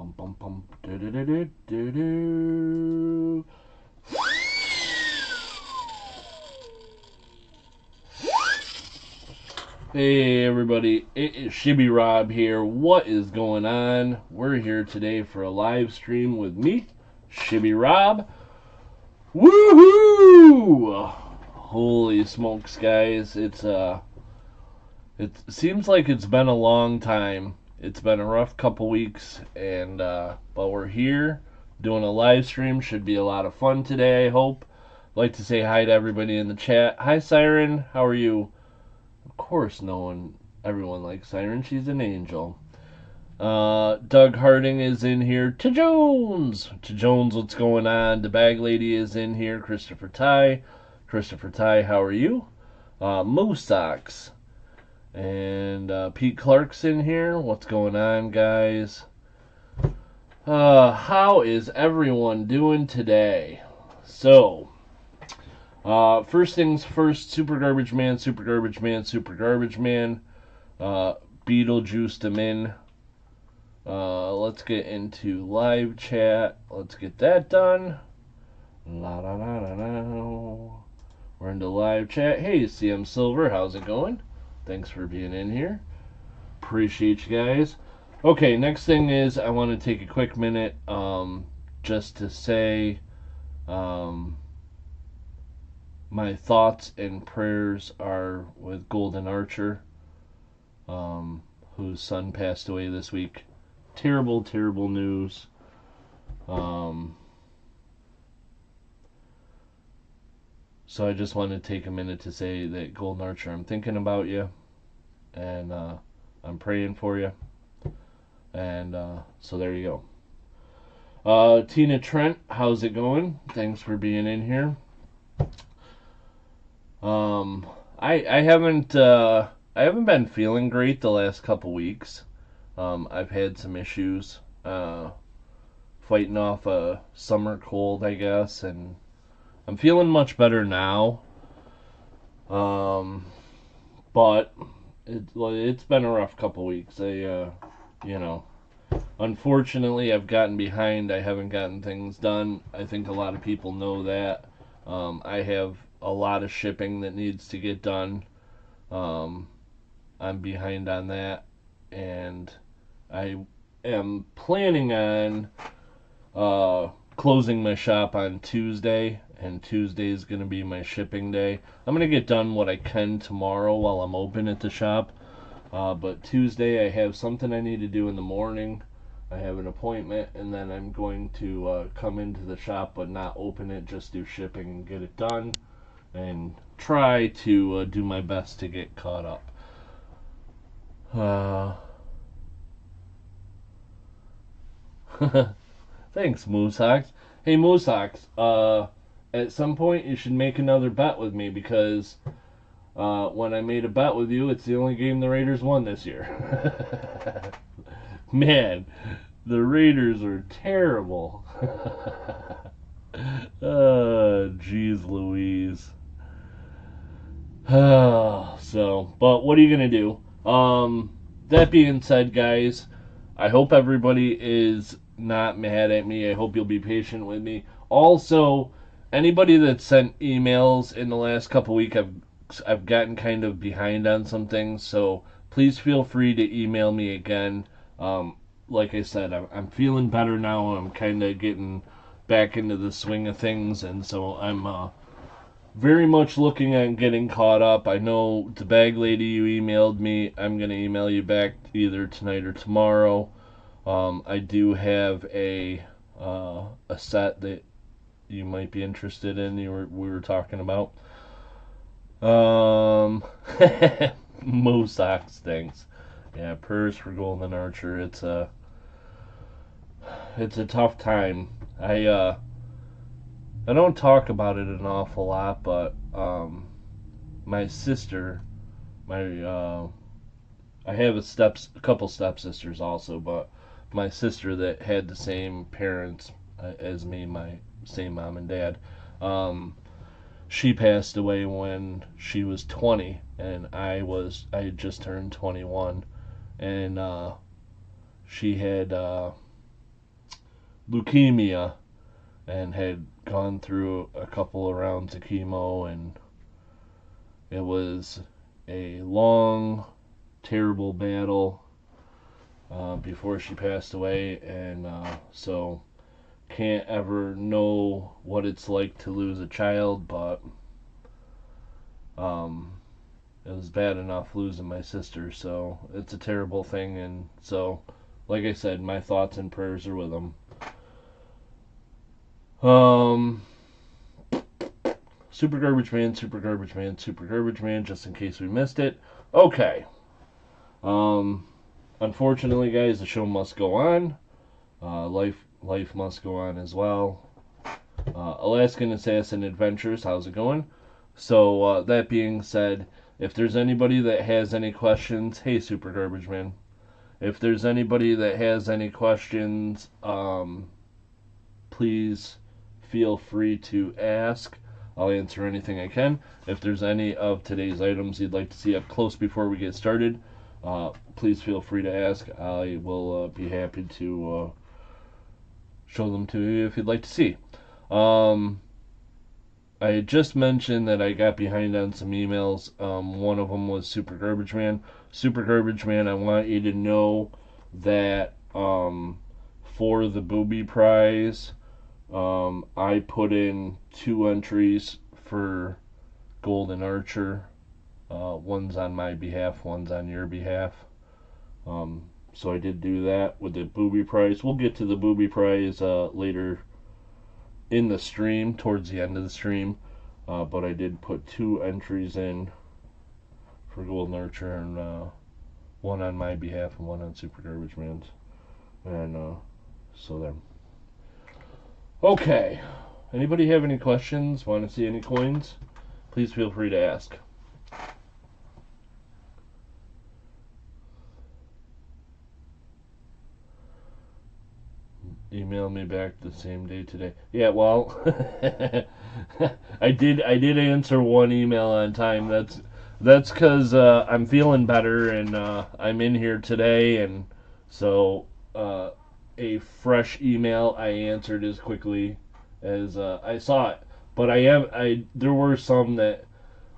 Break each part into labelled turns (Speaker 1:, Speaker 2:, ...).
Speaker 1: Bum bum bum. Do do do do do do. Hey everybody, it is Shibby Rob here. What is going on? We're here today for a live stream with me, Shibby Rob. Woohoo! Holy smokes, guys! It seems like it's been a long time. It's been a rough couple weeks, and but we're here doing a live stream. Should be a lot of fun today, I hope. I'd like to say hi to everybody in the chat. Hi, Siren. How are you? Of course, everyone likes Siren. She's an angel. Doug Harding is in here. To Jones, what's going on? The Bag Lady is in here. Christopher Ty, how are you? Moose Socks and Pete Clark's in here. What's going on, guys? How is everyone doing today? So, first things first, Super Garbage Man. Beetlejuiced him in. Let's get into live chat. Let's get that done. La la la la la. We're into live chat. Hey, CM Silver, how's it going? Thanks for being in here. Appreciate you guys. Okay, next thing is I want to take a quick minute just to say my thoughts and prayers are with Golden Archer, whose son passed away this week. Terrible, terrible news. So I just want to take a minute to say that Golden Archer, I'm thinking about you, and I'm praying for you. And so there you go. Tina Trent, how's it going? Thanks for being in here. I haven't been feeling great the last couple weeks. I've had some issues fighting off a summer cold, I guess, and I'm feeling much better now. But it's been a rough couple weeks. Unfortunately, I've gotten behind. I haven't gotten things done. I think a lot of people know that. I have a lot of shipping that needs to get done. I'm behind on that, and I am planning on closing my shop on Tuesday, and Tuesday is going to be my shipping day. I'm going to get done what I can tomorrow while I'm open at the shop, but Tuesday I have something I need to do in the morning. I have an appointment, and then I'm going to come into the shop but not open it, just do shipping and get it done, and try to do my best to get caught up. Thanks, Mooseox. Hey, Mooseox, at some point you should make another bet with me, because when I made a bet with you, it's the only game the Raiders won this year. Man, the Raiders are terrible. Jeez Louise. But what are you going to do? That being said, guys, I hope everybody is not mad at me. I hope you'll be patient with me. Also, anybody that sent emails in the last couple weeks, I've gotten kind of behind on some things, so please feel free to email me again. Like I said, I'm feeling better now. I'm kind of getting back into the swing of things, and so I'm very much looking at getting caught up. I know the Bag Lady, you emailed me. I'm going to email you back either tonight or tomorrow. I do have a set that you might be interested in. We were talking about. Mo Socks, thanks. Yeah, prayers for Golden Archer. It's a tough time. I don't talk about it an awful lot, but my sister, I have a couple stepsisters also, but my sister that had the same parents as me, my same mom and dad, she passed away when she was 20, and I had just turned 21, and she had leukemia and had gone through a couple of rounds of chemo, and it was a long, terrible battle before she passed away, and so can't ever know what it's like to lose a child, but um, it was bad enough losing my sister, so it's a terrible thing, and so, like I said, my thoughts and prayers are with them. Super Garbage Man, Super Garbage Man, Super Garbage Man, just in case we missed it. Okay. Unfortunately, guys, the show must go on. Life must go on as well. Alaskan Assassin Adventures, how's it going? So, that being said, if there's anybody that has any questions, hey, Super Garbage Man. If there's anybody that has any questions, please feel free to ask. I'll answer anything I can. If there's any of today's items you'd like to see up close before we get started, please feel free to ask. I will be happy to show them to you if you'd like to see. I had just mentioned that I got behind on some emails. One of them was Super Garbage Man. Super Garbage Man, I want you to know that for the booby prize, I put in 2 entries for Golden Archer. One's on my behalf, one's on your behalf. So I did do that with the booby prize. We'll get to the booby prize later in the stream, towards the end of the stream. But I did put 2 entries in for Golden Archer, and one on my behalf and one on Super Garbage Man's. And so there. Okay. Anybody have any questions? Want to see any coins? Please feel free to ask. Email me back the same day today. Yeah, well, I did answer one email on time. That's because I'm feeling better, and I'm in here today, and so a fresh email I answered as quickly as I saw it. But there were some that,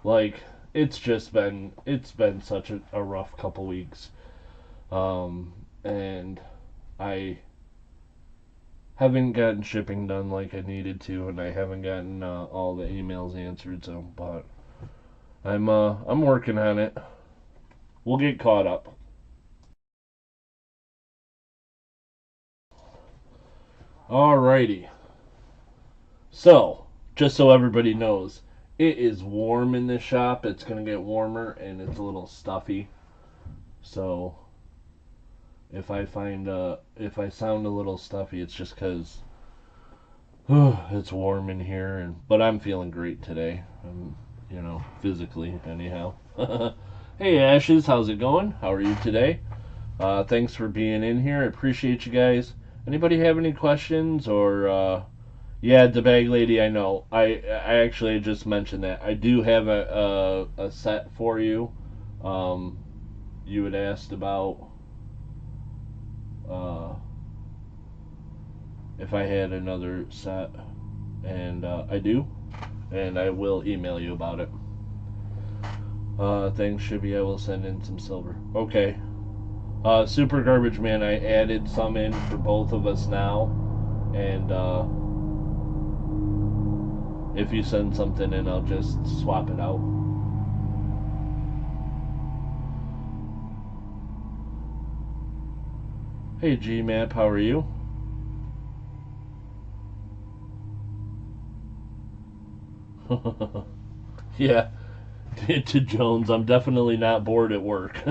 Speaker 1: like, it's been such a rough couple weeks, and I haven't gotten shipping done like I needed to, and I haven't gotten all the emails answered. So, but I'm working on it. We'll get caught up. Alrighty. So, just so everybody knows, it is warm in this shop. It's gonna get warmer, and it's a little stuffy. So, if I sound a little stuffy, it's just because it's warm in here, but I'm feeling great today. Physically anyhow. Hey Ashes, how's it going? How are you today? Thanks for being in here. I appreciate you guys. Anybody have any questions or? Yeah, the bag lady. I know. I actually just mentioned that I do have a set for you. You had asked about. If I had another set, and I do, and I will email you about it. Thanks, Shibby. I will send in some silver. Okay. Super Garbage Man, I added some in for both of us now, and if you send something in, I'll just swap it out. Hey G-Map, how are you? Yeah, to Jones, I'm definitely not bored at work.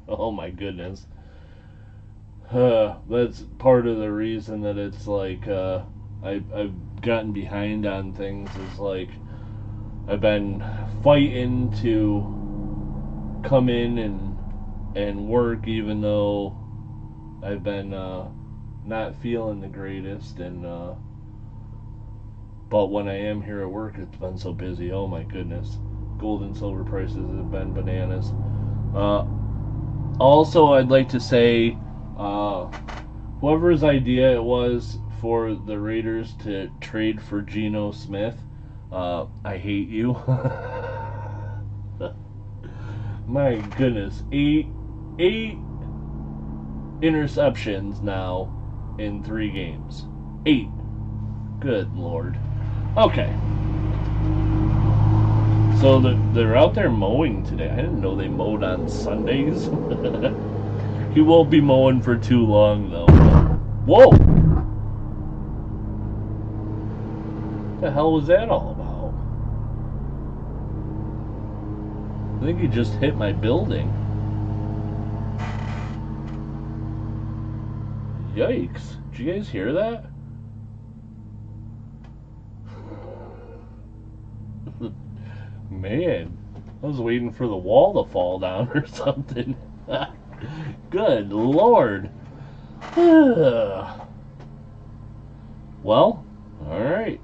Speaker 1: Oh my goodness. That's part of the reason that it's like I've gotten behind on things, is like I've been fighting to come in and work, even though I've been not feeling the greatest, and but when I am here at work, it's been so busy. Oh my goodness, gold and silver prices have been bananas. Also, I'd like to say whoever's idea it was for the Raiders to trade for Geno Smith, I hate you. My goodness, eight interceptions now in 3 games. 8. Good Lord. Okay. So they're out there mowing today. I didn't know they mowed on Sundays. He won't be mowing for too long, though. Whoa! What the hell was that all about? I think he just hit my building. Yikes. Did you guys hear that? Man, I was waiting for the wall to fall down or something. Good Lord. Well, alright.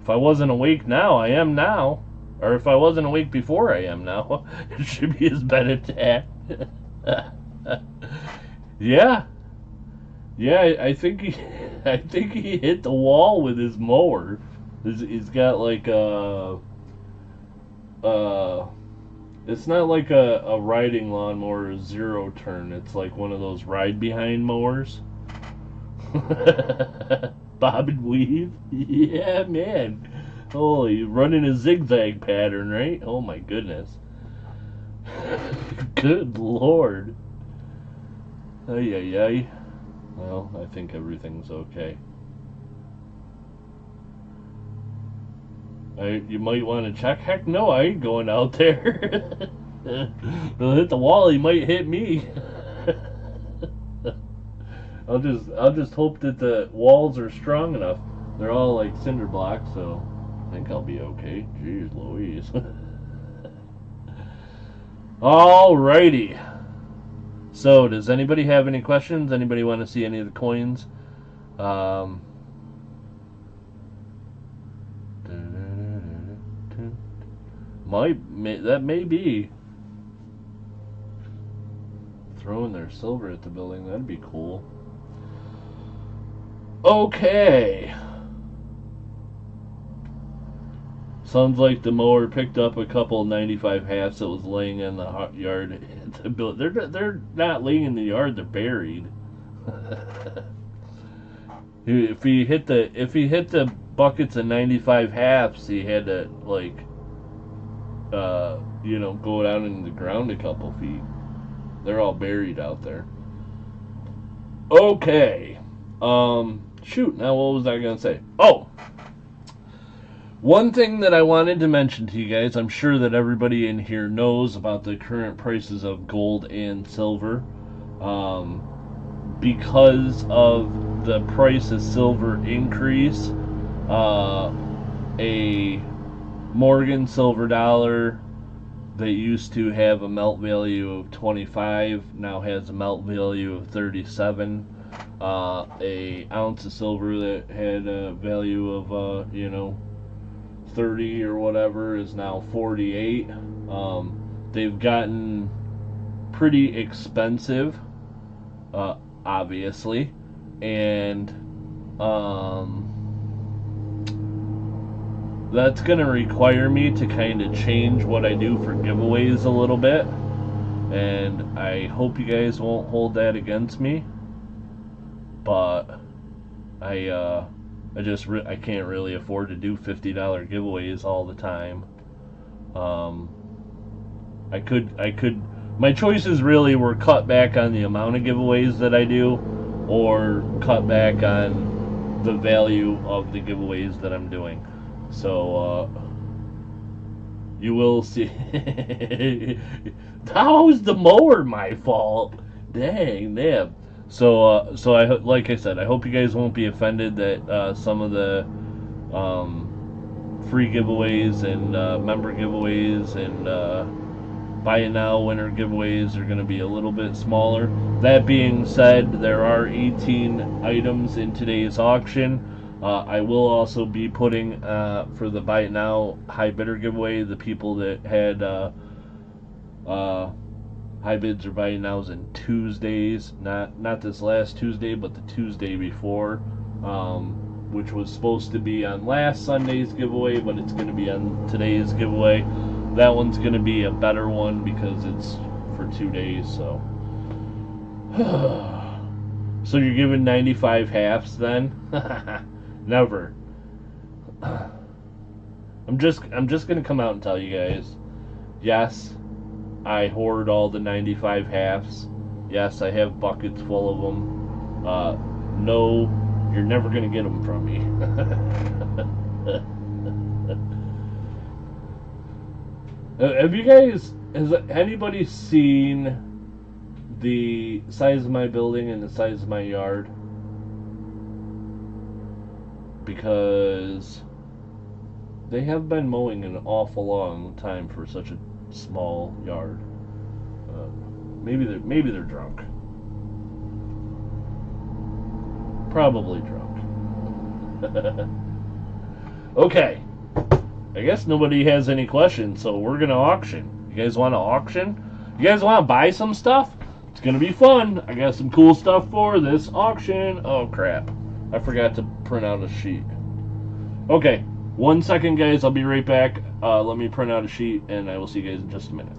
Speaker 1: If I wasn't awake now, I am now. Or if I wasn't awake before, I am now. Shibby has been attacked. Yeah. Yeah, I think he hit the wall with his mower. He's got like it's not like a riding lawnmower, a zero turn. It's like one of those ride behind mowers. Bob and weave. Yeah, man. Holy, running a zigzag pattern, right? Oh my goodness. Good Lord. Ay, ay, ay. Well, I think everything's okay. You might want to check. Heck no, I ain't going out there. He'll hit the wall, he might hit me. I'll just hope that the walls are strong enough. They're all like cinder blocks, so I think I'll be okay. Jeez Louise. Alrighty. So, does anybody have any questions? Anybody want to see any of the coins? That may be throwing their silver at the building. That'd be cool. Okay. Sounds like the mower picked up a couple 95 halves that was laying in the yard. They're not laying in the yard. They're buried. If he hit the buckets of 95 halves, he had to like go down in the ground a couple feet. They're all buried out there. Okay. Shoot. Now what was I gonna say? Oh. One thing that I wanted to mention to you guys, I'm sure that everybody in here knows about the current prices of gold and silver. Because of the price of silver increase, a Morgan silver dollar that used to have a melt value of 25 now has a melt value of 37. A ounce of silver that had a value of 30 or whatever is now 48. They've gotten pretty expensive, obviously, and that's going to require me to kind of change what I do for giveaways a little bit, and I hope you guys won't hold that against me, but I can't really afford to do $50 giveaways all the time. My choices really were cut back on the amount of giveaways that I do, or cut back on the value of the giveaways that I'm doing. So, you will see. How is the mower my fault? Dang, damn. So like I said, I hope you guys won't be offended that some of the free giveaways and member giveaways and buy it now winner giveaways are going to be a little bit smaller. That being said, there are 18 items in today's auction. I will also be putting for the buy it now high bidder giveaway, the people that had High bids are buying nows and Tuesdays, not this last Tuesday, but the Tuesday before, which was supposed to be on last Sunday's giveaway, but it's going to be on today's giveaway. That one's going to be a better one because it's for 2 days. So, so you're giving 95 halves then? Never. I'm just gonna come out and tell you guys, yes, I hoard all the 95 halves. Yes, I have buckets full of them. No, you're never gonna get them from me. Has anybody seen the size of my building and the size of my yard? Because they have been mowing an awful long time for such a small yard. Maybe they're drunk. Probably drunk. Okay. I guess nobody has any questions, so we're gonna auction. You guys want to auction? You guys want to buy some stuff? It's gonna be fun. I got some cool stuff for this auction. Oh crap! I forgot to print out a sheet. Okay. 1 second, guys. I'll be right back. Let me print out a sheet, and I will see you guys in just a minute.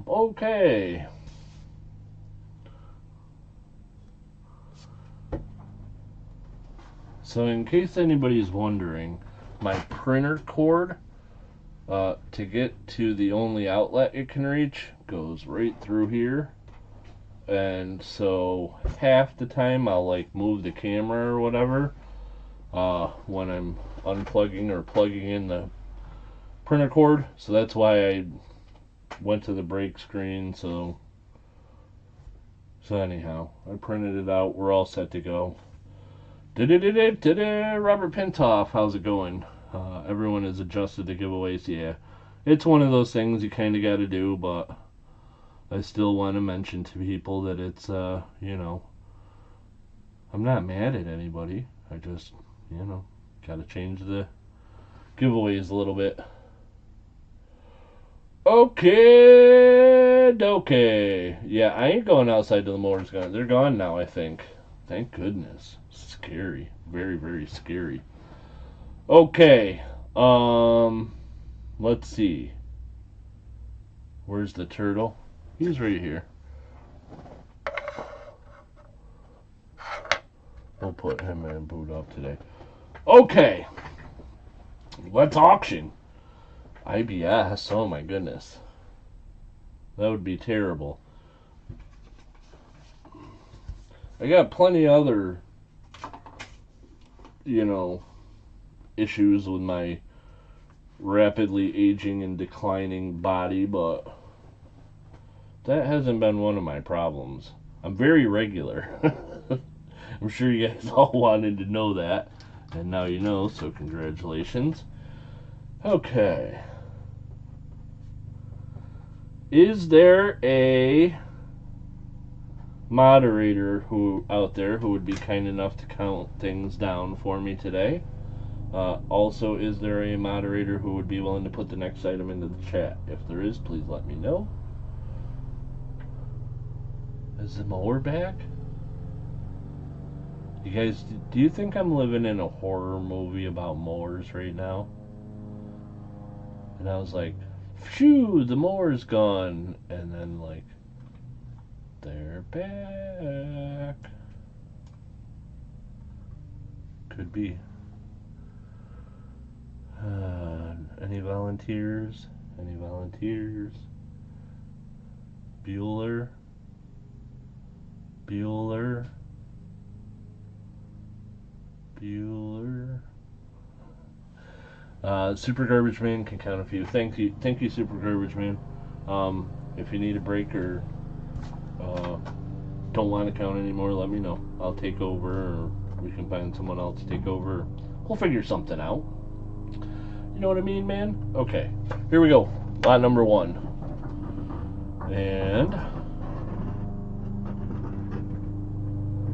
Speaker 1: Okay. So in case anybody's wondering, my printer cord to get to the only outlet it can reach goes right through here. And so half the time I'll like move the camera or whatever when I'm unplugging or plugging in the printer cord. So that's why I went to the break screen. So anyhow, I printed it out. We're all set to go. Robert Pintoff, how's it going? Everyone is adjusted to giveaways. Yeah, it's one of those things you kind of got to do, but I still want to mention to people that it's, you know, I'm not mad at anybody. I just, you know, got to change the giveaways a little bit. Okay. Yeah, I ain't going outside till the motor's gone. They're gone now, I think. Thank goodness. Scary. Very, very scary. Okay. Let's see. Where's the turtle? He's right here. We'll put him in boot up today. Okay. Let's auction. IBS. Oh my goodness. That would be terrible. I got plenty of other you know, issues with my rapidly aging and declining body, but that hasn't been one of my problems. I'm very regular. I'm sure you guys all wanted to know that, and now you know, so congratulations. Okay. Is there a moderator who out there who would be kind enough to count things down for me today? Also, is there a moderator who would be willing to put the next item into the chat? If there is, please let me know. Is the mower back? You guys, do you think I'm living in a horror movie about mowers right now? And I was like, phew, the mower's gone. And then, like, they're back. Could be. Any volunteers? Any volunteers? Bueller? Bueller? Bueller? Super Garbage Man can count a few. Thank you, Super Garbage Man. If you need a break or don't want to count anymore, let me know. I'll take over, or we can find someone else to take over. We'll figure something out. You know what I mean, man? Okay, here we go. Lot number 1. And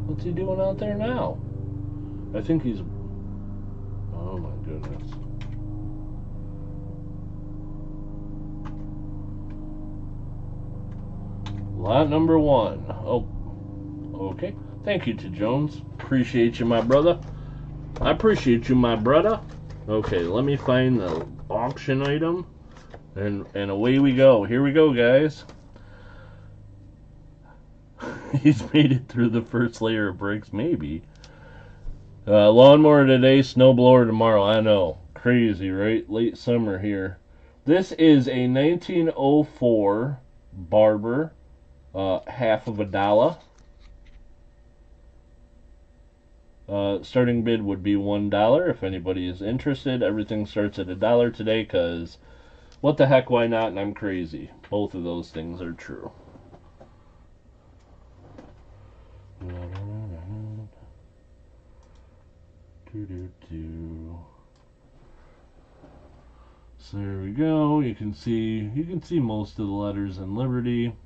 Speaker 1: what's he doing out there now? I think he's... Oh my goodness. Lot number 1. Oh, okay. Thank you to Jones. Appreciate you, my brother. I appreciate you, my brother. Okay, let me find the auction item. And away we go. Here we go, guys. He's made it through the first layer of bricks, maybe. Lawnmower today, snowblower tomorrow. I know. Crazy, right? Late summer here. This is a 1904 Barber. Half of $1. Starting bid would be $1 if anybody is interested. Everything starts at $1 today because what the heck, why not? And I'm crazy. Both of those things are true. So there we go. You can see most of the letters in Liberty.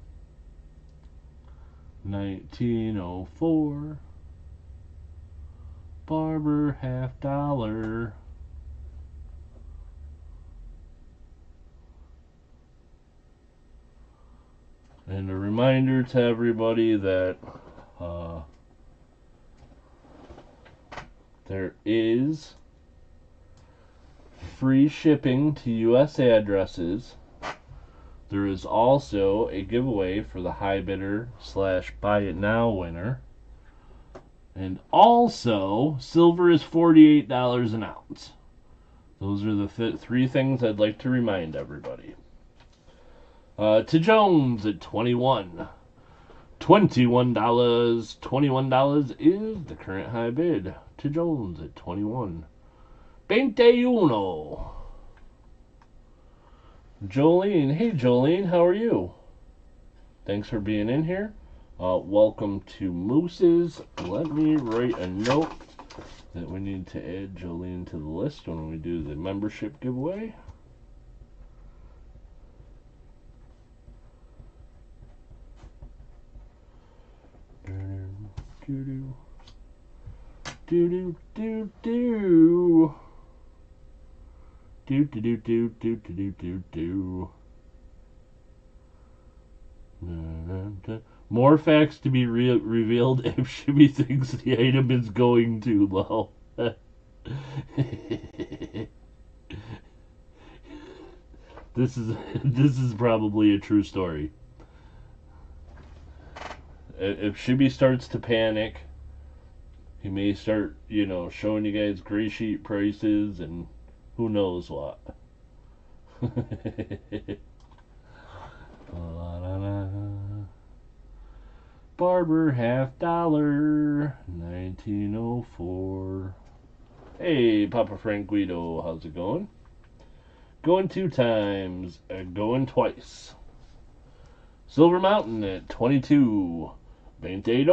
Speaker 1: 1904 Barber $50. And a reminder to everybody that there is free shipping to U.S. addresses. There is also a giveaway for the high bidder / buy it now winner. And also, silver is $48 an ounce. Those are the 3 things I'd like to remind everybody. To Jones at 21. $21. $21 is the current high bid. To Jones at 21. 21. Jolene. Hey, Jolene. How are you? Thanks for being in here. Welcome to Moose's. Let me write a note that we need to add Jolene to the list when we do the membership giveaway. Do do do do do do do do do do do do do. More facts to be revealed if Shibby thinks the item is going too low. This is probably a true story. If Shibby starts to panic, he may start, showing you guys gray sheet prices and who knows what. Barber $50. 1904. Hey, Papa Frank Guido, how's it going? Going 2 times, going twice. Silver Mountain at 22. 22.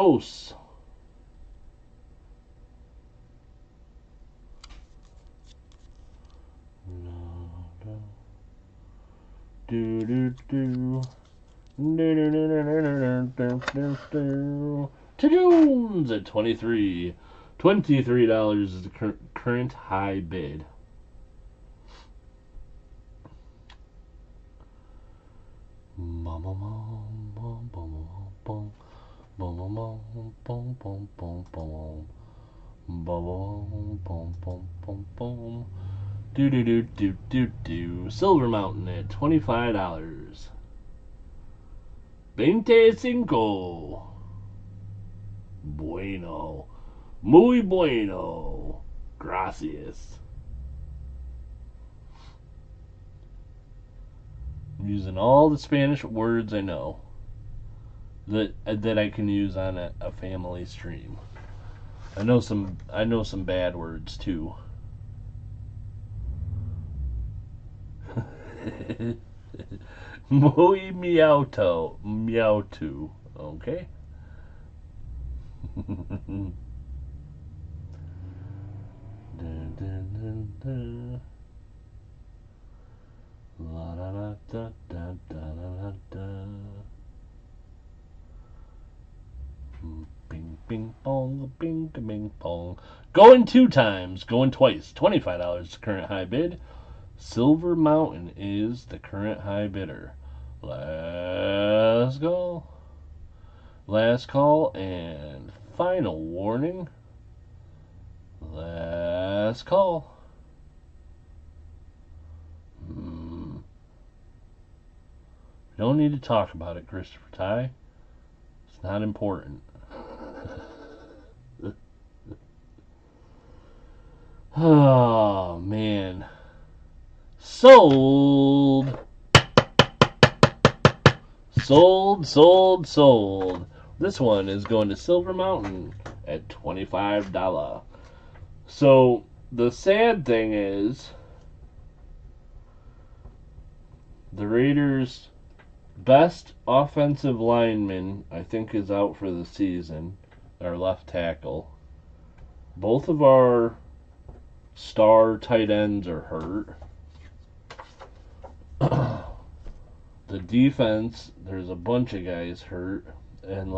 Speaker 1: Do do do. Jones at 23. $23 is the current high bid. Do do do do do do. Silver Mountain at $25. 25. Bueno. Muy bueno. Gracias. I'm using all the Spanish words I know that I can use on a family stream. I know some bad words too. Muy miauto. Miautu. Okay. La da da da da da da. Bing bing bong, bing bing bong. Going 2 times, going twice. $25 current high bid. Silver Mountain is the current high bidder. Let's go. Last call and final warning. Last call. We don't need to talk about it, Christopher Ty. It's not important. Oh, man. Sold. Sold, sold, sold. This one is going to Silver Mountain at $25. So, the sad thing is, the Raiders' best offensive lineman, I think, is out for the season, our left tackle. Both of our star tight ends are hurt. The defense, there's a bunch of guys hurt. And,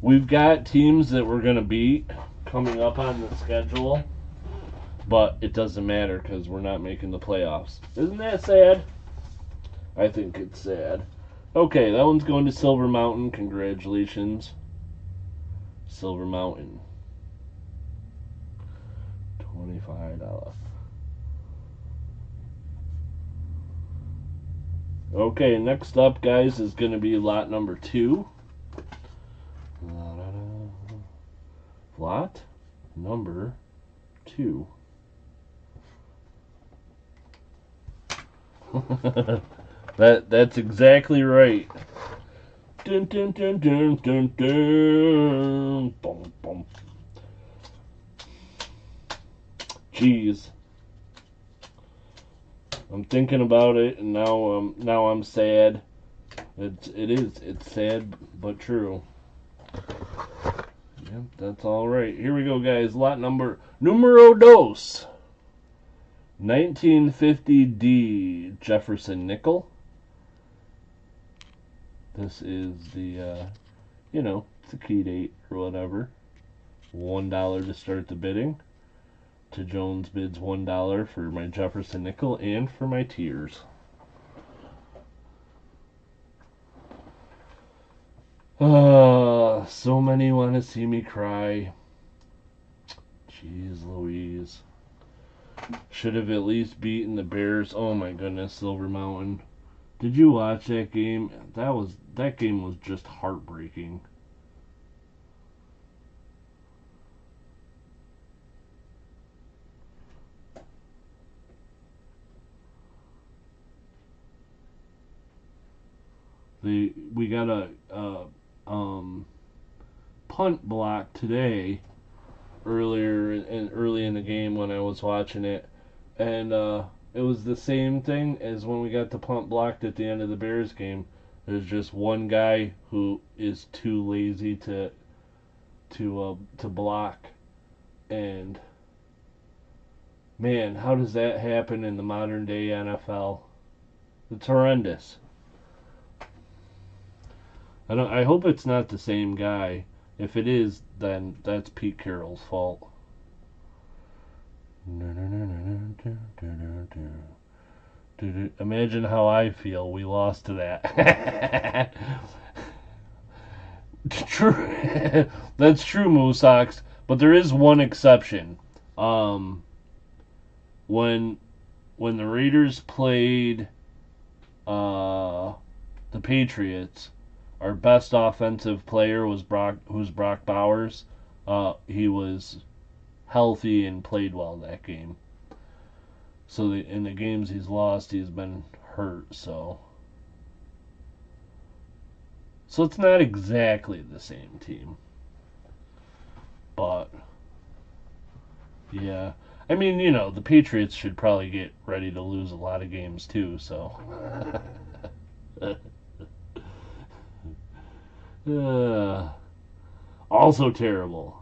Speaker 1: we've got teams that we're going to beat coming up on the schedule. But it doesn't matter because we're not making the playoffs. Isn't that sad? I think it's sad. Okay, that one's going to Silver Mountain. Congratulations. Silver Mountain. $25. Okay, next up, guys, is going to be lot number 2. Lot number 2. That's exactly right. Dun dun dun dun dun dun. Boom, boom. Jeez. I'm thinking about it, and now I'm sad. It's sad but true. Yep, that's all right. Here we go, guys. Lot numero dos. 1950D Jefferson nickel. This is the it's a key date or whatever. $1 to start the bidding. To Jones bids $1 for my Jefferson nickel and for my tears. So many want to see me cry. Jeez Louise. Should have at least beaten the Bears. Oh my goodness, Silver Mountain. Did you watch that game? That game was just heartbreaking. We got a punt block today early in the game when I was watching it, and it was the same thing as when we got the punt blocked at the end of the Bears game. There's just one guy who is too lazy to block, and man, how does that happen in the modern day NFL? It's horrendous. I hope it's not the same guy. If it is, then that's Pete Carroll's fault. Imagine how I feel. We lost to that. True. That's true, Moosox. But there is one exception. When the Raiders played the Patriots, our best offensive player was Brock Bowers. He was healthy and played well that game. So in the games he's lost, he's been hurt. So it's not exactly the same team, but yeah. I mean, the Patriots should probably get ready to lose a lot of games too. So. Also terrible.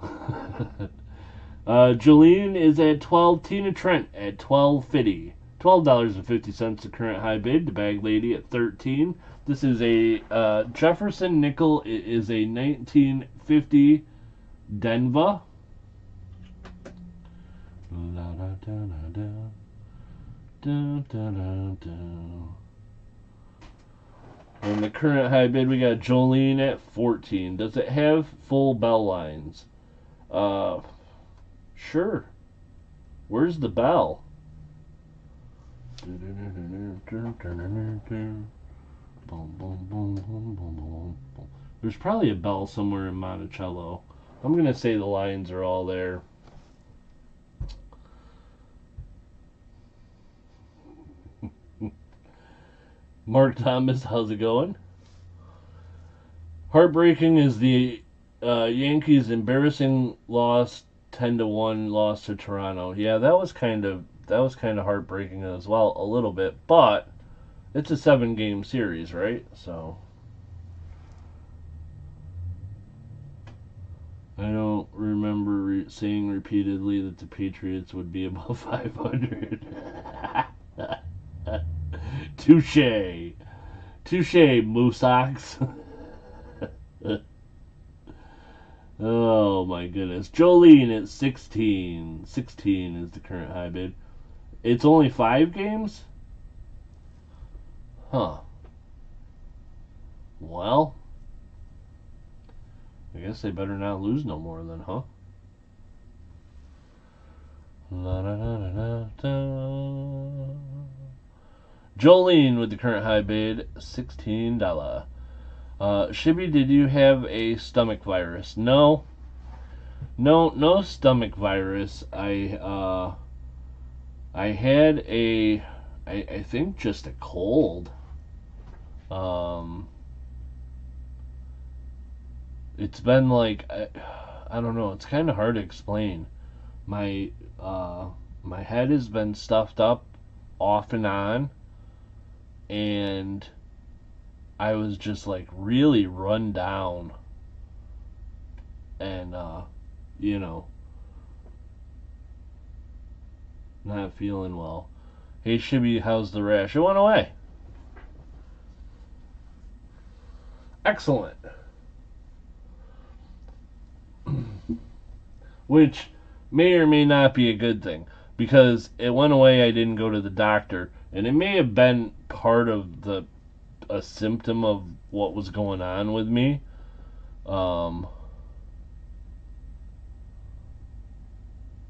Speaker 1: Jolene is at 12. Tina Trent at $12.50. $12.50 the current high bid. The bag lady at 13. This is a Jefferson nickel. It is a 1950 Denver. And the current high bid, we got Jolene at 14. Does it have full bell lines? Sure. Where's the bell? There's probably a bell somewhere in Monticello. I'm going to say the lines are all there. Mark Thomas, how's it going? Heartbreaking is the Yankees' embarrassing loss, 10-1 loss to Toronto. Yeah, that was kind of heartbreaking as well, a little bit, but it's a 7-game series, right? So I don't remember saying repeatedly that the Patriots would be above 500. Touche, Moosox. Oh my goodness. Jolene at 16. 16 is the current high bid. It's only 5 games? Huh. Well, I guess they better not lose no more then, huh? La, da, da, da, da. Jolene with the current high bid, $16. Shibby, did you have a stomach virus? No stomach virus. I had I think just a cold. It's been like I don't know. It's kind of hard to explain. My head has been stuffed up off and on. And I was just like really run down and not feeling well. Hey Shibby, how's the rash? It went away. Excellent. Which may or may not be a good thing, because it went away. I didn't go to the doctor, and it may have been part of a symptom of what was going on with me.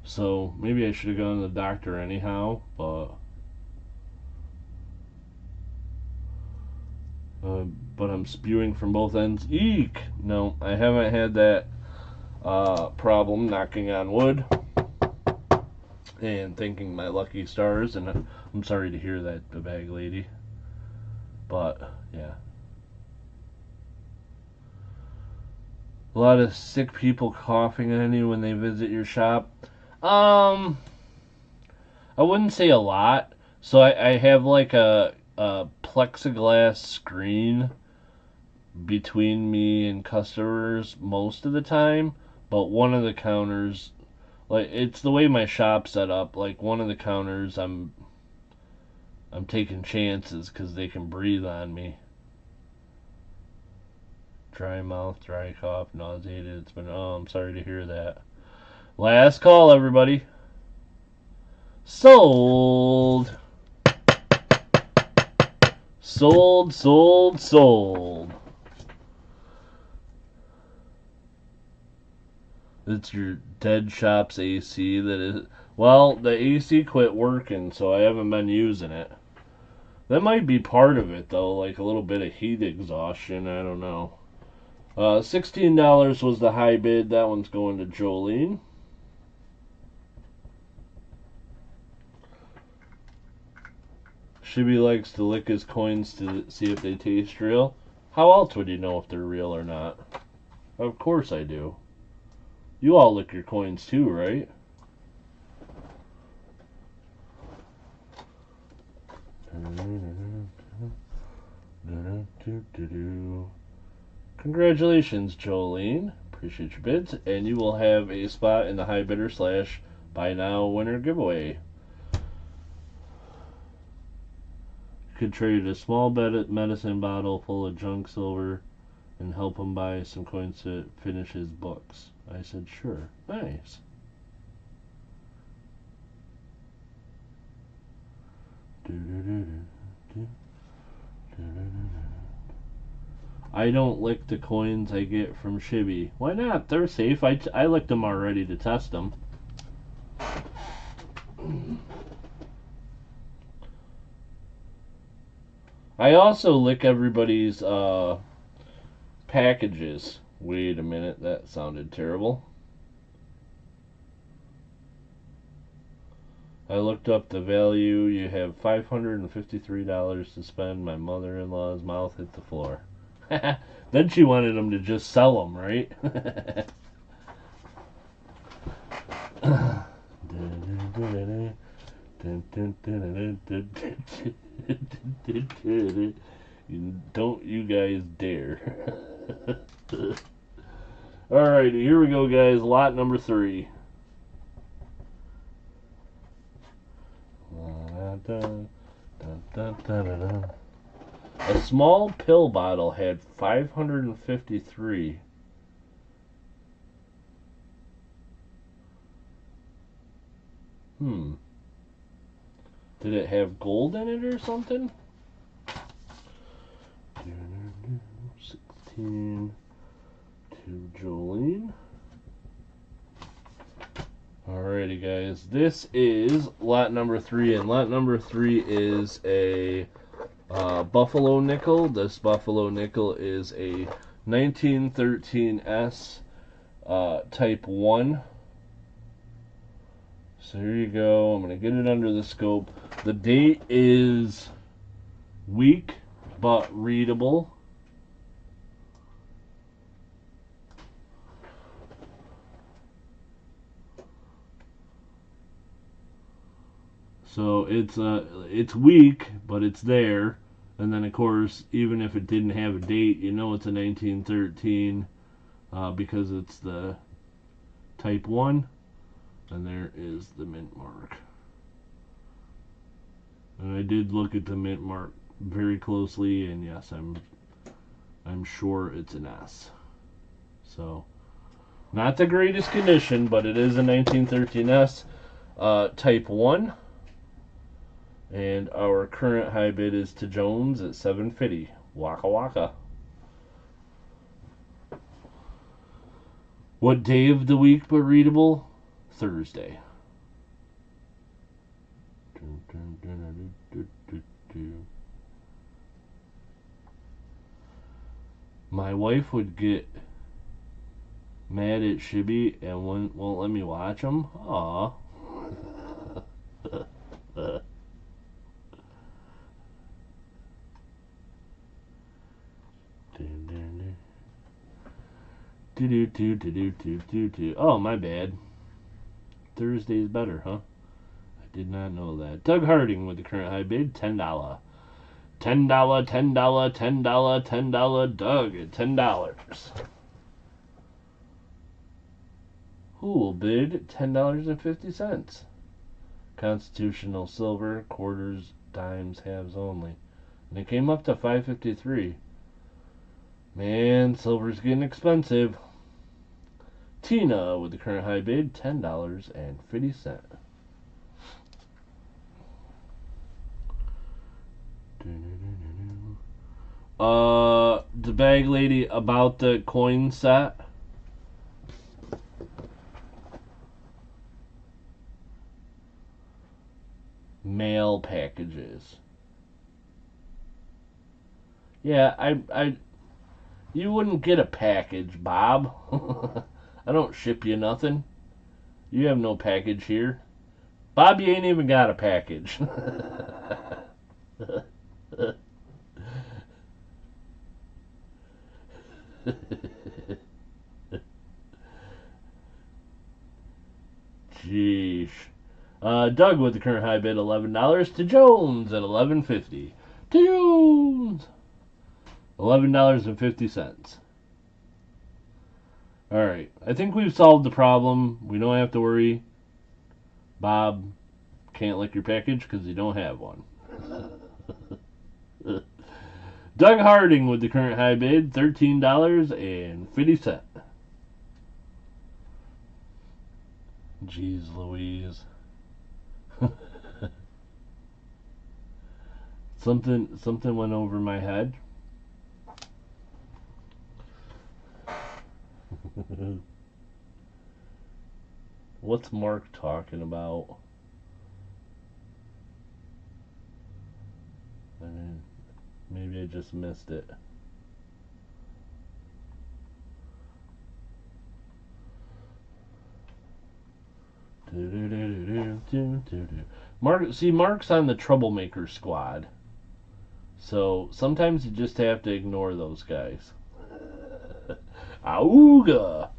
Speaker 1: So maybe I should have gone to the doctor anyhow, but I'm spewing from both ends. Eek! No, I haven't had that problem, knocking on wood and thanking my lucky stars. And I'm sorry to hear that, the bag lady, but yeah. A lot of sick people coughing on you when they visit your shop. I wouldn't say a lot. So I have like a plexiglass screen between me and customers most of the time. But one of the counters, like it's the way my shop's set up. Like one of the counters, I'm taking chances because they can breathe on me. Dry mouth, dry cough, nauseated. It's been. Oh, I'm sorry to hear that. Last call, everybody. Sold. Sold, sold, sold. It's your dead shop's AC that is. Well, the AC quit working, so I haven't been using it. That might be part of it, though, like a little bit of heat exhaustion. I don't know. $16 was the high bid. That one's going to Jolene. Shibby likes to lick his coins to see if they taste real. How else would you know if they're real or not? Of course I do. You all lick your coins too, right? Congratulations, Jolene. Appreciate your bids. And you will have a spot in the high bidder / buy now winner giveaway. Could trade a small medicine bottle full of junk silver and help him buy some coins to finish his books. I said, sure. Nice. I don't lick the coins I get from Shibby. Why not? They're safe. I licked them already to test them. I also lick everybody's packages. Wait a minute, that sounded terrible. I looked up the value. You have $553 to spend. My mother-in-law's mouth hit the floor. Then she wanted them to just sell them, right? Don't you guys dare. Alrighty, here we go, guys. Lot number 3. A small pill bottle had 553. Did it have gold in it or something? 16 to Jolene. Alrighty, guys. This is lot number 3, and lot number 3 is a Buffalo nickel. This Buffalo nickel is a 1913S type 1. So here you go. I'm going to get it under the scope. The date is weak, but readable. So it's weak, but it's there. And then, of course, even if it didn't have a date, you know it's a 1913 because it's the type 1. And there is the mint mark. And I did look at the mint mark very closely, and yes, I'm sure it's an S. So, not the greatest condition, but it is a 1913S type 1. And our current high bid is to Jones at $750. Waka waka. What day of the week but readable? Thursday. My wife would get mad at Shibby and won't let me watch them. Aw. Oh, my bad. Thursday's better, huh? I did not know that. Doug Harding with the current high bid, $10. $10, $10, $10, $10, Doug at $10. Who will bid $10.50? Constitutional silver, quarters, dimes, halves only. And it came up to $5.53. Man, silver's getting expensive. Tina with the current high bid, $10.50. The bag lady about the coin set. Mail packages. Yeah, you wouldn't get a package, Bob. I don't ship you nothing. You have no package here. Bob, you ain't even got a package. Jeez. Doug with the current high bid, $11 to Jones at $11.50. To Jones, $11.50. All right, I think we've solved the problem. We don't have to worry. Bob can't lick your package because you don't have one. Doug Harding with the current high bid, $13.50. Jeez Louise. Something went over my head. What's Mark talking about? I mean, maybe I just missed it. Mark's on the troublemaker squad. So sometimes you just have to ignore those guys. Auga!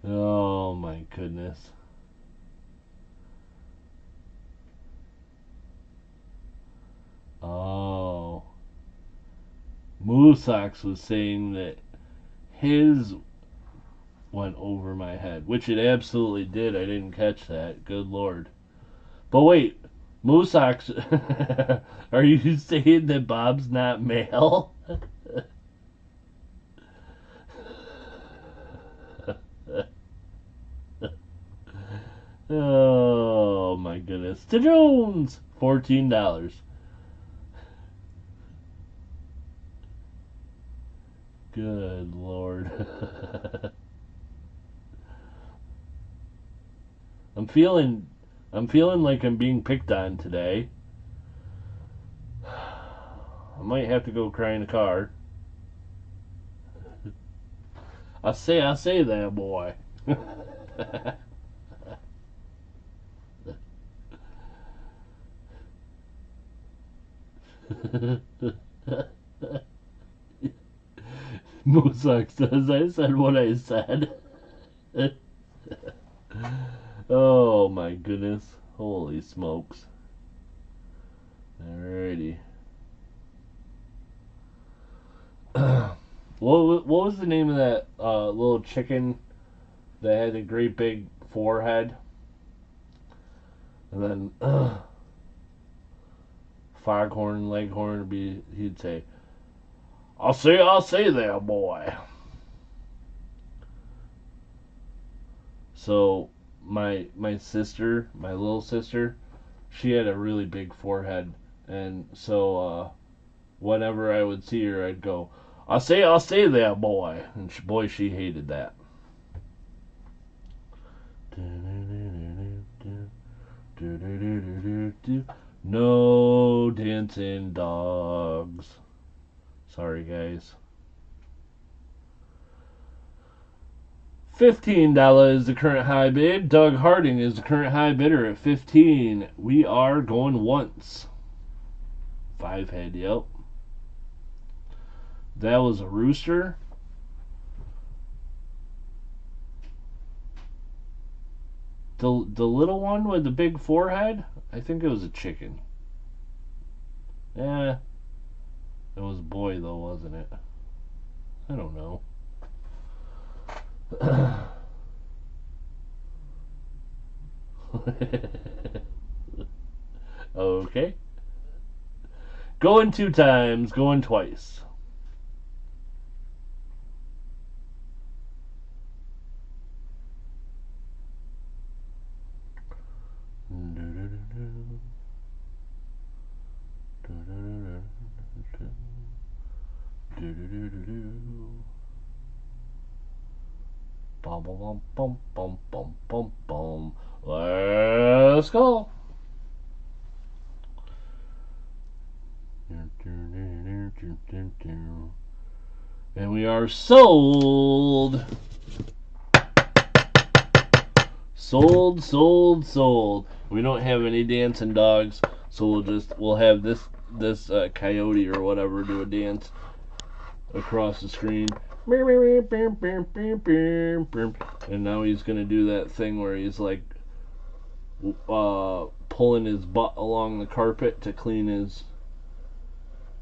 Speaker 1: Oh my goodness. Oh. Moosox was saying that his went over my head, which it absolutely did. I didn't catch that. Good Lord. But wait, Moosox, are you saying that Bob's not male? Oh my goodness. To Jones, $14. Good Lord. I'm feeling like I'm being picked on today. I might have to go cry in the car. I say that, boy. Moosox says I said what I said. Oh my goodness. Holy smokes. Alrighty. What was the name of that little chicken that had a great big forehead? And then Foghorn Leghorn would be, he'd say, I'll say there, boy. So my sister, my little sister, she had a really big forehead, and so whenever I would see her, I'd go, I'll say there, boy. And boy, she hated that. No dancing dogs. Sorry, guys. $15 is the current high bid. Doug Harding is the current high bidder at 15. We are going once. 5 head, yep. That was a rooster. The little one with the big forehead? I think it was a chicken. Eh. It was a boy though, wasn't it? I don't know. Okay. Going 2 times, going twice. Bum bum bum bum bum bum bum. Let's go. And we are sold. Sold. We don't have any dancing dogs, so we'll have this coyote or whatever do a dance across the screen. And now he's gonna do that thing where he's like pulling his butt along the carpet to clean his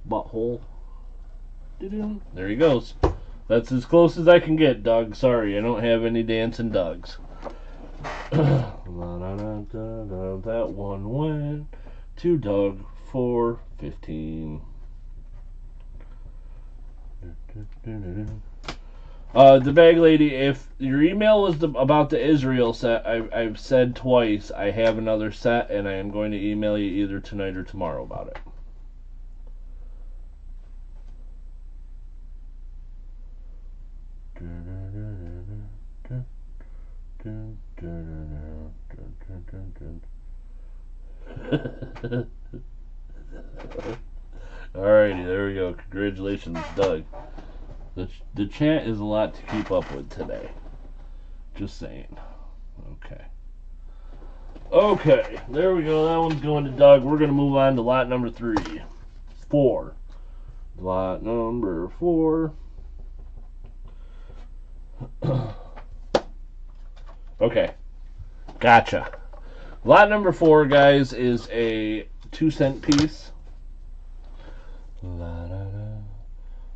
Speaker 1: butthole. There he goes. That's as close as I can get, Doug. Sorry, I don't have any dancing dogs. That one went to Doug for 15. The bag lady, if your email was about the Israel set, I've said twice I have another set, and I am going to email you either tonight or tomorrow about it. Alrighty, there we go. Congratulations, Doug. The chat is a lot to keep up with today. Just saying. Okay, there we go. That one's going to Doug. We're going to move on to lot number 4. Lot number 4. Okay, gotcha. Lot number 4, guys, is a 2-cent piece.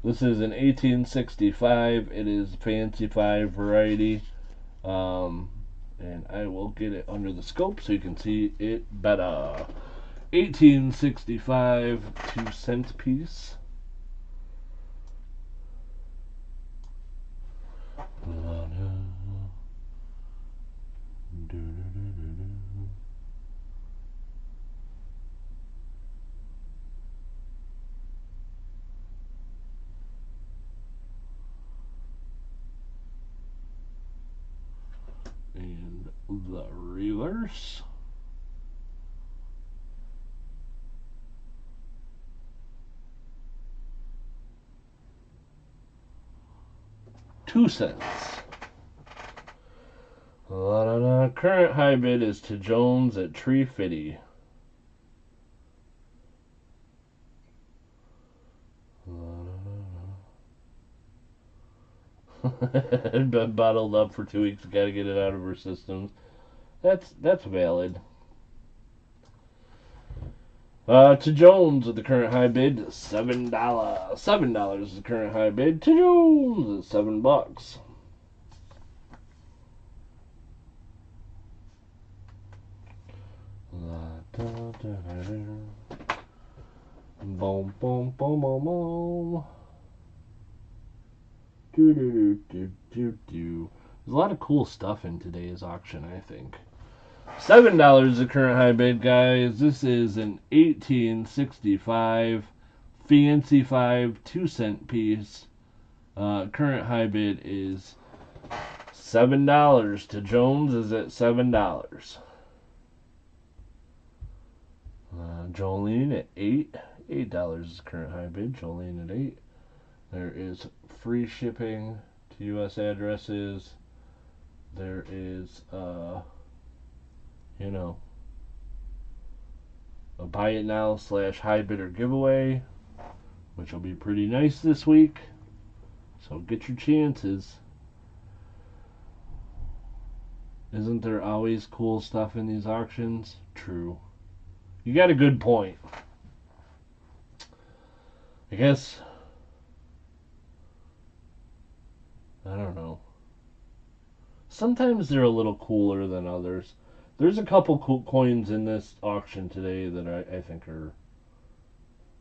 Speaker 1: This is an 1865. It is Fancy 5 variety. And I will get it under the scope so you can see it better. 1865 2-cent piece. And the reverse. $0.02. Current high bid is to Jones at $3.50. It's been bottled up for 2 weeks. Got to get it out of her systems. That's valid. To Jones with the current high bid, $7. $7 is the current high bid. To Jones at $7. Boom, boom, boom, boom, boom. There's a lot of cool stuff in today's auction, I think. $7 is the current high bid, guys. This is an 1865 Fancy 5 2-cent piece. Current high bid is $7. To Jones is at $7. Jolene at $8. $8 is the current high bid. Jolene at $8. There is free shipping to U.S. addresses. there is, you know, a buy it now / high bidder giveaway, which will be pretty nice this week. So get your chances. Isn't there always cool stuff in these auctions? True. You got a good point. I guess, I don't know. Sometimes they're a little cooler than others. There's a couple cool coins in this auction today that I think are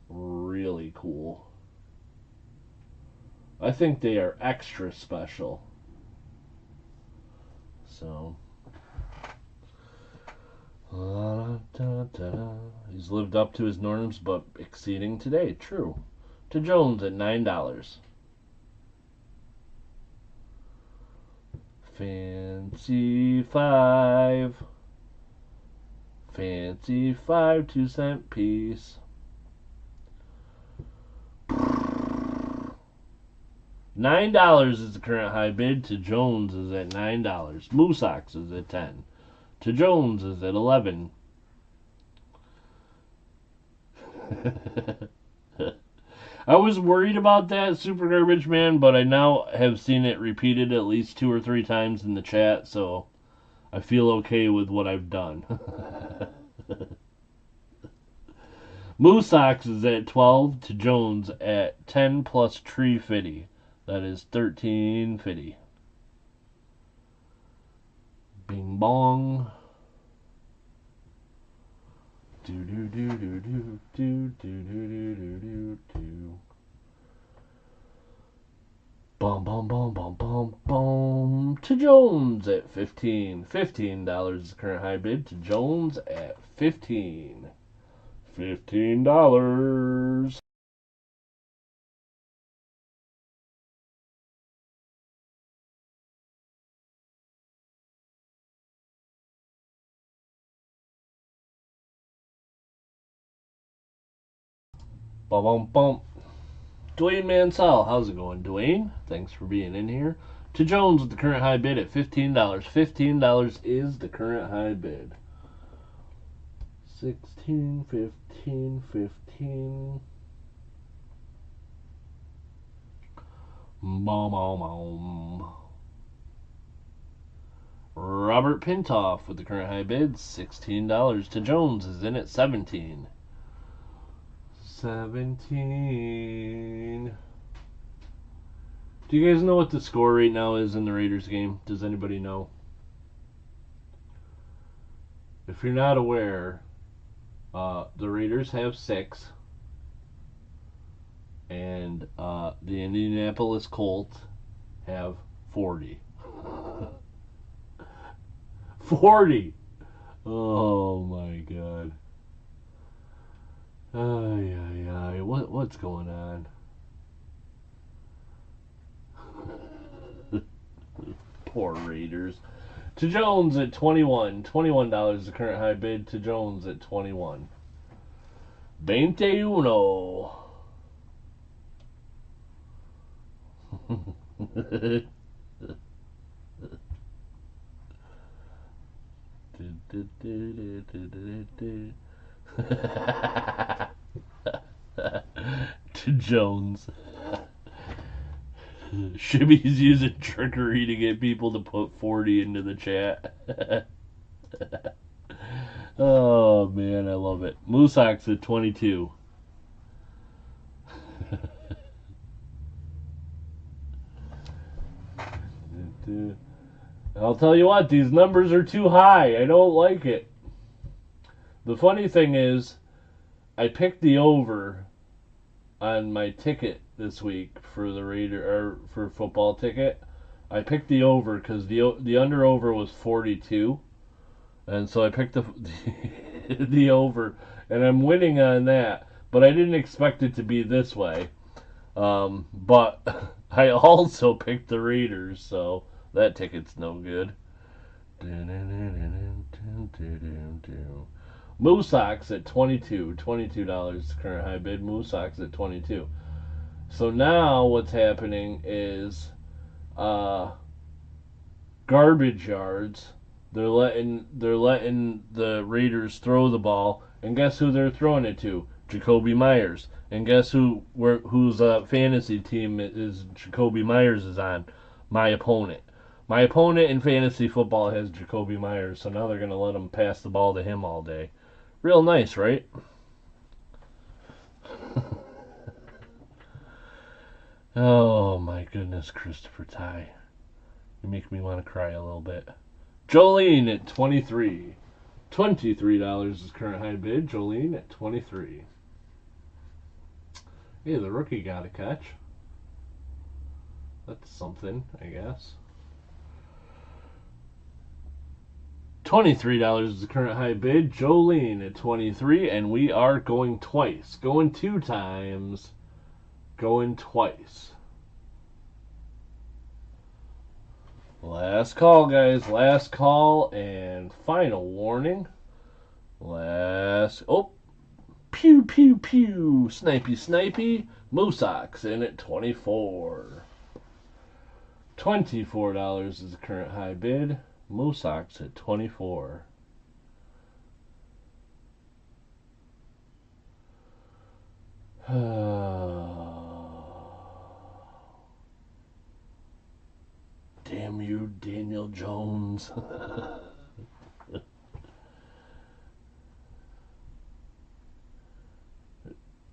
Speaker 1: really cool. I think they are extra special. So, he's lived up to his norms, but exceeding today. True. To Jones at $9. Fancy 5. Fancy 5 2-cent piece. $9 is the current high bid. To Jones is at $9. Moosox is at 10. To Jones is at 11. I was worried about that, Super Garbage Man, but I now have seen it repeated at least 2 or 3 times in the chat, so I feel okay with what I've done. Moosox is at 12. To Jones at 10 plus Tree Fitty. That is $13.50. Bing bong. Do do do do do do do do do do do. Bum bum bum bum bum bum. To Jones at 15. $15 is the current high bid. To Jones at 15. $15. Bum bum bum. Dwayne Mansell, how's it going, Dwayne? Thanks for being in here. To Jones with the current high bid at $15. $15 is the current high bid. 16, 15, 15. Bum, bum, bum. Robert Pintoff with the current high bid, $16. To Jones is in at 17. 17. Do you guys know what the score right now is in the Raiders game? Does anybody know? If you're not aware, the Raiders have 6, and the Indianapolis Colts have 40. 40! Oh my god. Ay, ay, ay. What's going on? Poor Raiders. To Jones at 21. $21 is the current high bid. To Jones at 21. 21. To Jones. Shibby's using trickery to get people to put 40 into the chat. Oh man, I love it. Moosox at 22. I'll tell you what, these numbers are too high. I don't like it. The funny thing is, I picked the over on my ticket this week for the Raider or for football ticket. I picked the over because the under over was 42, and so I picked the over, and I'm winning on that. But I didn't expect it to be this way. But I also picked the Raiders, so that ticket's no good. Moosox at 22. $22 current high bid. Moosox at 22. So now what's happening is garbage yards. They're letting the Raiders throw the ball, and guess who they're throwing it to? Jacoby Myers. And guess whose fantasy team is Jacoby Myers is on? My opponent. My opponent in fantasy football has Jacoby Myers, so now they're gonna let him pass the ball to him all day. Real nice, right? Oh my goodness, Christopher Ty. You make me want to cry a little bit. Jolene at 23. $23 is current high bid. Jolene at 23. Hey, the rookie got a catch. That's something, I guess. $23 is the current high bid. Jolene at 23, and we are going twice. Going 2 times. Going twice. Last call, guys. Last call and final warning. Oh, pew, pew, pew. Snipey, snipey. Moosox in at 24. $24 is the current high bid. Moosox at 24. Damn you, Daniel Jones.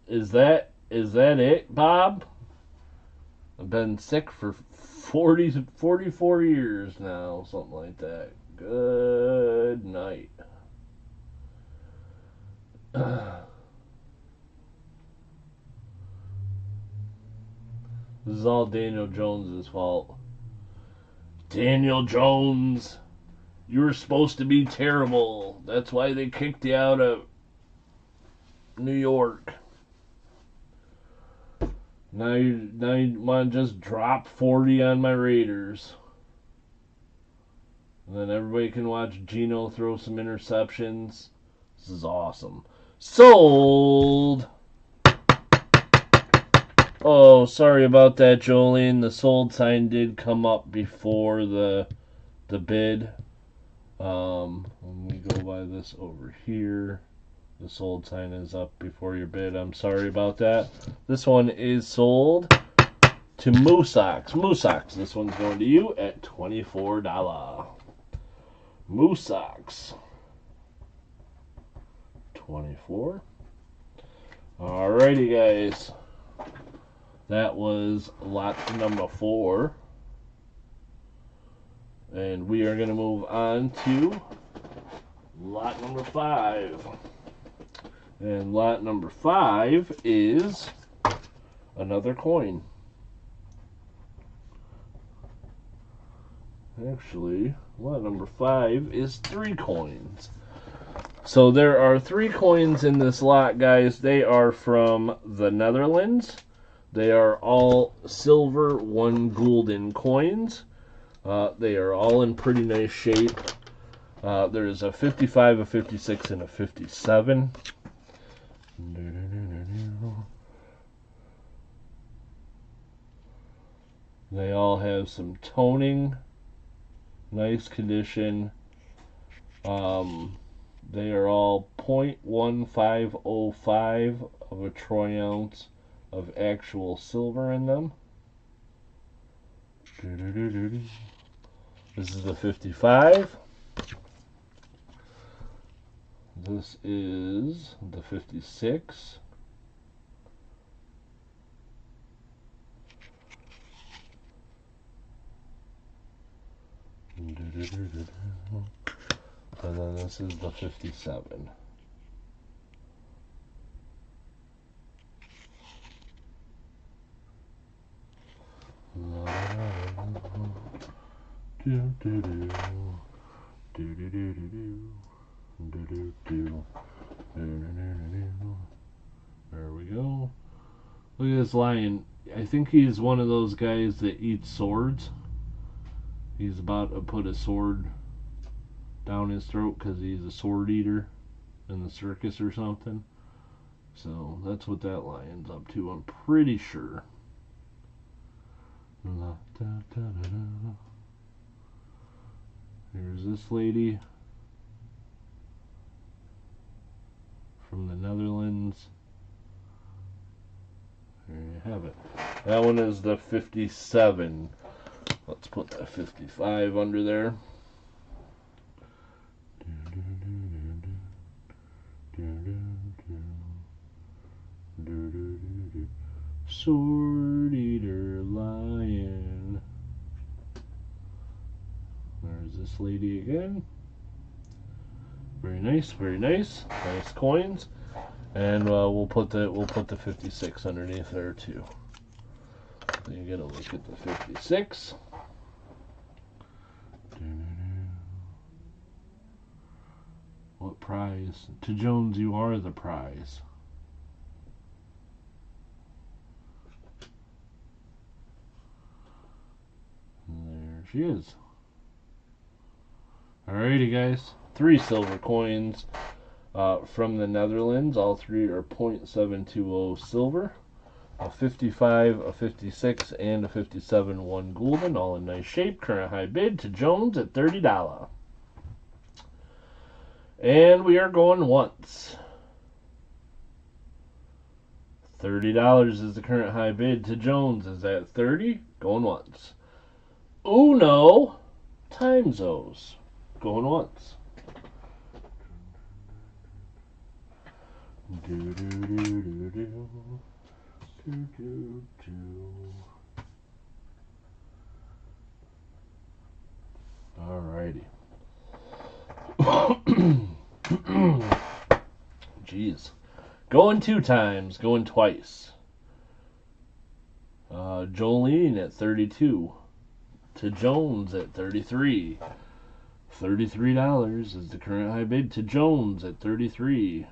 Speaker 1: Is that it, Bob? I've been sick for 44 years now, something like that. Good night. This is all Daniel Jones' fault. Daniel Jones, you were supposed to be terrible. That's why they kicked you out of New York. Now you want to just drop 40 on my Raiders. And then everybody can watch Geno throw some interceptions. This is awesome. Sold! Oh, sorry about that, Jolene. The sold sign did come up before the bid. Let me go by this over here. The sold sign is up before your bid. I'm sorry about that. This one is sold to Moosox. Moosox, this one's going to you at $24. Moosox. 24. Alrighty, guys. That was lot number 4. And we are going to move on to lot number 5. And lot number 5 is another coin. Actually, lot number 5 is 3 coins. So there are 3 coins in this lot, guys. They are from the Netherlands. They are all silver, 1 golden coins. They are all in pretty nice shape. There's a 55, a 56, and a 57. They all have some toning. Nice condition. They are all 0.1505 of a troy ounce of actual silver in them. This is the 55. This is the 56. And then this is the 57. There we go. Look at this lion. I think he's one of those guys that eats swords. He's about to put a sword down his throat because he's a sword eater in the circus or something. So that's what that lion's up to, I'm pretty sure. There's this lady from the Netherlands. There you have it. That one is the 57. Let's put that 55 under there. Sword Eater Lion. There's this lady again. Very nice, very nice. Nice coins. And we'll put the 56 underneath there too. So you get a look at the 56. What prize? To Jones, you are the prize. And there she is. Alrighty, guys. 3 silver coins from the Netherlands. All 3 are 0.720 silver. A 55, a 56, and a 57 1 gulden. All in nice shape. Current high bid to Jones at $30. And we are going once. $30 is the current high bid to Jones. Is that 30? Going once. Uno times those. Going once. Do do do do do do do do. Alrighty. Jeez. Going 2 times, going twice. Jolene at 32. To Jones at 33. $33 is the current high bid to Jones at 33.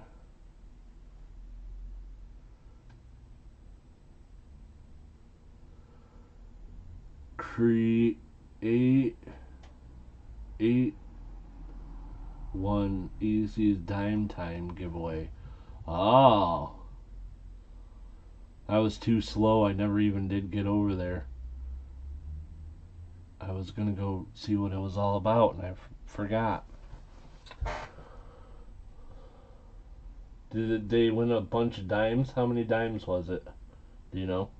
Speaker 1: Create 1 easiest dime time giveaway. Oh. I was too slow. I never even did get over there. I was going to go see what it was all about, and I forgot. Did they win a bunch of dimes? How many dimes was it? Do you know?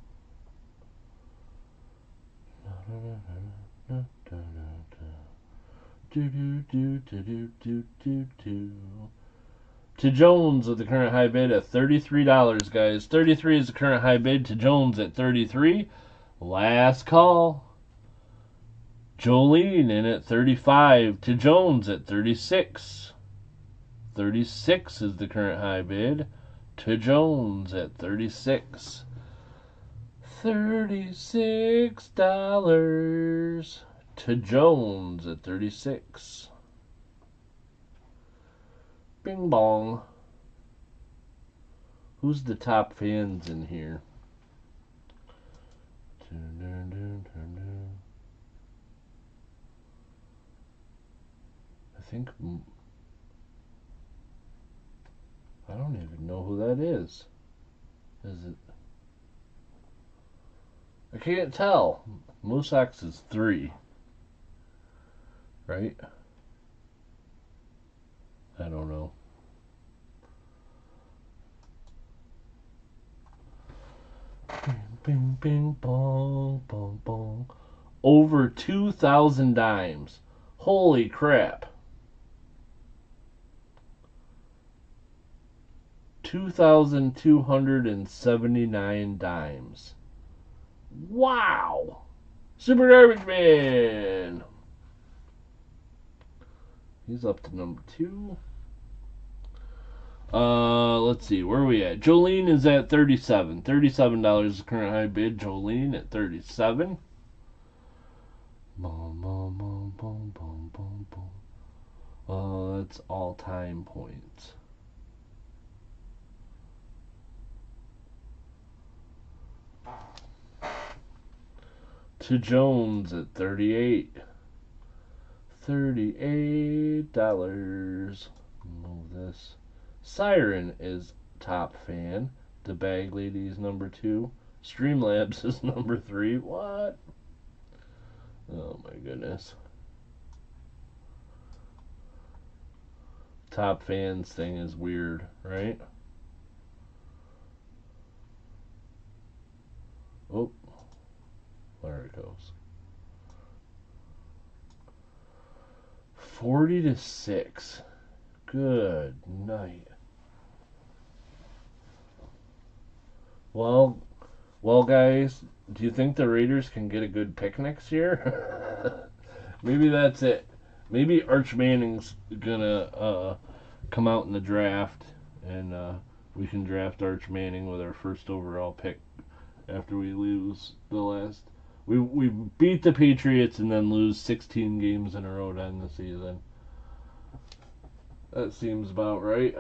Speaker 1: To Jones with the current high bid at $33, guys. 33 is the current high bid to Jones at 33. Last call. Jolene in at 35 to Jones at 36. 36 is the current high bid to Jones at 36. $36 to Jones at 36. Bing bong. Who's the top fans in here? I think I don't even know who that is. Is it? I can't tell. Moosex is 3. Right? I don't know. Bing, bing, bong, bong, bong. Over 2,000 dimes. Holy crap. 2,279 dimes. Wow! Super Garbage Man! He's up to number 2. Let's see, where are we at? Jolene is at 37. $37 is the current high bid. Jolene at 37. Boom, boom, boom, boom, boom, boom, boom. That's all-time points. To Jones at 38. $38. Move this. Siren is top fan. The Bag Lady is number 2. Streamlabs is number 3. What? Oh my goodness. top fans thing is weird, right? Oh, there it goes. 40-6. Good night. Well, guys, do you think the Raiders can get a good pick next year? Maybe that's it. Maybe Arch Manning's gonna come out in the draft, and we can draft Arch Manning with our first overall pick after we lose the last. We beat the Patriots and then lose 16 games in a row to end the season. That seems about right.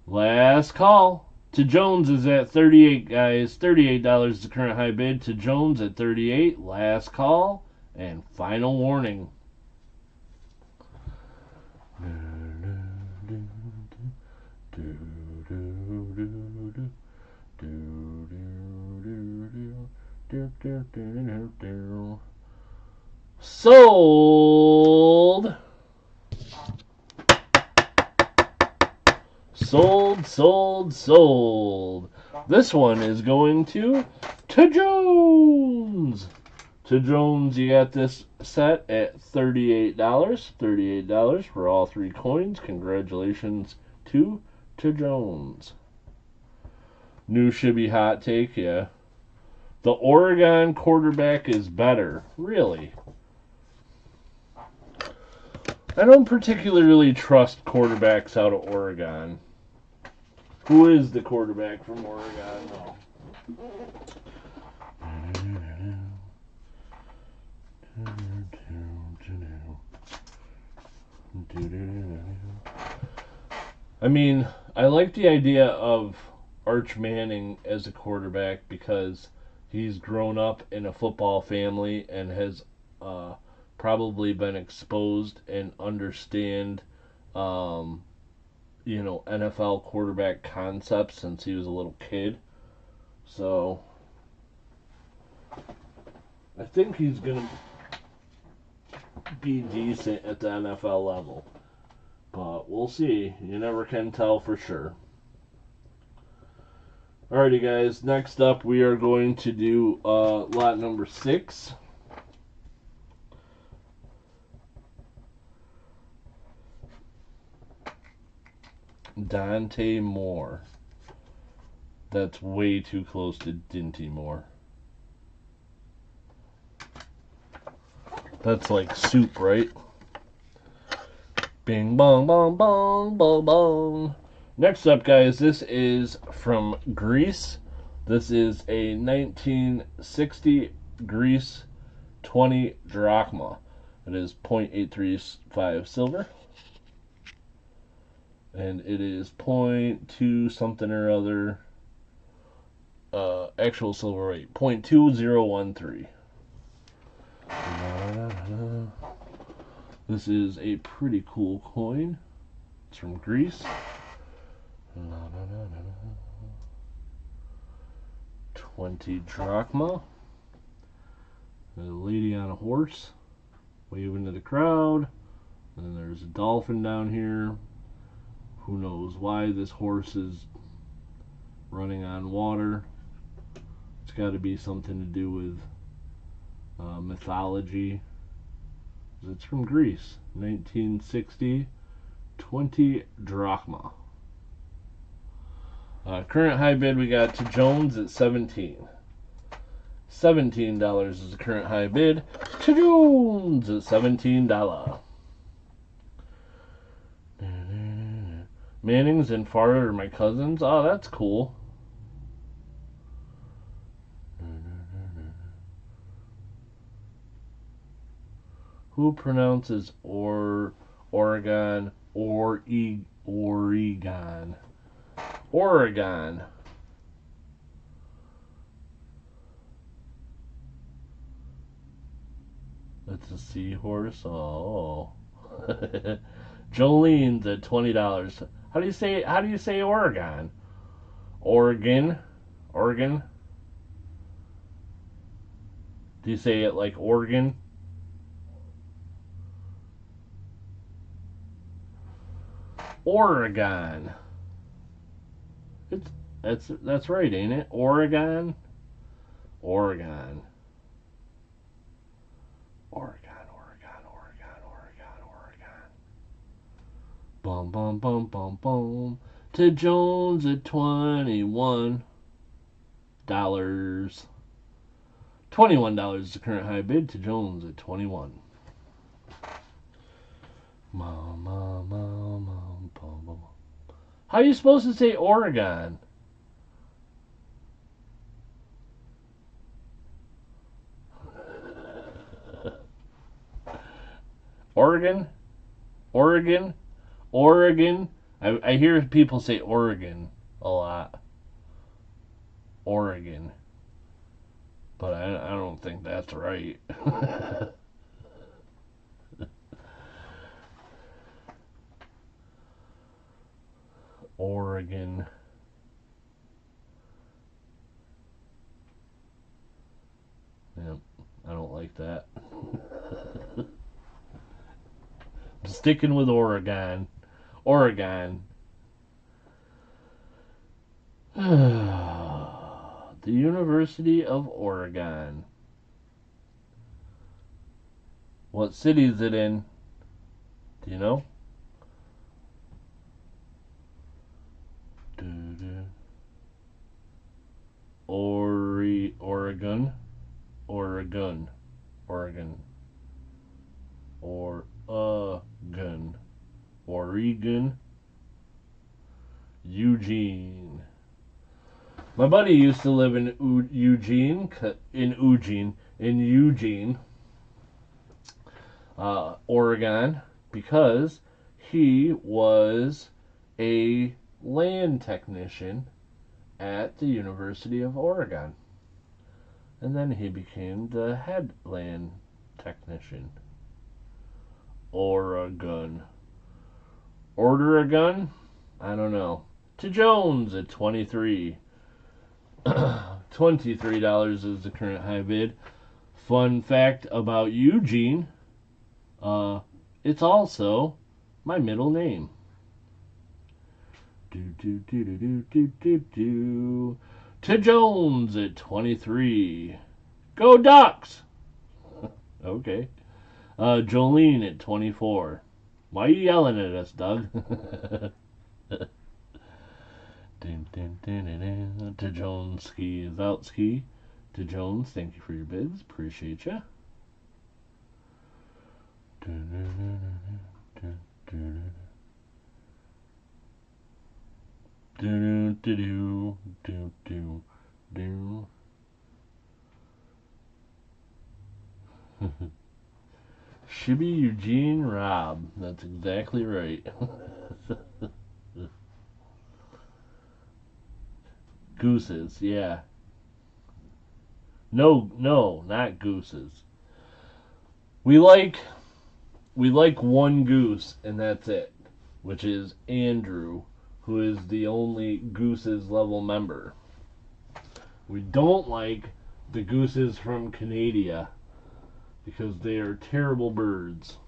Speaker 1: Last call. To Jones is at 38, guys. $38 is the current high bid. To Jones at 38. Last call and final warning. Sold. Sold. This one is going to Jones. To Jones, you got this set at $38. $38 for all three coins. Congratulations to Jones. New Shibby hot take, yeah. The Oregon quarterback is better. Really? I don't particularly trust quarterbacks out of Oregon. Who is the quarterback from Oregon, though? I mean, I like the idea of Arch Manning as a quarterback because he's grown up in a football family and has probably been exposed and understand NFL quarterback concepts since he was a little kid. So I think he's going to be decent at the NFL level. But we'll see. You never can tell for sure. Alrighty, guys. Next up, we are going to do lot number 6. Dante Moore. That's way too close to Dinty Moore. That's like soup, right? Bing bong bong bong bong bong. Next up, guys, this is from Greece. This is a 1960 Greece 20 drachma. It is 0.835 silver. And it is 0.2 something or other. Actual silver rate, 0.2013. This is a pretty cool coin. It's from Greece. 20 drachma. A lady on a horse waving to the crowd. And then there's a dolphin down here. Who knows why this horse is running on water. It's got to be something to do with mythology. It's from Greece. 1960. 20 drachma. Current high bid we got to Jones at 17. $17 is the current high bid. To Jones at $17. Mannings and Farr are my cousins. Oh, that's cool. Who pronounces Oregon or Oregon? Oregon. That's a seahorse. Oh. Jolene's at $20. How do you say Oregon? Oregon. Do you say it like Oregon? Oregon. That's right, ain't it? Oregon. Oregon. Oregon, Oregon, Oregon, Oregon, Oregon. Bum bum bum bum bum. To Jones at $21. $21 is the current high bid. To Jones at 21. Mom, mom, mom, mom, bum, bum. How are you supposed to say Oregon? Oregon? Oregon? Oregon? I hear people say Oregon a lot. Oregon. But I don't think that's right. Oregon. Yep, I don't like that. I'm sticking with Oregon. Oregon. The University of Oregon. What city is it in? Do you know? Oregon. Oregon. Oregon. Oregon. Oregon. Eugene. My buddy used to live in Eugene, Oregon, because he was a land technician at the University of Oregon. And then he became the head land technician. Oregon. Order a gun? I don't know. To Jones at 23. $23 is the current high bid. Fun fact about Eugene, it's also my middle name. To Jones at 23. Go Ducks! Okay. Jolene at 24. Why are you yelling at us, Doug? To Jones, ski is out ski. To Jones, thank you for your bids. Appreciate ya. Shibby Eugene Rob. That's exactly right. Gooses, yeah. No, not gooses. We like one goose, and that's it, which is Andrew, who is the only Gooses level member. We don't like the gooses from Canada because they are terrible birds.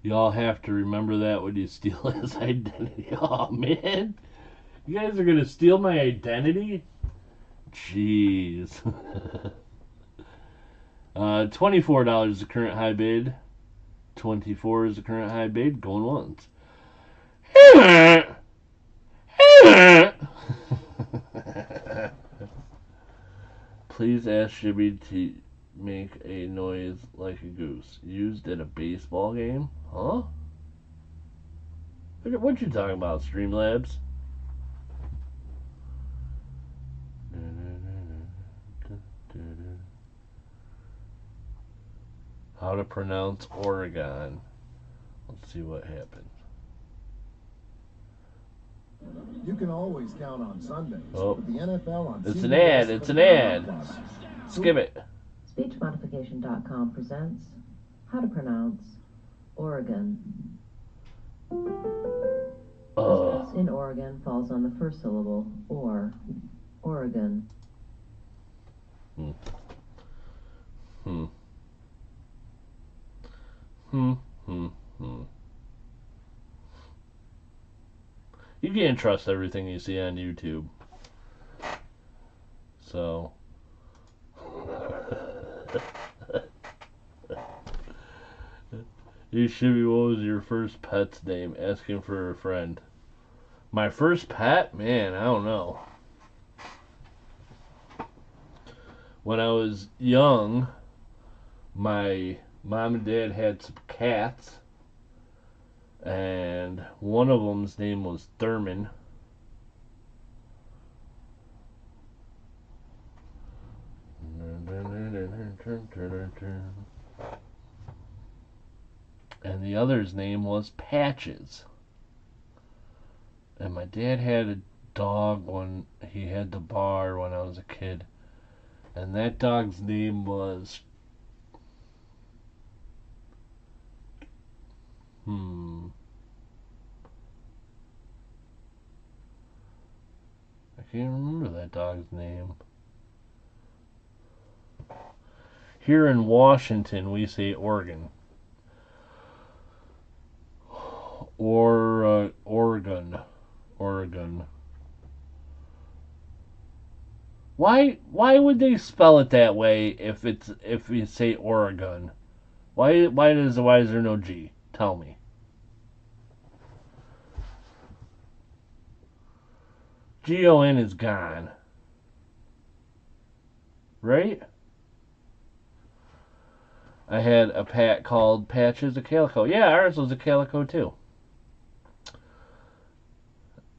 Speaker 1: Y'all have to remember that when you steal his identity. Oh, man. You guys are going to steal my identity? Jeez. $24 is the current high bid. 24 is the current high bid. Going once. Please ask Shibby to make a noise like a goose. Used at a baseball game? Huh? What you talking about, Streamlabs? How to pronounce Oregon. Let's see what happens.
Speaker 2: You can always count on Sundays.
Speaker 1: Oh,
Speaker 2: with the NFL on
Speaker 1: it's an ad. It's an ad. Skip it.
Speaker 3: SpeechModification.com presents How to Pronounce Oregon. The stress in Oregon falls on the first syllable, or, Oregon.
Speaker 1: You can't trust everything you see on YouTube. So. You Shibby, what was your first pet's name? Asking for a friend. My first pet? Man, I don't know. When I was young, my mom and dad had some cats, and one of them's name was Thurman. And the other's name was Patches. And my dad had a dog when he had the bar when I was a kid. And that dog's name was... I can't remember that dog's name. Here in Washington, we say Oregon. Or Oregon. Why would they spell it that way if you say Oregon? Why is there no G? Tell me. G-O-N is gone. Right? I had a pet called Patches, a calico. Yeah, ours was a calico too.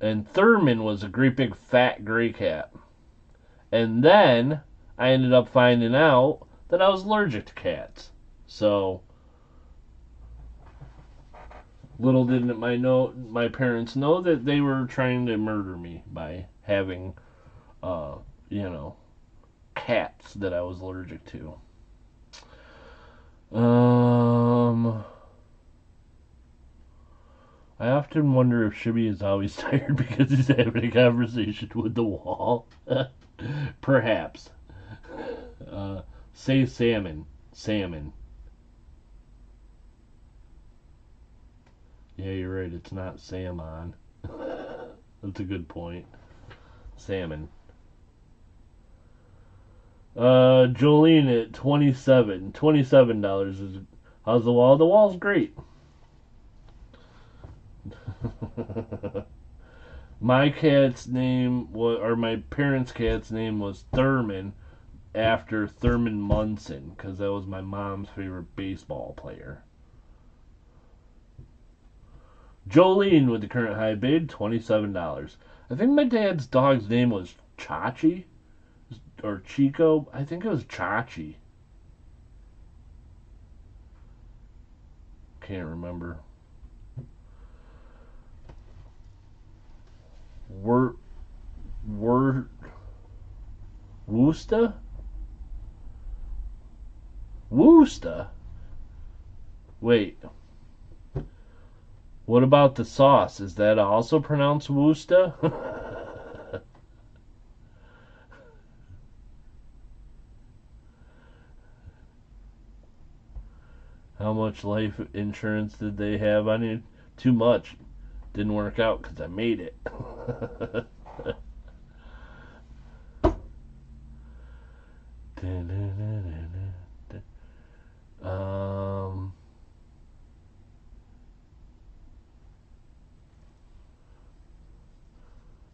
Speaker 1: And Thurman was a great big fat gray cat. And then I ended up finding out that I was allergic to cats. So little did my parents know that they were trying to murder me by having cats that I was allergic to. I often wonder if Shibby is always tired because he's having a conversation with the wall. Perhaps. Say salmon. Salmon. Yeah, you're right. It's not salmon. That's a good point. Salmon. Jolene at $27 is... How's the wall? The wall's great. My cat's name was, or my parents' cat's name was Thurman, after Thurman Munson, because that was my mom's favorite baseball player. Jolene with the current high bid, $27. I think my dad's dog's name was Chachi or Chico. I think it was Chachi. Can't remember. Woosta? Woosta? Wait. What about the sauce? Is that also pronounced Woosta? How much life insurance did they have on you? Too much. Didn't work out because I made it.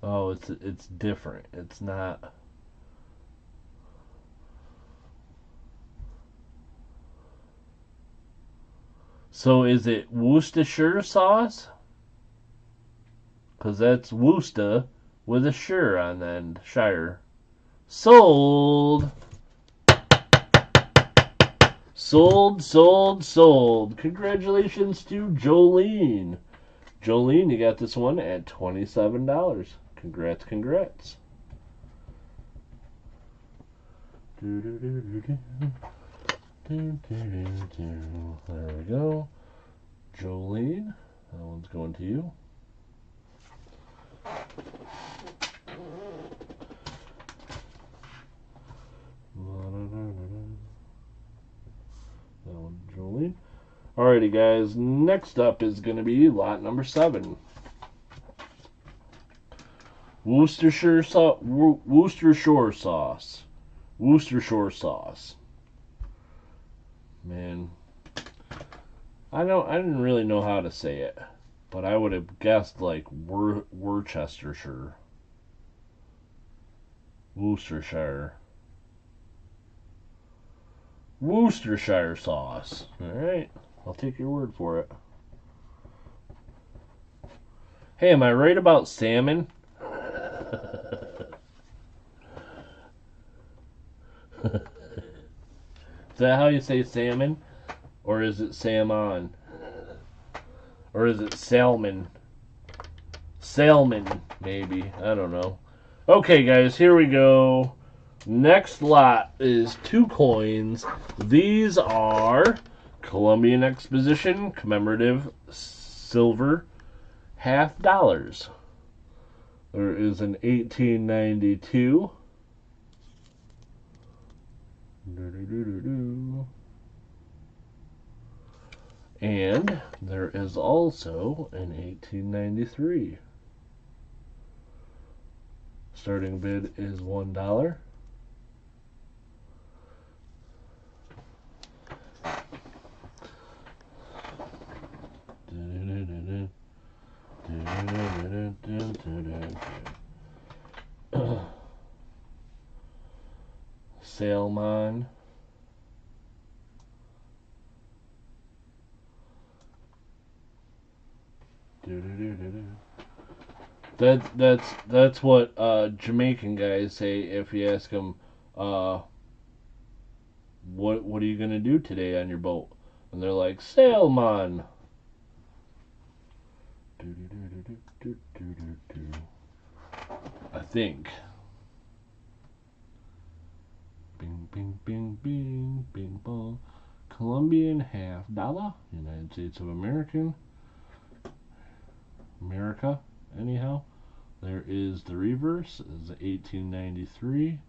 Speaker 1: Oh, it's different. It's not. So is it Worcestershire sauce? Because that's Worcester with a shire on the end. Shire. Sold! Sold. Congratulations to Jolene. Jolene, you got this one at $27. Congrats. There we go. Jolene, that one's going to you. That one, Jolene. Alrighty, guys. Next up is going to be lot number 7. Worcestershire sauce. Worcestershire sauce. Worcestershire sauce. Man, I didn't really know how to say it, but I would have guessed like Worcestershire. Worcestershire. Worcestershire sauce. Alright, I'll take your word for it. Hey, am I right about salmon? Is that how you say salmon? Or is it salmon? Or is it salmon? Salmon, maybe. I don't know. Okay, guys, here we go. Next lot is 2 coins. These are Columbian Exposition commemorative silver $50. There is an 1892. And there is also an 1893. Starting bid is $1. Salmon. That's what Jamaican guys say if you ask them, what are you gonna do today on your boat? And they're like, salmon. I think. Bing, bing, bing, bing, bing, bong. Colombian $50. United States of America, anyhow. There is the reverse, is 1893.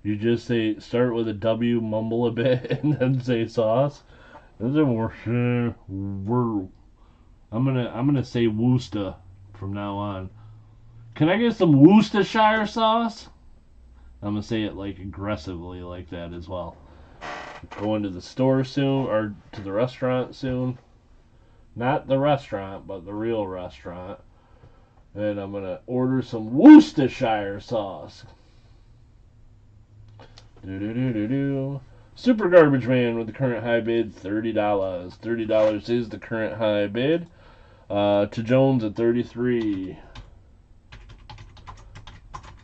Speaker 1: You just say, start with a W, mumble a bit, and then say sauce. I'm gonna say Worcester from now on. Can I get some Worcestershire sauce? I'm gonna say it like aggressively like that as well. Going to the store soon, or to the restaurant soon. Not the restaurant, but the real restaurant. And I'm gonna order some Worcestershire sauce. Super Garbage Man with the current high bid, $30. $30 is the current high bid. To Jones at $33.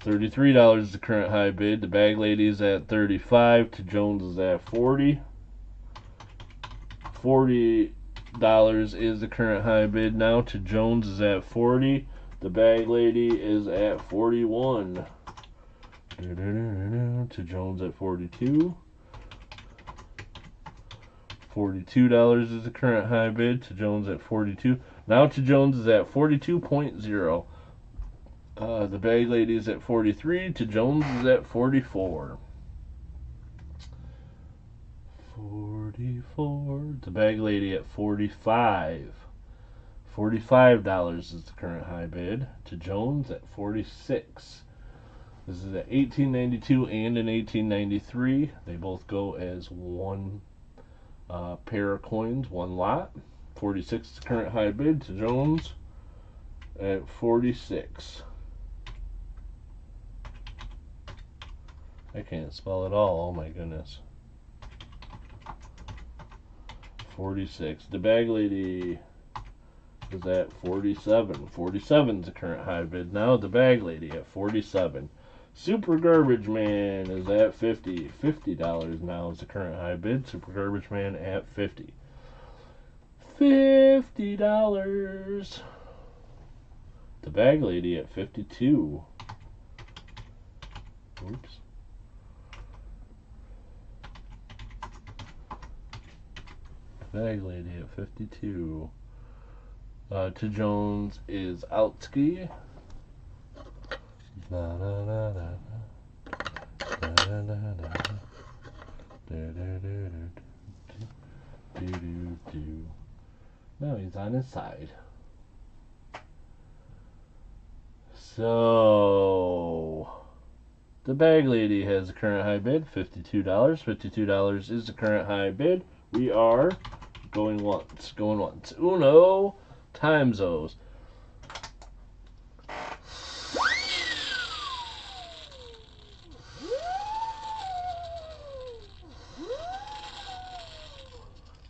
Speaker 1: $33 is the current high bid. The Bag Lady is at $35. To Jones is at $40. $40 is the current high bid now. To Jones is at $40. The Bag Lady is at $41. To Jones at $42. $42 is the current high bid. To Jones at $42. Now to Jones is at 42.0. The Bag Lady is at 43. To Jones is at 44. 44. The Bag Lady at 45. $45 is the current high bid. To Jones at 46. This is an 1892 and an 1893. They both go as one pair of coins, one lot. 46 is the current high bid. To Jones at 46. I can't spell it all. Oh my goodness. 46. The Bag Lady is at 47. 47 is the current high bid. Now the Bag Lady at 47. Super Garbage Man is at 50. $50 now is the current high bid. Super Garbage Man at 50. $50. The Bag Lady at 52. Oops. Bag Lady at 52. To Jones is Outski. No, he's on his side. So the bag lady has the current high bid, $52. $52 is the current high bid. We are going once, going once. Uno times those.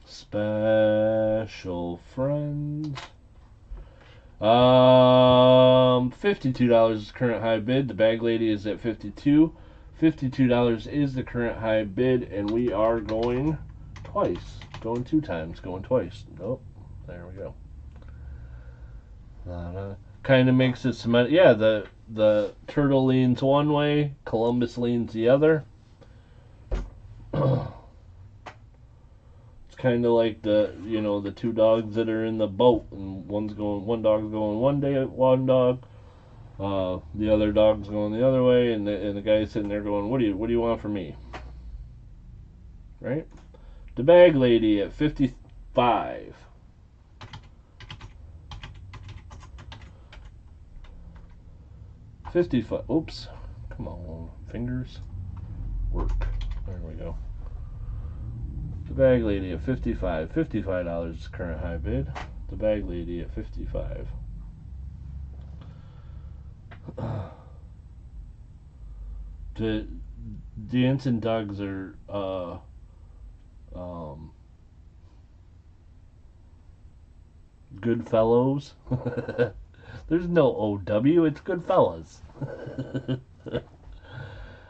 Speaker 1: Special friends. $52 is the current high bid. The bag lady is at 52. $52 is the current high bid, and we are going twice. Going two times. Going twice. Nope. There we go. Kind of makes it cement. Yeah, the turtle leans one way, Columbus leans the other. It's kind of like the two dogs that are in the boat, and one dog's going one dog, the other dog's going the other way, and the guy's sitting there going, what do you want from me? Right? The bag lady at 55. Oops. Come on, fingers. Work. There we go. The bag lady at 55. $55 is current high bid. The bag lady at 55. The dancing dogs are good fellows. There's no OW, it's good fellas.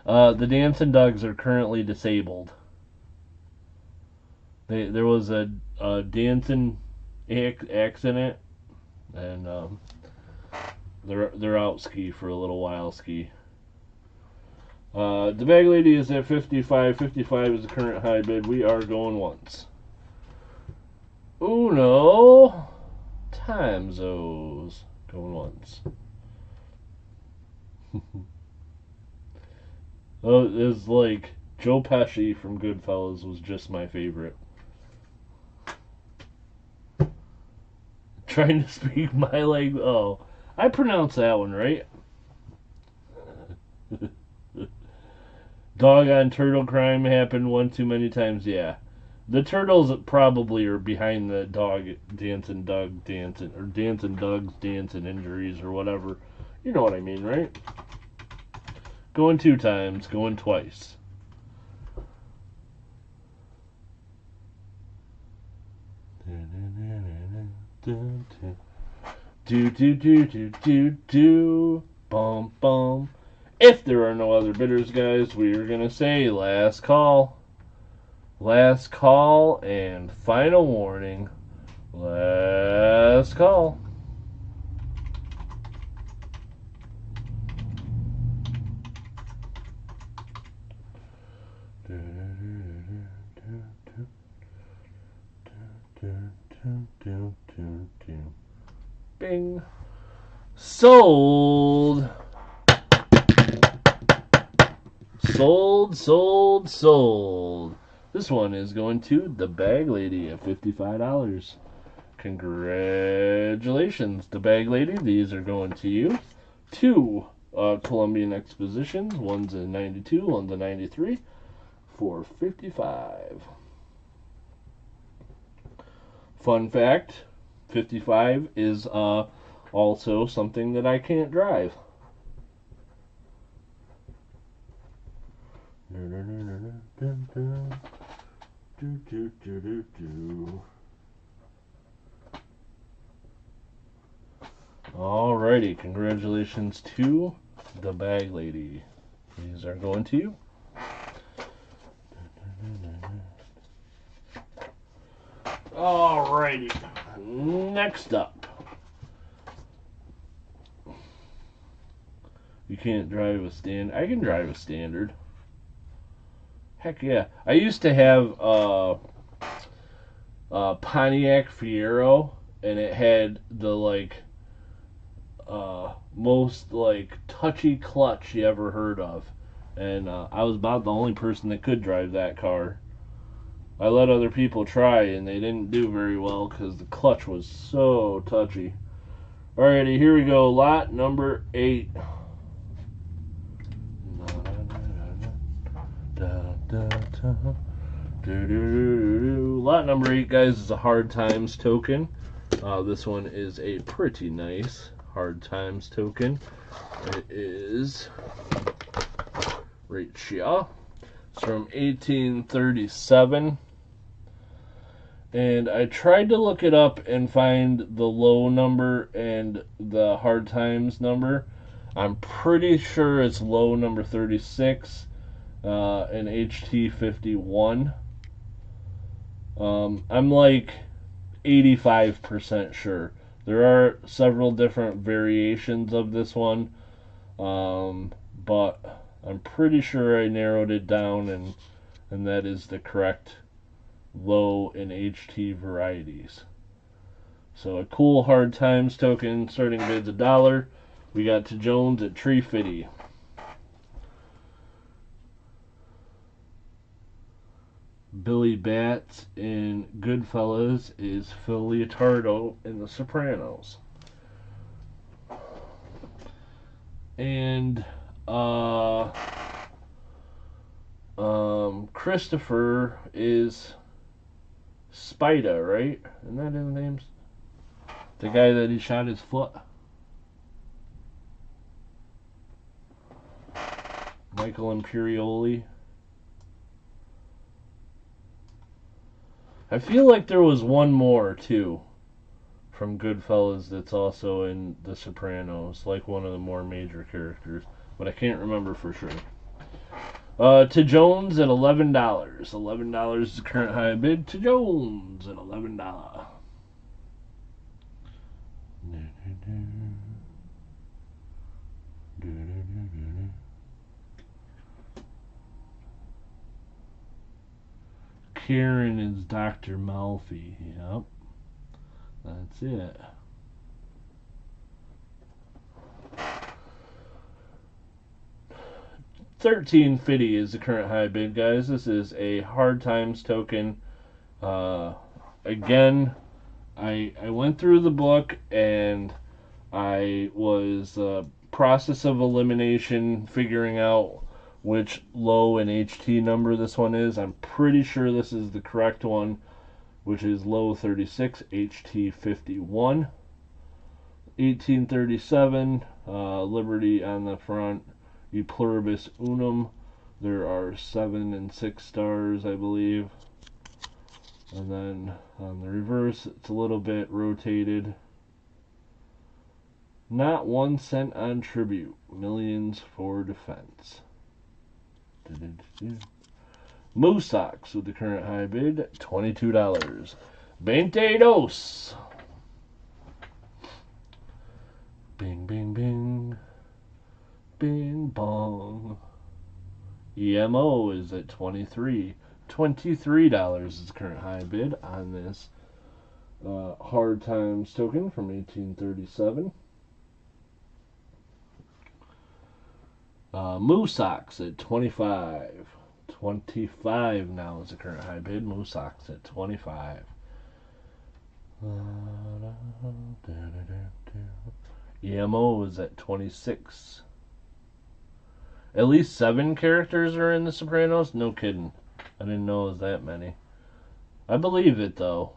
Speaker 1: The dancing dogs are currently disabled. There was a dancing accident, and they're out ski for a little while ski. The bag lady is at 55. 55 is the current high bid. We are going once. Uno times those. Going once. Oh, it was like Joe Pesci from Goodfellas was just my favorite. Trying to speak my language. Oh, I pronounced that one right. Dog on turtle crime happened one too many times. Yeah, the turtles probably are behind the dancing dogs dancing injuries or whatever. You know what I mean, right? Going two times, going twice. Do bum bum. If there are no other bidders, guys, we are gonna say last call and final warning. Last call. Bing. Sold. Sold. This one is going to the bag lady at $55. Congratulations, the bag lady. These are going to you. Two Columbian Expositions. One's a 92, one's a 93 for $55. Fun fact, 55 is also something that I can't drive. Alrighty, congratulations to the bag lady. These are going to you. Alrighty, next up. You can't drive a stand. I can drive a standard. Heck yeah. I used to have a Pontiac Fiero, and it had the most touchy clutch you ever heard of. and I was about the only person that could drive that car. I let other people try, and they didn't do very well because the clutch was so touchy. Alrighty, here we go. Lot number 8. Lot number 8, guys, is a Hard Times token. This one is a pretty nice Hard Times token. It is right here. It's from 1837. And I tried to look it up and find the low number and the Hard Times number. I'm pretty sure it's low number 36 and HT 51. I'm like 85% sure. There are several different variations of this one, but I'm pretty sure I narrowed it down, and that is the correct low and HT varieties. So a cool Hard Times token, starting bid's $1. We got to Jones at $3.50. Billy Bats in Goodfellas is Phil Leotardo in The Sopranos. And Christopher is Spida, right? Isn't that his name? The guy that he shot his foot. Michael Imperioli. I feel like there was one more, too, from Goodfellas that's also in The Sopranos, like one of the more major characters, but I can't remember for sure. To Jones at $11. $11 is the current high bid. To Jones at $11. Karen is Dr. Malfi. Yep. That's it. $13.50 is the current high bid, guys. This is a Hard Times token. Again, I went through the book and I was process of elimination, figuring out which low and HT number this one is. I'm pretty sure this is the correct one, which is low 36, HT 51. 1837, Liberty on the front, E pluribus unum. There are 7 and 6 stars, I believe. And then on the reverse, it's a little bit rotated. Not 1 cent on tribute. Millions for defense. Moosox with the current high bid, $22. 22. Bing, bing, bing. Bing, bong. EMO is at 23. $23 is the current high bid on this Hard Times token from 1837. Moosox at 25. 25 now is the current high bid. Moosox at 25. EMO is at 26. At least 7 characters are in The Sopranos? No kidding. I didn't know it was that many. I believe it, though.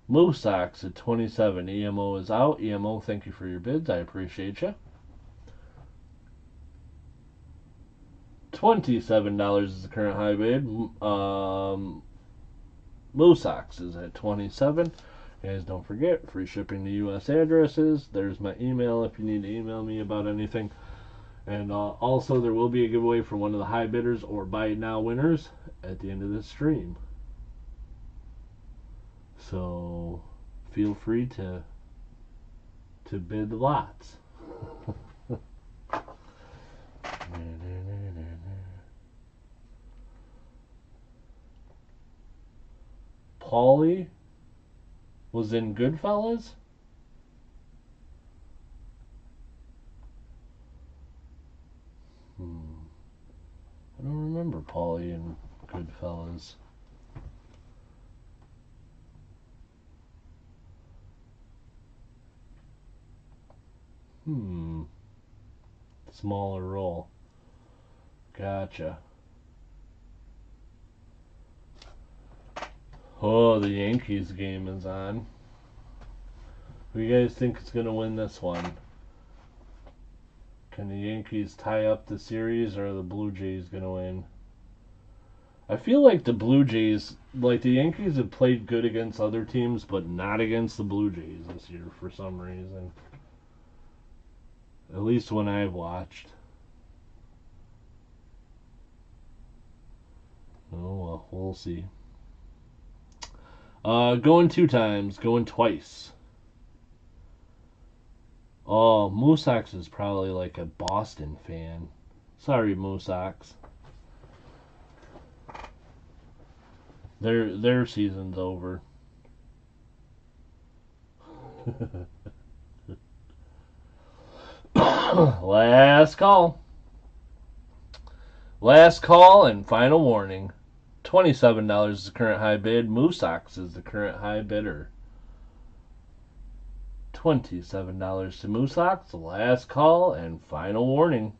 Speaker 1: Moosox at 27. EMO is out. EMO, thank you for your bids. I appreciate you. $27 is the current high bid. Moosox is at 27. Guys, don't forget, free shipping to U.S. addresses. There's my email if you need to email me about anything. And also, there will be a giveaway for one of the high bidders or buy it now winners at the end of this stream. So, feel free to bid lots. Paulie was in Goodfellas? I don't remember Paulie in Goodfellas. Smaller role. Gotcha. Oh, the Yankees game is on. Who do you guys think is going to win this one? Can the Yankees tie up the series, or are the Blue Jays going to win? I feel like the Blue Jays, like the Yankees have played good against other teams, but not against the Blue Jays this year for some reason. At least when I've watched. Oh, well, we'll see. Going 2 times, going twice. Oh, Moosox is probably like a Boston fan. Sorry, Moosox. Their season's over. Last call. Last call and final warning. $27 is the current high bid. Moosox is the current high bidder. $27 to Moosox. Last call and final warning.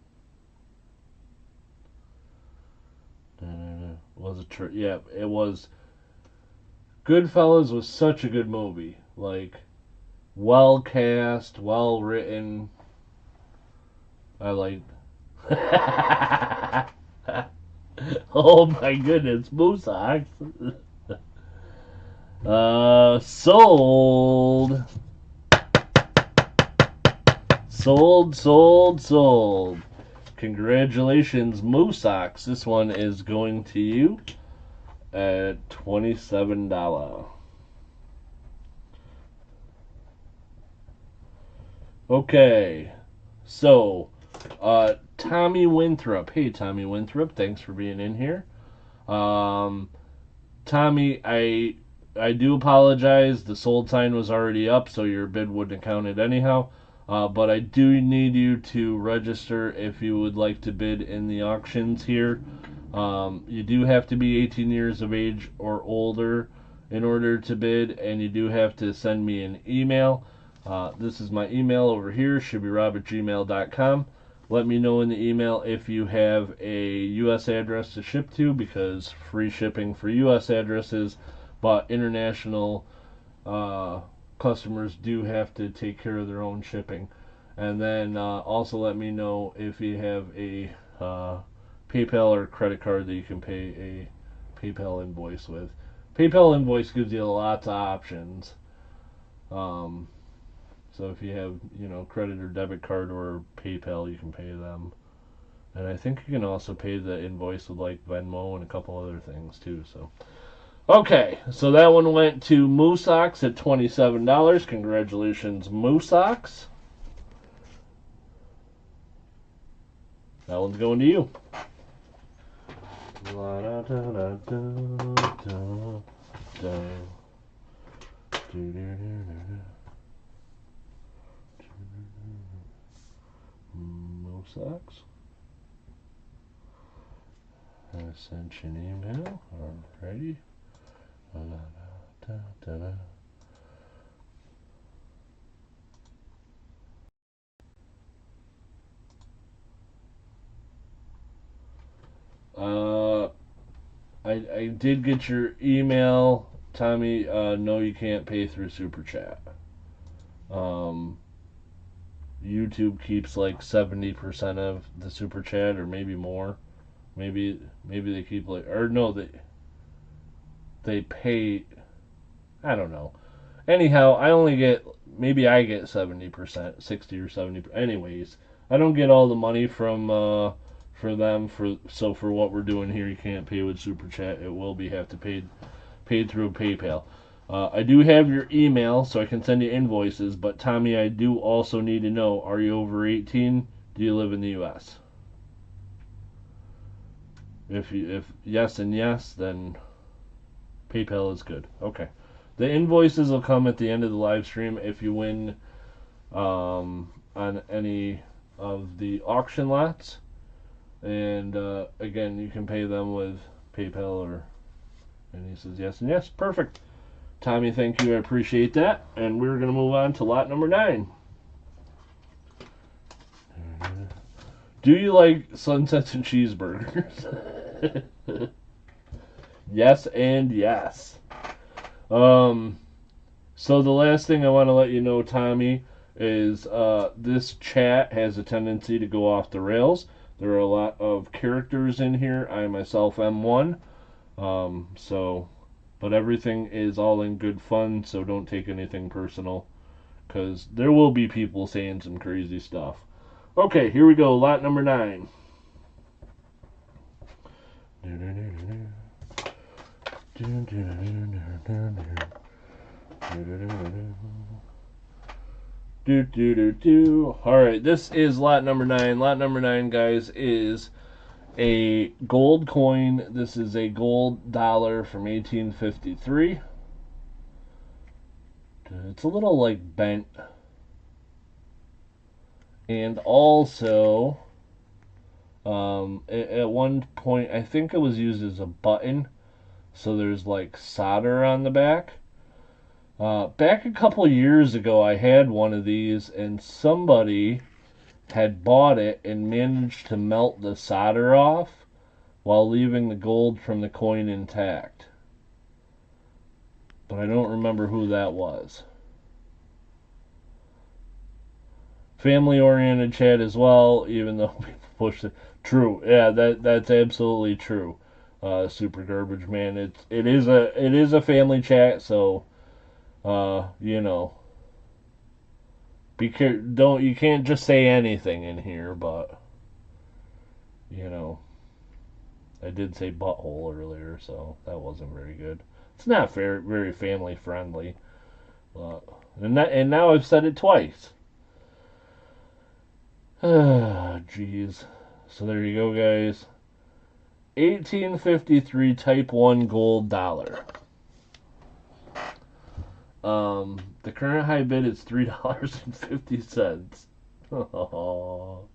Speaker 1: Yeah, it was. Goodfellas was such a good movie. Like, well cast, well written. I like. Oh my goodness, Moosox. Sold. Sold. Congratulations, Moosox. This one is going to you at $27. Okay, so Tommy Winthrop. Hey, Tommy Winthrop, thanks for being in here. Tommy, I do apologize. The sold sign was already up, so your bid wouldn't have counted anyhow. But I do need you to register if you would like to bid in the auctions here. You do have to be 18 years of age or older in order to bid, and you do have to send me an email. This is my email over here, shibbyrob@gmail.com. Let me know in the email if you have a U.S. address to ship to, because free shipping for U.S. addresses, but international customers do have to take care of their own shipping. And then also let me know if you have a PayPal or credit card that you can pay a PayPal invoice with. PayPal invoice gives you lots of options. So if you have, credit or debit card or PayPal, you can pay them. And I think you can also pay the invoice with like Venmo and a couple other things too. So, okay, so that one went to Moosox at $27. Congratulations, Moosox. That one's going to you. Moosox. I sent you an email. Alrighty. I did get your email, Tommy. No, you can't pay through Super Chat. YouTube keeps like 70% of the Super Chat, or maybe more. Maybe they keep like, or no, they pay. I don't know. Anyhow, I only get, maybe I get 70%, 60 or 70%. Anyways, I don't get all the money from for them. So for what we're doing here, you can't pay with Super Chat. It will have to paid through PayPal. I do have your email, so I can send you invoices. But Tommy, I do also need to know: are you over 18? Do you live in the U.S.? If yes and yes, then PayPal is good. Okay. The invoices will come at the end of the live stream if you win on any of the auction lots. And again, you can pay them with PayPal or. And he says yes and yes. Perfect. Tommy, thank you. I appreciate that. And we're going to move on to lot number 9. Do you like sunsets and cheeseburgers? Yes and yes. So the last thing I want to let you know, Tommy, is this chat has a tendency to go off the rails. There are a lot of characters in here. I myself am one. But everything is all in good fun, so don't take anything personal, because there will be people saying some crazy stuff. Okay, here we go. Lot number 9. Alright, this is lot number 9. Lot number 9, guys, is a gold coin. This is a gold dollar from 1853. It's a little like bent. And also, at one point, I think it was used as a button. So there's like solder on the back. Back a couple years ago, I had one of these, and somebody had bought it and managed to melt the solder off while leaving the gold from the coin intact. But I don't remember who that was. Family-oriented chat as well, even though we pushed it. True, yeah, that's absolutely true. Super Garbage Man. It is a family chat, so you know. You can't just say anything in here, but you know, I did say butthole earlier, so that wasn't very good. It's not very family friendly, and now I've said it twice. Jeez. So there you go, guys. 1853 Type 1 gold dollar. The current high bid is $3.50. Oh.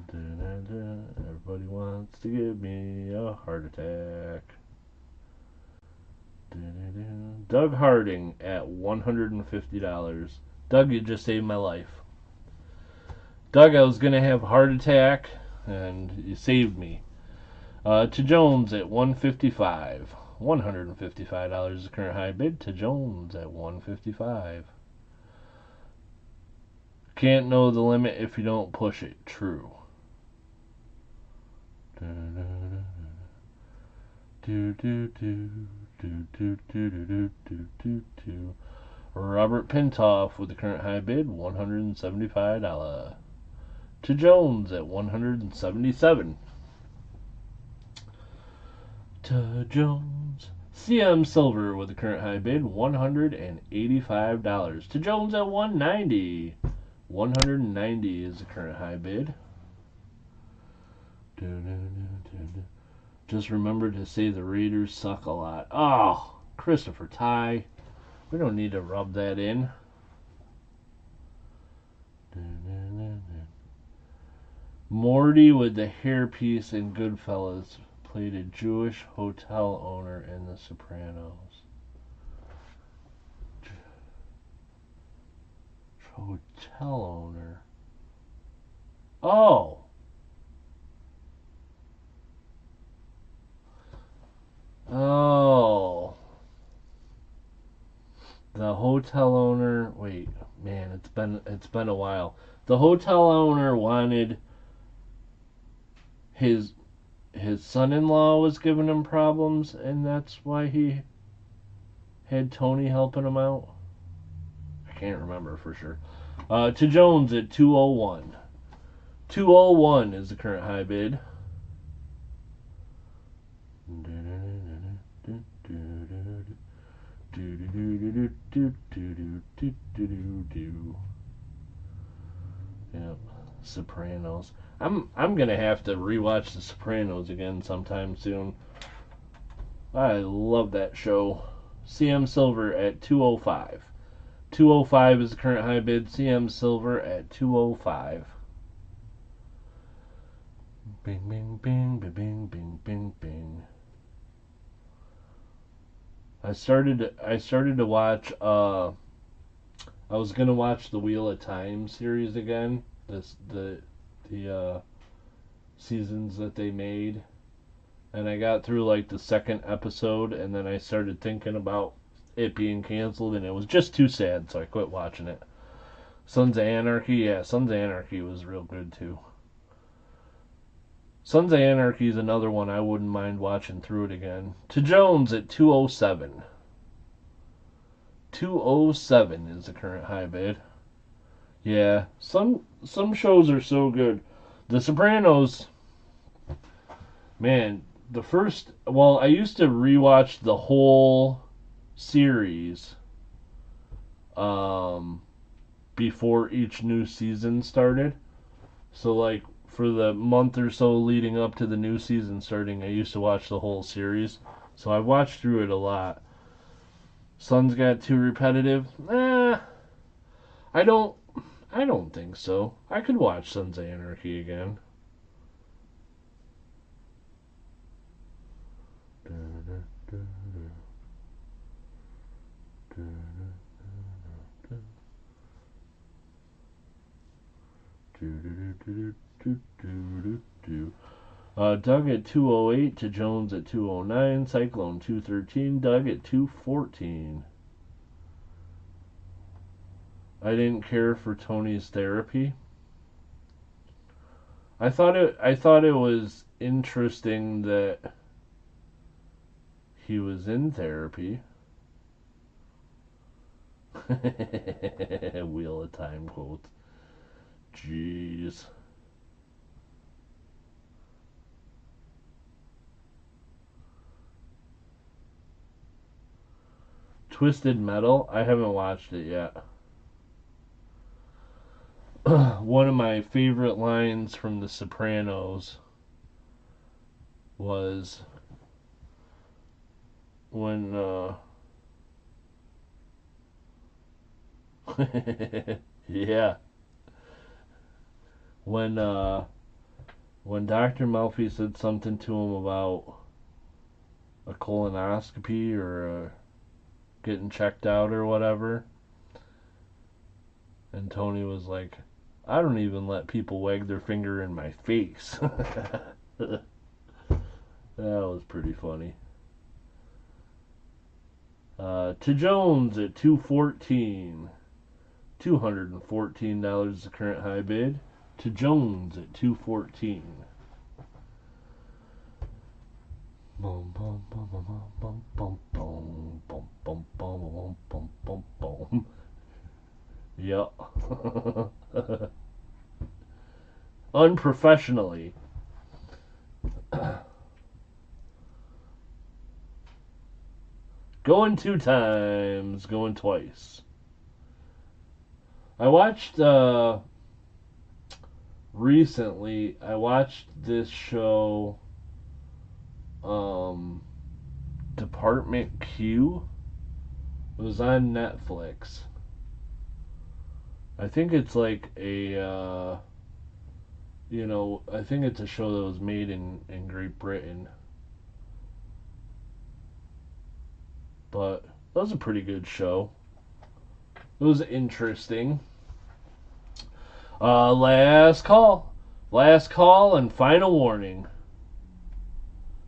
Speaker 1: Everybody wants to give me a heart attack. Doug Harding at $150. Doug, you just saved my life. Doug, I was going to have a heart attack, and you saved me. To Jones at $155. $155 is the current high bid. To Jones at $155. Can't know the limit if you don't push it. True. Robert Pintoff with the current high bid, $175. To Jones at $177. To Jones. CM Silver with the current high bid, $185. To Jones at $190. $190 is the current high bid. Just remember to say the Raiders suck a lot. Oh, Christopher Ty. We don't need to rub that in. Morty with the hairpiece in Goodfellas played a Jewish hotel owner in The Sopranos. Hotel owner. Oh. Oh. The hotel owner. Wait, man, it's been a while. The hotel owner wanted his son-in-law was giving him problems, and that's why he had Tony helping him out. I can't remember for sure. To Jones at 201. 201 is the current high bid. Yep, Sopranos. I'm gonna have to rewatch The Sopranos again sometime soon. I love that show. CM Silver at 205. 205 is the current high bid. CM Silver at 205. Bing, bing, bing, bing, bing, bing, bing, bing. I started to watch. I was gonna watch the Wheel of Time series again. The seasons that they made, and I got through like the second episode, and then I started thinking about it being canceled, and it was just too sad, so I quit watching it. Sons of Anarchy, yeah, Sons of Anarchy was real good too. Sons of Anarchy is another one I wouldn't mind watching through it again. To Jones at 207. 207 is the current high bid. Yeah, some shows are so good. The Sopranos, man, I used to rewatch the whole series before each new season started. So like for the month or so leading up to the new season starting, I used to watch the whole series. So I watched through it a lot. Sons got too repetitive? I don't think so. I could watch Sons of Anarchy again. Doug at 208, to Jones at 209, Cyclone 213, Doug at 214. I didn't care for Tony's therapy. I thought it was interesting that he was in therapy. Wheel of Time quotes. Jeez. Twisted Metal? I haven't watched it yet. One of my favorite lines from The Sopranos was when yeah, when Dr. Melfi said something to him about a colonoscopy or getting checked out or whatever, and Tony was like, I don't even let people wag their finger in my face. That was pretty funny. To Jones at 214. $214 is the current high bid. To Jones at 214. Bum bum bum bum bum bum bum bum bum bum bum bum bum. Yep. Unprofessionally. Going 2 times, going twice. I watched recently. I watched this show, Department Q. It was on Netflix. I think it's like a, I think it's a show that was made in Great Britain. But that was a pretty good show. It was interesting. Last call and final warning.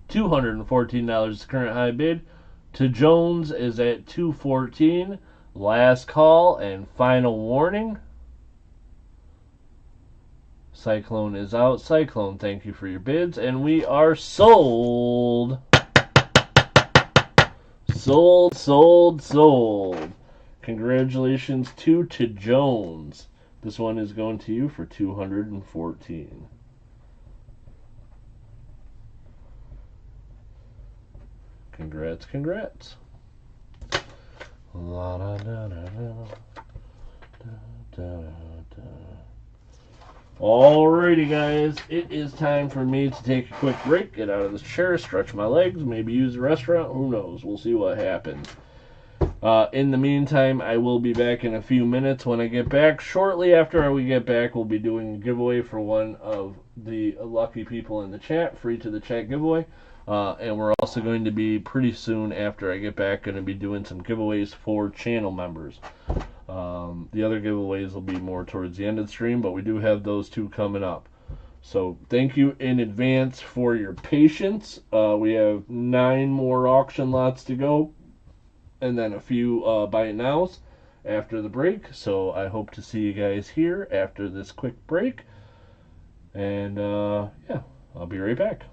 Speaker 1: $214 is the current high bid. To Jones is at $214. Last call and final warning. Cyclone is out. Cyclone, thank you for your bids. And we are sold. Sold. Congratulations to Jones. This one is going to you for $214. Congrats. La da da da da da da da. Alrighty, guys, it is time for me to take a quick break, get out of the chair, stretch my legs, maybe use the restaurant. Who knows? We'll see what happens. In the meantime, I will be back in a few minutes. When I get back, shortly after we get back, we'll be doing a giveaway for one of the lucky people in the chat, free to the chat giveaway. And we're also going to be pretty soon after I get back going to be doing some giveaways for channel members. The other giveaways will be more towards the end of the stream, but we do have those two coming up. So thank you in advance for your patience. We have 9 more auction lots to go, and then a few buy it nows after the break. So I hope to see you guys here after this quick break. And yeah, I'll be right back.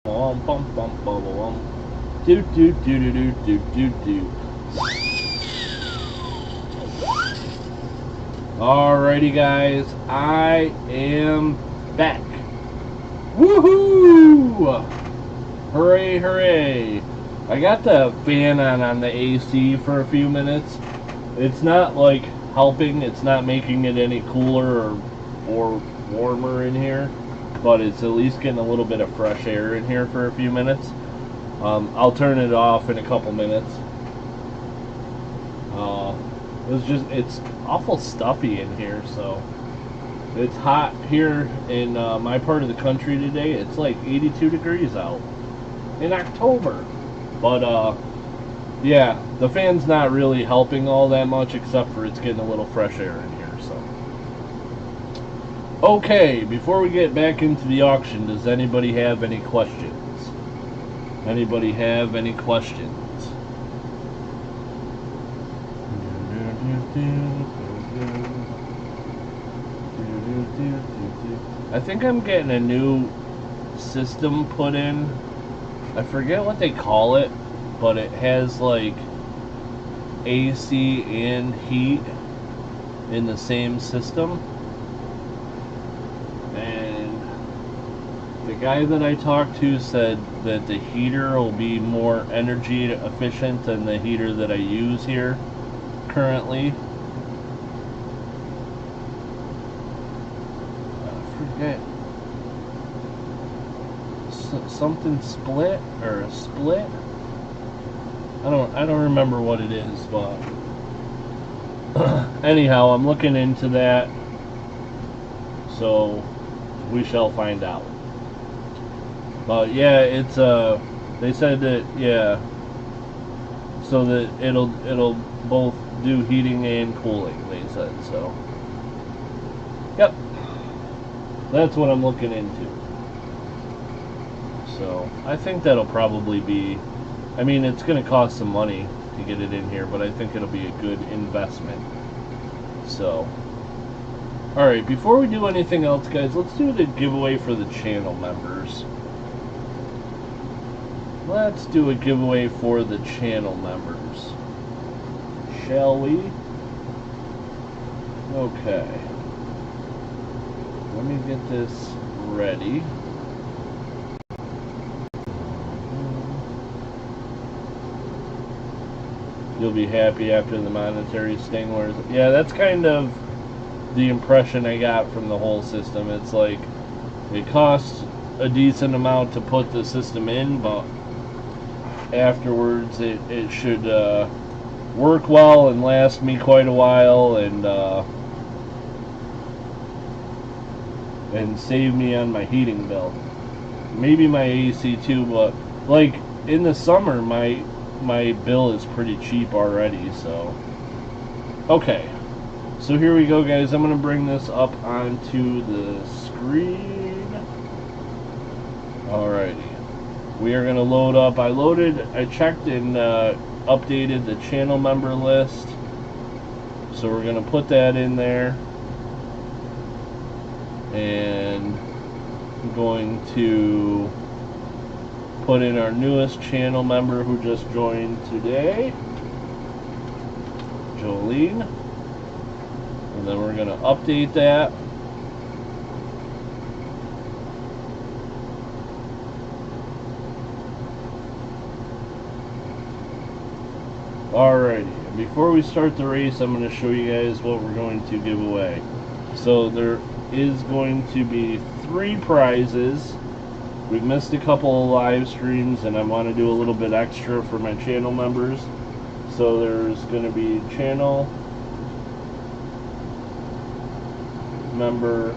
Speaker 1: Bum bum bum bum bum. Do do do do do do do do. Alrighty, guys, I am back. Woohoo! Hooray, hooray! I got the fan on the AC for a few minutes. It's not like helping. It's not making it any cooler or warmer in here, but it's at least getting a little bit of fresh air in here for a few minutes. I'll turn it off in a couple minutes. It's awful stuffy in here, so it's hot here in my part of the country today. It's like 82 degrees out in October, but yeah, the fan's not really helping all that much, except for it's getting a little fresh air in here. So okay, before we get back into the auction, does anybody have any questions? Anybody have any questions? I think I'm getting a new system put in. I forget what they call it, but it has like AC and heat in the same system. And the guy that I talked to said that the heater will be more energy efficient than the heater that I use here currently. Okay. Something split or a split. I don't remember what it is, but anyhow, I'm looking into that, so we shall find out. But yeah, it's they said that, yeah, so that it'll both do heating and cooling, they said. So yep, that's what I'm looking into. So I think that'll probably be, I mean, it's going to cost some money to get it in here, but I think it'll be a good investment. So alright, before we do anything else, guys, let's do the giveaway for the channel members. Let's do a giveaway for the channel members, shall we? Okay, let me get this ready. You'll be happy after the monetary sting wears. Yeah, that's kind of the impression I got from the whole system. It's like it costs a decent amount to put the system in, but afterwards it should work well and last me quite a while, and save me on my heating bill. Maybe my AC too, but like in the summer my bill is pretty cheap already. So okay, so here we go, guys. I'm gonna bring this up onto the screen. Alrighty, we are gonna load up. I checked and updated the channel member list, so we're gonna put that in there, and I'm going to put in our newest channel member who just joined today, Jolene, and then we're going to update that. Alrighty, and before we start the race, I'm going to show you guys what we're going to give away. So there is going to be 3 prizes. We've missed a couple of live streams, and I want to do a little bit extra for my channel members. So there's going to be channel member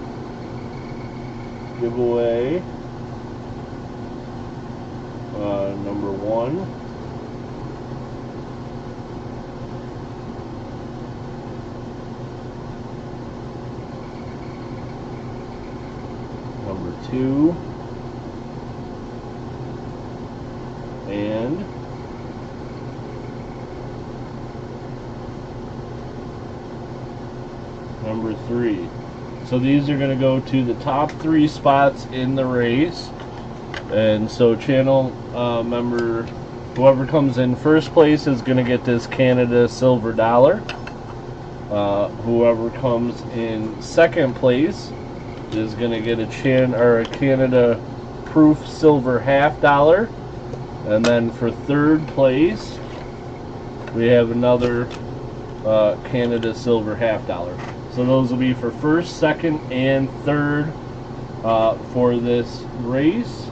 Speaker 1: giveaway number 1. Number 2. And number 3. So these are going to go to the top 3 spots in the race. And so channel member, whoever comes in first place is going to get this Canada silver dollar. Whoever comes in second place is going to get a Canada proof silver $50. And then for third place, we have another Canada silver $50. So those will be for first, second, and third for this race.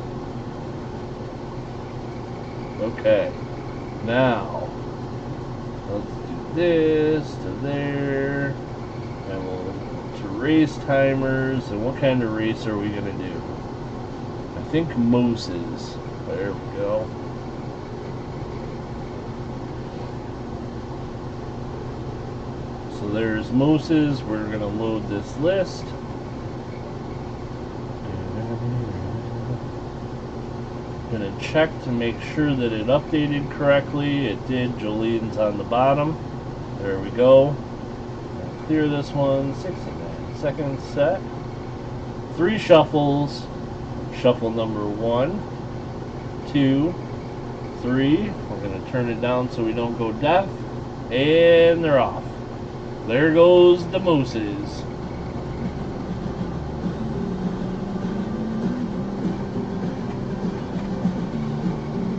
Speaker 1: Okay, now let's do this to there, and we'll to race timers. And what kind of race are we gonna do? I think mooses. There we go. So there's mooses. We're gonna load this list. Gonna check to make sure that it updated correctly. It did. Jolene's on the bottom. There we go. Clear this one. 69 seconds set. 3 shuffles. Shuffle number 1, 2, 3. We're gonna turn it down so we don't go deaf. And they're off. There goes the mooses.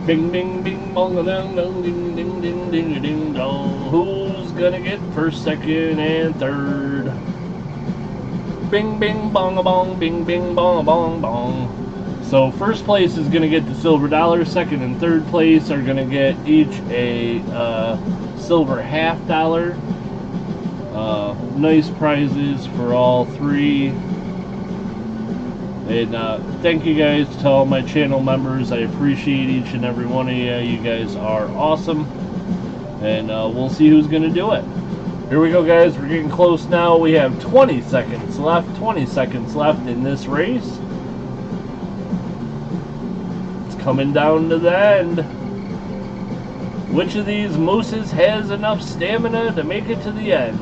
Speaker 1: Bing, bing, bing, bong, dong, dong, ding, ding, ding, ding, ding, dong. Who's gonna get first, second, and third? Bing, bing, bong, bong, bing, bing, bong, bong, bong. So first place is gonna get the silver dollar. Second and third place are gonna get each a silver $50. Nice prizes for all 3. And thank you guys to all my channel members. I appreciate each and every one of you. You guys are awesome. And we'll see who's going to do it. Here we go, guys. We're getting close now. We have 20 seconds left. 20 seconds left in this race. It's coming down to the end. Which of these mooses has enough stamina to make it to the end?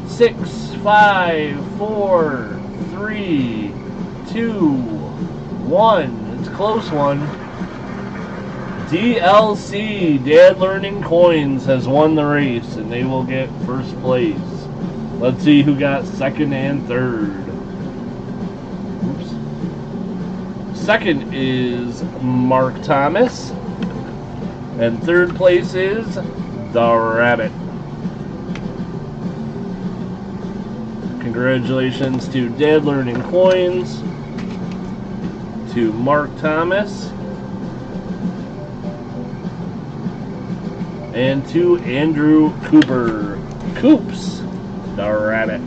Speaker 1: 6, 5, 4, 3, 2, 1. It's a close one. DLC, Dad Learning Coins, has won the race, and they will get first place. Let's see who got second and third. Oops. Second is Mark Thomas, and third place is the Rabbit. Congratulations to Dad Learning Coins, to Mark Thomas, and to Andrew Cooper. Coops, the Rabbit.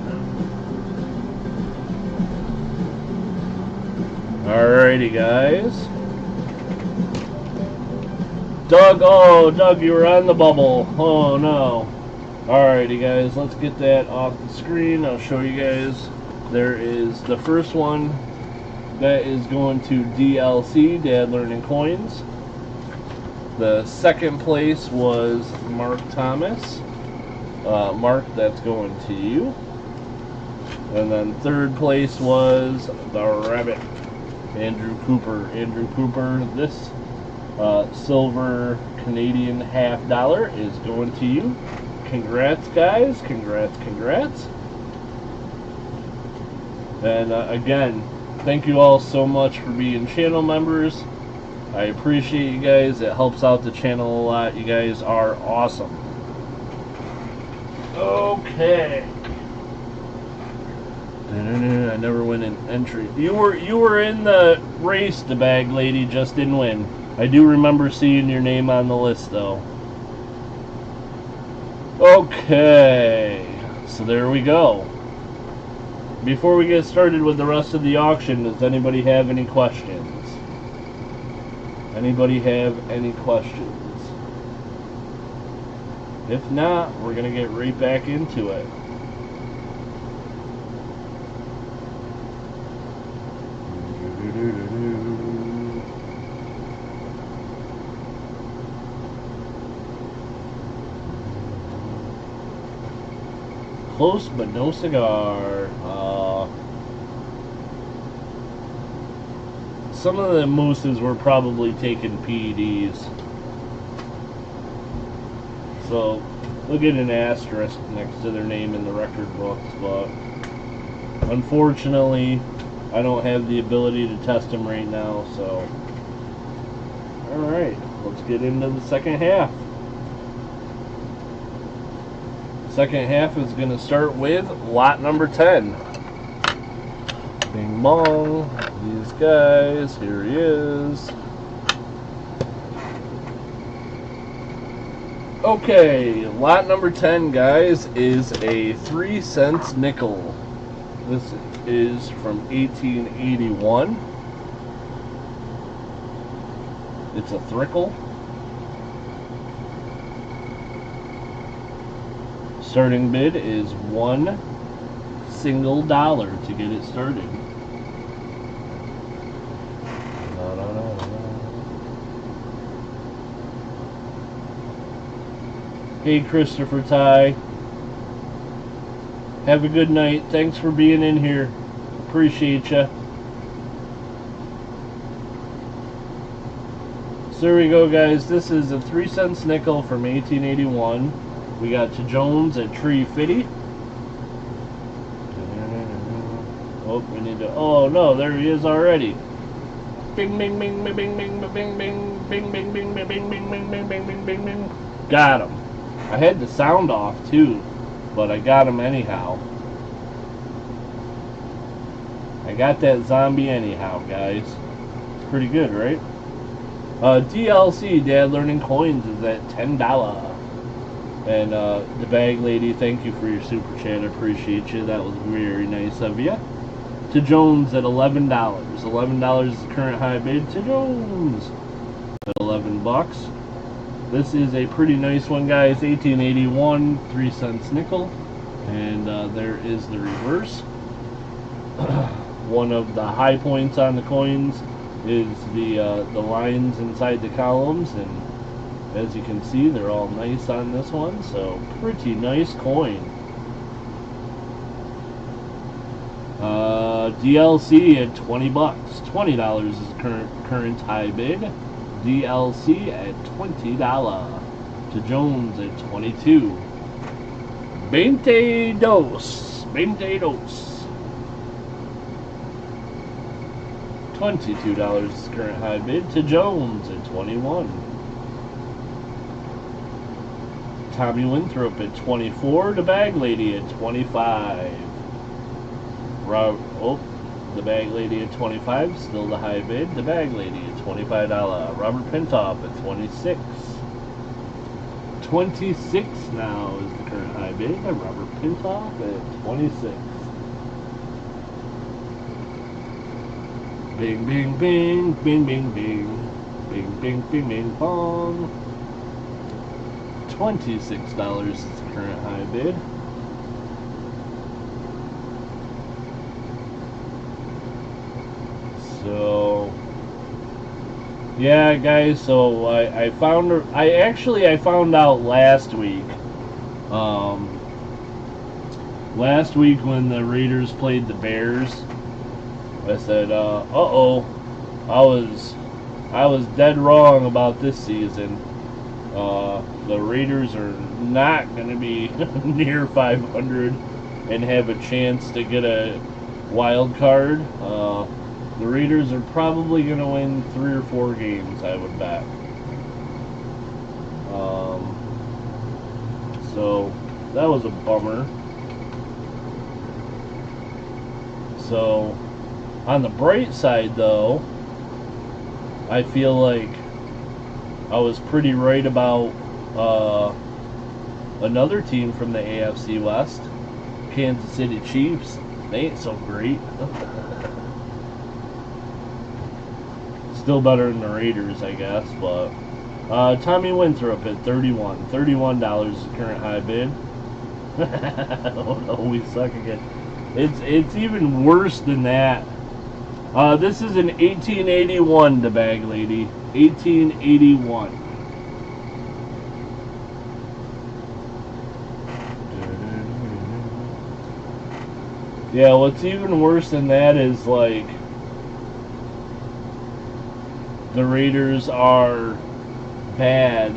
Speaker 1: Alrighty, guys. Doug, oh, Doug, you were on the bubble. Oh, no. Alrighty, guys, let's get that off the screen. I'll show you guys. There is the first one that is going to DLC, Dad Learning Coins. The second place was Mark Thomas. Mark, that's going to you. And then third place was the Rabbit, Andrew Cooper. Andrew Cooper, this silver Canadian $50 is going to you. Congrats, guys. Congrats, congrats. And again, thank you all so much for being channel members. I appreciate you guys. It helps out the channel a lot. You guys are awesome. Okay. I never win an entry. You were in the race, the bag lady, just didn't win. I do remember seeing your name on the list, though. Okay, so there we go. Before we get started with the rest of the auction, does anybody have any questions? Anybody have any questions? If not, we're going to get right back into it. Close but no cigar. some of the mooses were probably taking PEDs. So they'll get an asterisk next to their name in the record books, but unfortunately I don't have the ability to test them right now, so alright, let's get into the second half. Second half is going to start with lot number 10. Bing bong, these guys, here he is. Okay, lot number 10, guys, is a 3-cent nickel. This is from 1881. It's a thrickle. Starting bid is $1 single to get it started. Hey, Christopher Ty. Have a good night. Thanks for being in here. Appreciate ya. So there we go, guys. This is a 3-cent nickel from 1881. We got to Jones at Tree Fitty. Oh, we need to. Oh no, there he is already. Bing, bing, bing, bing, bing, bing, bing, bing, bing, bing, bing, bing, bing, bing, bing, bing, bing, bing, bing. Got him. I had the sound off too, but I got him anyhow. I got that zombie anyhow, guys. It's pretty good, right? DLC, Dad Learning Coins, is at $10. And the bag lady, thank you for your super chat. I appreciate you. That was very nice of you. To Jones at $11. $11 is the current high bid. To Jones at $11. This is a pretty nice one, guys. 1881, 3-cent nickel. And there is the reverse. One of the high points on the coins is the lines inside the columns, and as you can see, they're all nice on this one, so pretty nice coin. DLC at $20. $20 is the current high bid. DLC at $20. To Jones at $22. 22. $22 is the current high bid. To Jones at $21. Tommy Winthrop at $24. The bag lady at $25. The bag lady at $25. Still the high bid. The bag lady at $25. Robert Pintoff at $26. $26 now is the current high bid. Robert Pintoff at $26. Bing, bing, bing, bing, bing, bing, bing, bing, bing, bing, bong. $26 is the current high bid. So, yeah, guys. So I found out last week. Last week when the Raiders played the Bears, I said, uh-oh, I was dead wrong about this season. The Raiders are not going to be near 500 and have a chance to get a wild card. The Raiders are probably going to win 3 or 4 games, I would bet. So that was a bummer. So on the bright side, though, I feel like I was pretty right about another team from the AFC West, Kansas City Chiefs. They ain't so great. Still better than the Raiders, I guess, but Tommy Winthrop at $31. $31 is the current high bid. Oh no, we suck again. It's even worse than that. This is an 1881, the bag lady. 1881. Yeah, what's even worse than that is, like, the Raiders are bad,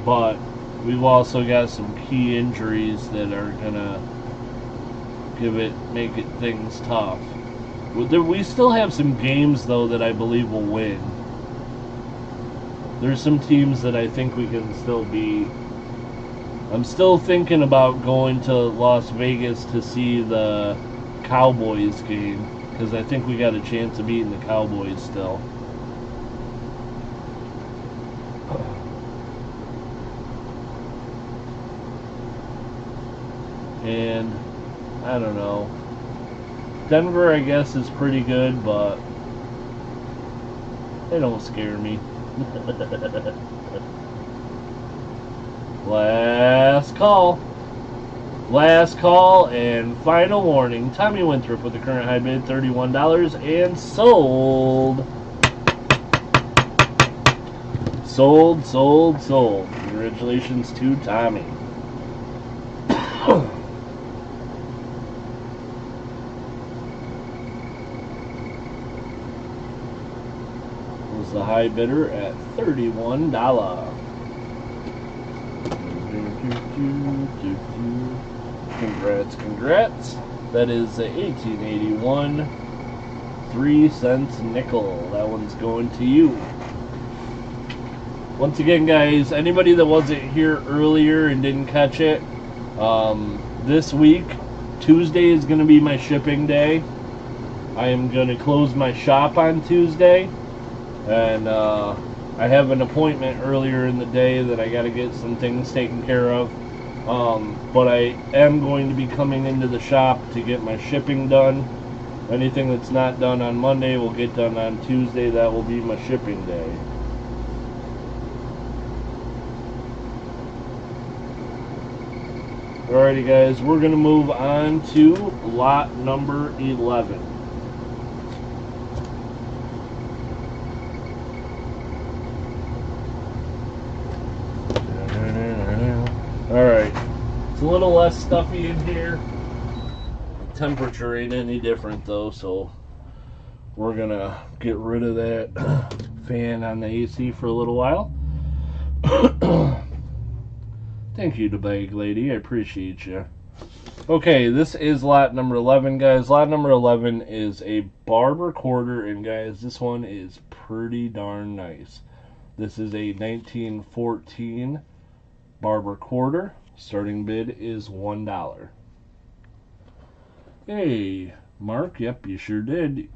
Speaker 1: but we've also got some key injuries that are gonna make it things tough. We still have some games though that I believe will win. There's some teams that I think we can still beat. I'm still thinking about going to Las Vegas to see the Cowboys game, because I think we got a chance of beating the Cowboys still. And I don't know. Denver, I guess, is pretty good, but they don't scare me. Last call. Last call and final warning. Tommy Winthrop with the current high bid, $31, and sold. Sold, sold, sold. Congratulations to Tommy. Was the high bidder at $31. Congrats, congrats. That is a 1881 3-cent nickel. That one's going to you. Once again, guys, anybody that wasn't here earlier and didn't catch it, this week, Tuesday is going to be my shipping day. I am going to close my shop on Tuesday, and I have an appointment earlier in the day that I got to get some things taken care of. But I am going to be coming into the shop to get my shipping done. Anything that's not done on Monday will get done on Tuesday. That will be my shipping day. Alrighty, guys, we're going to move on to lot number 11. Alright, it's a little less stuffy in here. The temperature ain't any different though, so we're gonna get rid of that fan on the AC for a little while. Thank you, the bag lady, I appreciate you. Okay, this is lot number 11, guys. Lot number 11 is a barber quarter, and guys, this one is pretty darn nice. This is a 1914 barber quarter. Starting bid is $1. Hey, Mark, yep, you sure did.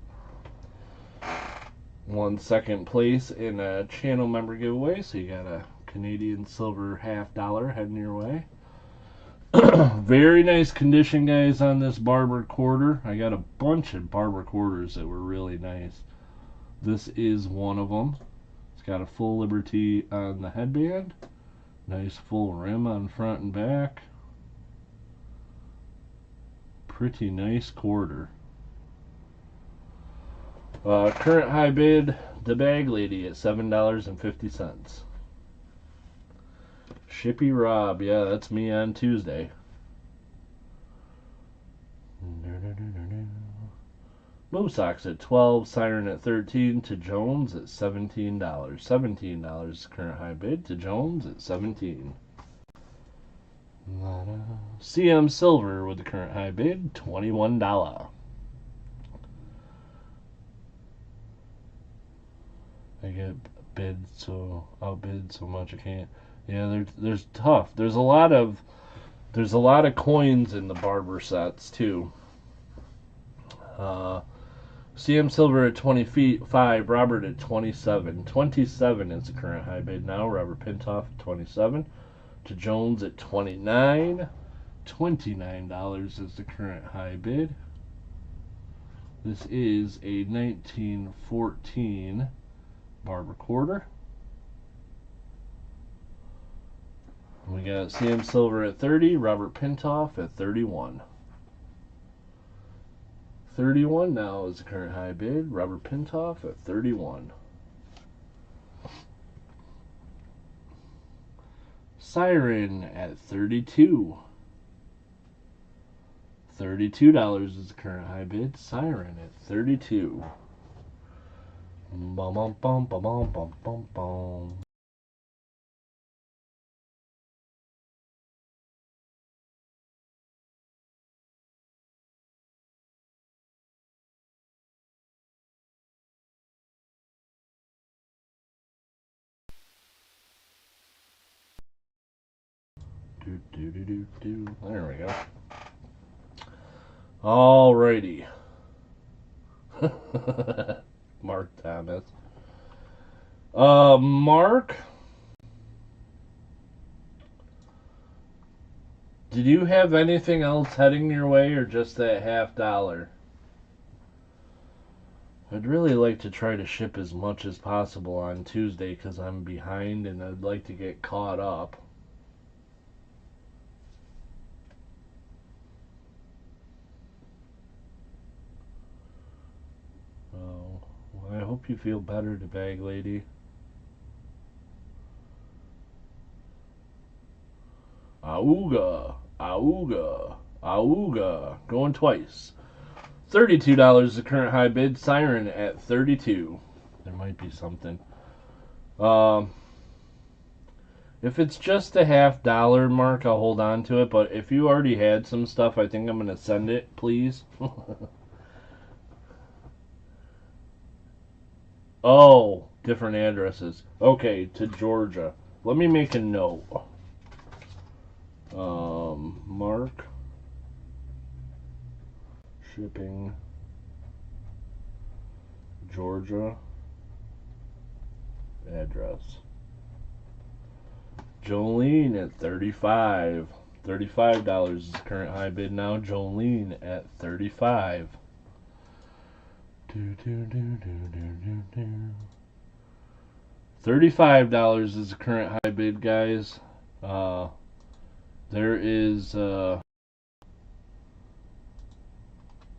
Speaker 1: Won second place in a channel member giveaway, so you got a Canadian silver $50 heading your way. Very nice condition, guys, on this barber quarter. I got a bunch of barber quarters that were really nice. This is one of them. It's got a full Liberty on the headband. Nice full rim on front and back. Pretty nice quarter. Current high bid, the bag lady at $7.50. Shibby Rob, yeah, that's me on Tuesday. Move Socks at $12, Siren at $13, to Jones at $17. $17 current high bid, to Jones at $17. CM Silver with the current high bid, $21. I get bid so outbid so much I can't. Yeah, there's tough. There's a lot of coins in the barber sets too. CM Silver at 25, Robert at 27. 27 is the current high bid now. Robert Pintoff at 27. To Jones at 29. $29 is the current high bid. This is a 1914 barber quarter. We got CM Silver at 30, Robert Pintoff at 31. 31 now is the current high bid. Robert Pintoff at 31. Siren at 32. $32 is the current high bid. Siren at 32. Bum bum bum bum bum bum bum bum. Do, do, do, do, do. There we go. Alrighty. Mark Thomas. Mark, did you have anything else heading your way or just that $50? I'd really like to try to ship as much as possible on Tuesday because I'm behind and I'd like to get caught up. Oh, well, I hope you feel better, the bag lady. Auga, auga, auga. Going twice. $32 is the current high bid. Siren at 32. There might be something. If it's just a $50 mark, I'll hold on to it. But if you already had some stuff, I think I'm going to send it, please. Oh, different addresses. Okay, to Georgia. Let me make a note. Mark. Shipping. Georgia. Address. Jolene at 35. $35 is the current high bid now. Jolene at 35. $35 is the current high bid, guys. There is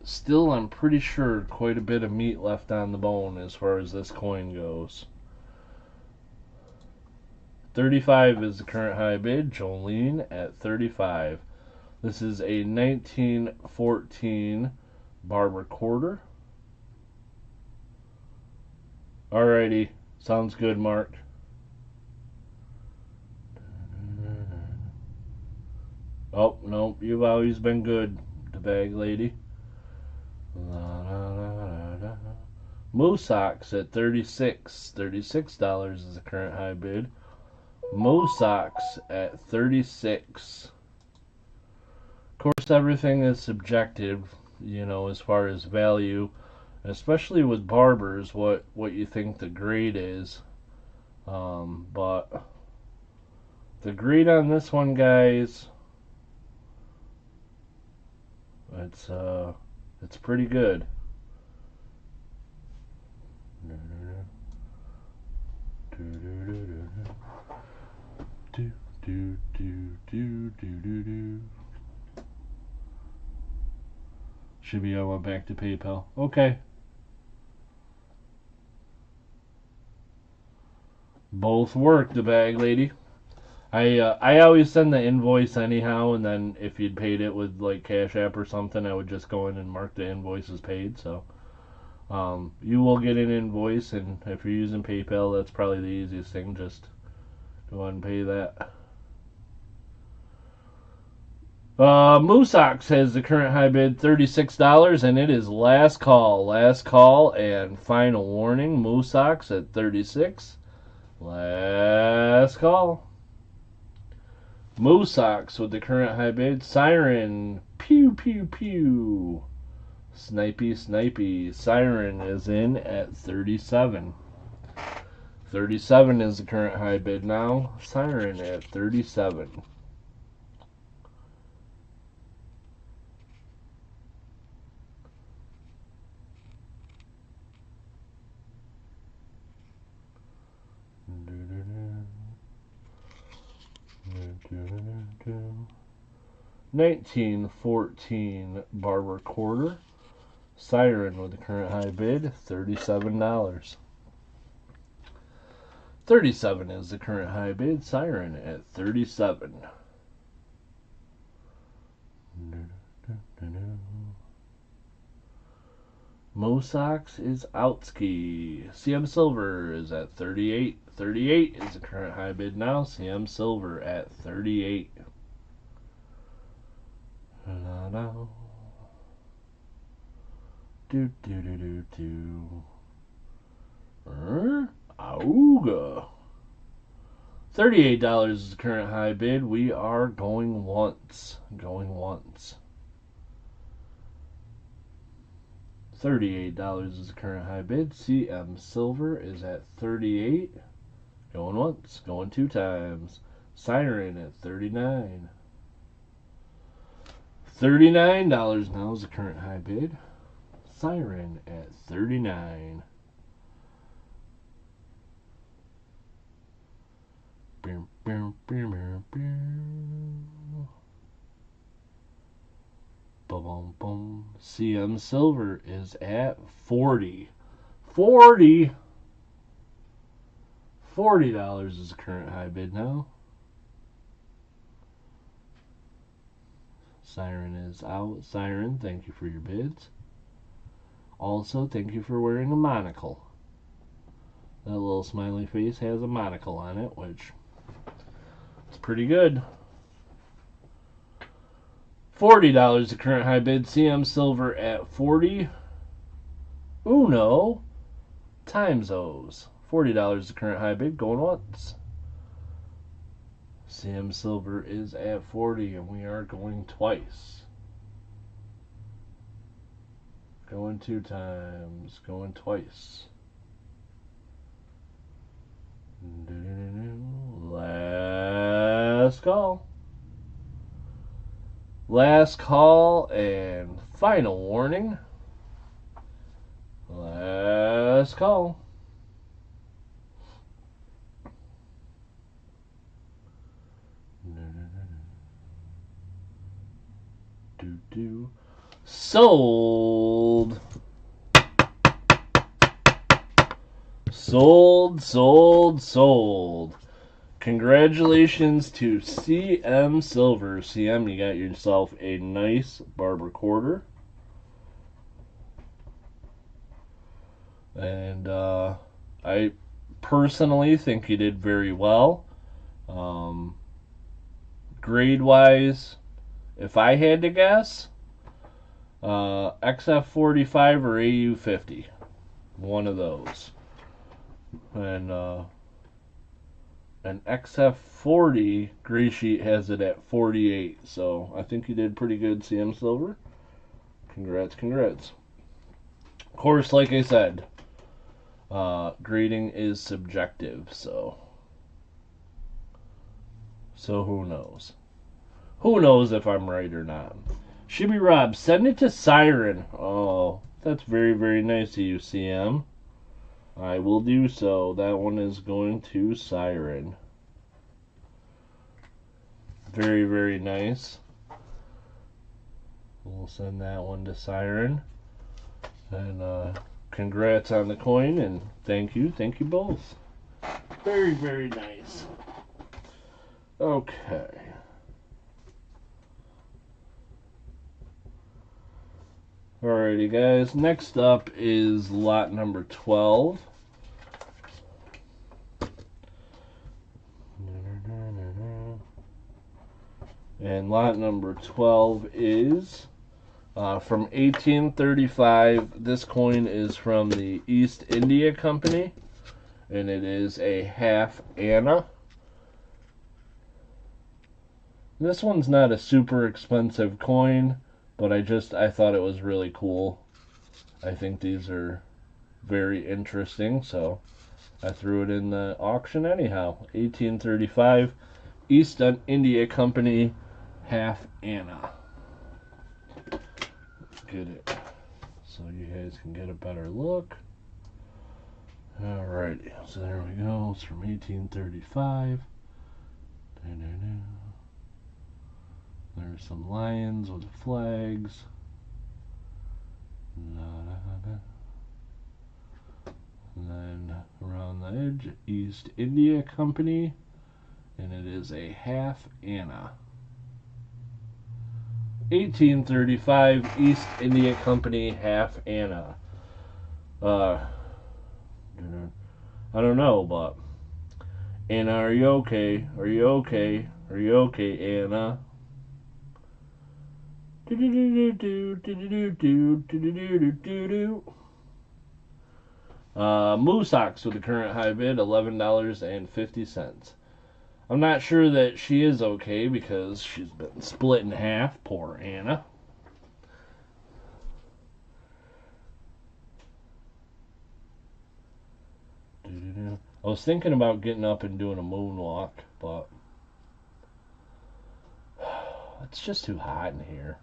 Speaker 1: still, I'm pretty sure, quite a bit of meat left on the bone as far as this coin goes. 35 is the current high bid. Jolene at 35. This is a 1914 barber quarter. Alrighty, sounds good, Mark. Oh, no, you've always been good, the bag lady. Moose socks at 36. $36 is the current high bid. Moose socks at 36. Of course, everything is subjective, as far as value, especially with barbers, what you think the grade is. But the grade on this one, guys, it's pretty good. Shibby, I went back to PayPal. Okay. Both work, the bag lady. I always send the invoice anyhow, and then if you'd paid it with like Cash App or something, I would just go in and mark the invoice as paid. So you will get an invoice, and if you're using PayPal, that's probably the easiest thing. Just go ahead and pay that. Moosox has the current high bid $36, and it is last call, and final warning. Moosox at 36. Last call. Moosox with the current high bid. Siren. Pew, pew, pew. Snipey, snipey. Siren is in at 37. 37 is the current high bid now. Siren at 37. $19.14 barber quarter. Siren with the current high bid, $37. 37 is the current high bid. Siren at 37. Mosox is outski. CM Silver is at 38. 38 is the current high bid now. CM Silver at 38. No. Do do do do do. Auga. $38 is the current high bid. We are going once. Going once. $38 is the current high bid. CM Silver is at 38. Going once. Going two times. Siren at 39. $39 now is the current high bid. Siren at 39. CM Silver is at 40. $40 is the current high bid now. Siren is out. Siren, thank you for your bids. Also, thank you for wearing a monocle. That little smiley face has a monocle on it, which is pretty good. $40 the current high bid. CM Silver at 40. Uno times O's. $40 the current high bid. Going once. CM Silver is at 40, and we are going twice. Going two times. Going twice. Last call. Last call and final warning. Last call. Sold. Sold. Congratulations to CM Silver. CM, you got yourself a nice barber quarter. And I personally think you did very well. Grade-wise, if I had to guess, XF45 or AU50. One of those. And an XF40 gray sheet has it at 48. So I think you did pretty good, CM Silver. Congrats. Of course, like I said, grading is subjective, so who knows? Who knows if I'm right or not? Shibby Rob, send it to Siren. Oh, that's very, very nice of you, CM. I will do so. That one is going to Siren. Very, very nice. We'll send that one to Siren. And congrats on the coin, and thank you both. Very, very nice. Okay. Alrighty, guys. Next up is lot number 12. And lot number 12 is from 1835. This coin is from the East India Company, and it is a half anna. This one's not a super expensive coin, but I thought it was really cool. I think these are very interesting, so I threw it in the auction anyhow. 1835, East India Company, half anna. Get it so you guys can get a better look. Alrighty, so there we go. It's from 1835. There's some lions with flags. And then around the edge, East India Company, and it is a half anna. 1835 East India Company half anna. Uh, I don't know, but Anna, are you okay? Are you okay? Are you okay, Anna? Moosocks with the current high bid, $11.50. I'm not sure that she is okay because she's been split in half. Poor Anna. I was thinking about getting up and doing a moonwalk, but it's just too hot in here.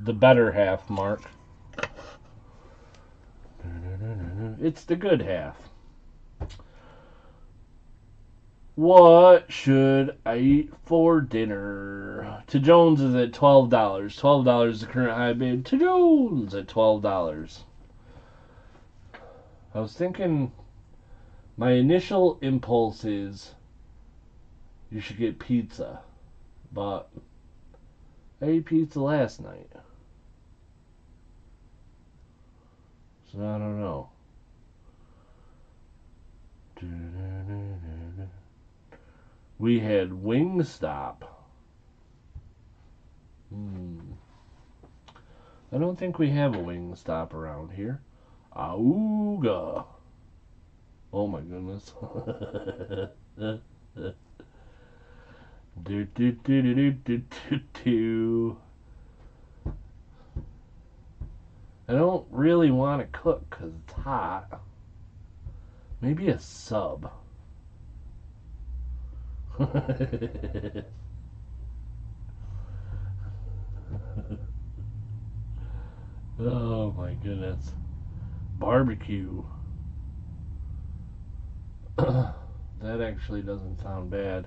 Speaker 1: The better half, Mark. It's the good half. What should I eat for dinner? To Jones is at $12. $12 is the current high bid. To Jones at $12. I was thinking, my initial impulse is you should get pizza, but I ate pizza last night. So I don't know. We had Wingstop. I don't think we have a Wingstop around here. Auga. Oh my goodness. I don't really want to cook because it's hot. Maybe a sub. Oh my goodness. Barbecue. That actually doesn't sound bad.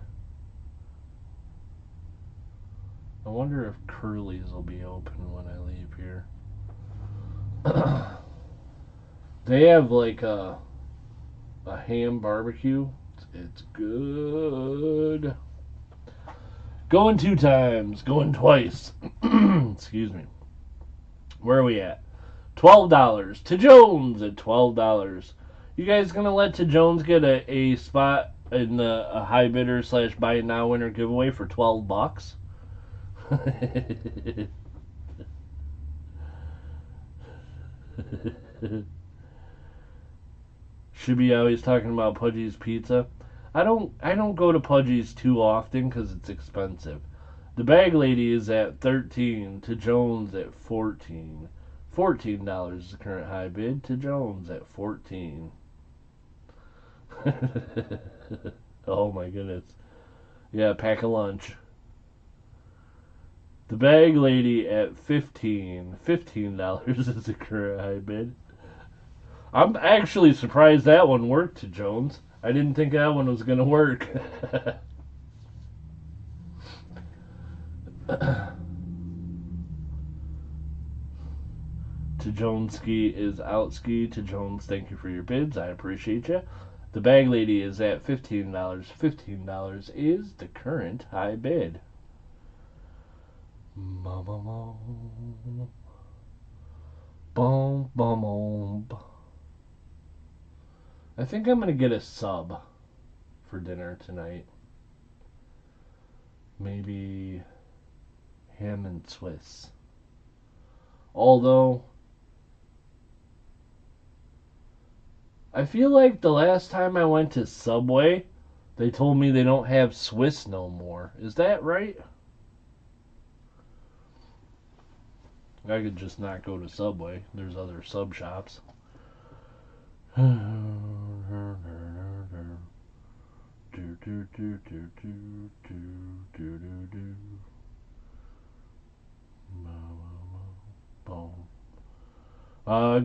Speaker 1: I wonder if Curly's will be open when I leave here. They have like a ham barbecue. It's good. Going 2 times, going twice. Excuse me. Where are we at? $12. To Jones at $12. You guys gonna let To Jones get a spot in a high bidder / buy it now winner giveaway for $12? Shibby always talking about Pudgy's Pizza. I don't go to Pudgy's too often because it's expensive. The bag lady is at 13. To Jones at 14. $14 is the current high bid. To Jones at 14. Oh my goodness. Yeah, pack a lunch. The bag lady at 15. $15 is the current high bid. I'm actually surprised that one worked, To Jones. I didn't think that one was going to work. To Jones ski is out ski. To Jones, thank you for your bids. I appreciate you. The bag lady is at $15. $15 is the current high bid. Boom, boom, boom. I think I'm going to get a sub for dinner tonight. Maybe ham and Swiss. Although, I feel like the last time I went to Subway, they told me they don't have Swiss no more. Is that right? I could just not go to Subway. There's other sub shops.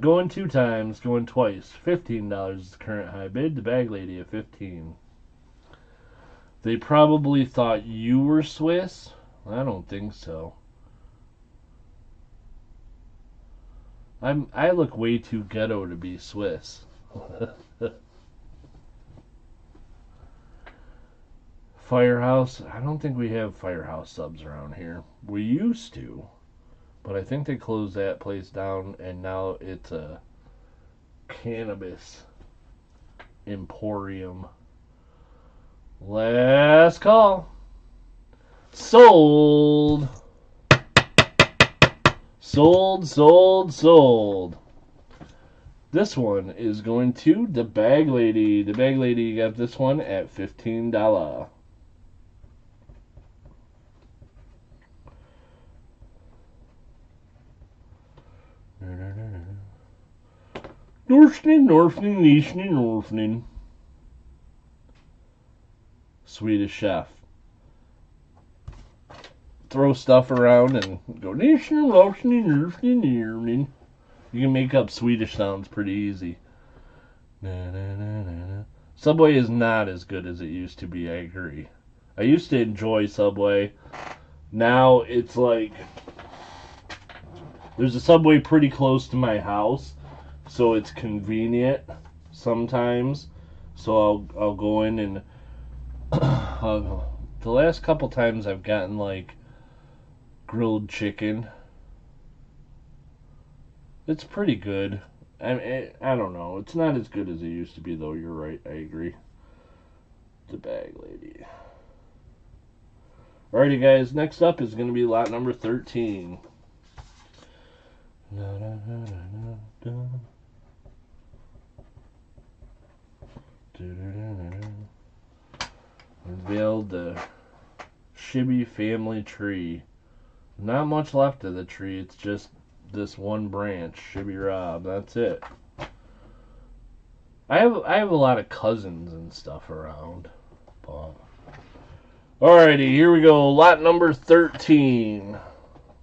Speaker 1: Going 2 times, going twice. $15 is the current high bid. The bag lady at 15. They probably thought you were Swiss. I don't think so. I look way too ghetto to be Swiss. Firehouse. I don't think we have Firehouse subs around here. We used to, but I think they closed that place down, and now it's a Cannabis Emporium. Last call. Sold. Sold. This one is going to the bag lady. The bag lady got this one at $15. Northning. Swedish chef. Throw stuff around and go. You can make up Swedish sounds pretty easy. Subway is not as good as it used to be, I agree. I used to enjoy Subway. Now it's like there's a Subway pretty close to my house, so it's convenient sometimes. So I'll go in and the last couple times I've gotten like grilled chicken. It's pretty good. I don't know. It's not as good as it used to be, though. You're right. I agree. The bag lady. Alrighty, guys. Next up is going to be lot number 13. Unveiled the Shibby family tree. Not much left of the tree. It's just this one branch, Shibbyrob. That's it. I have a lot of cousins and stuff around. But alrighty, here we go. Lot number 13.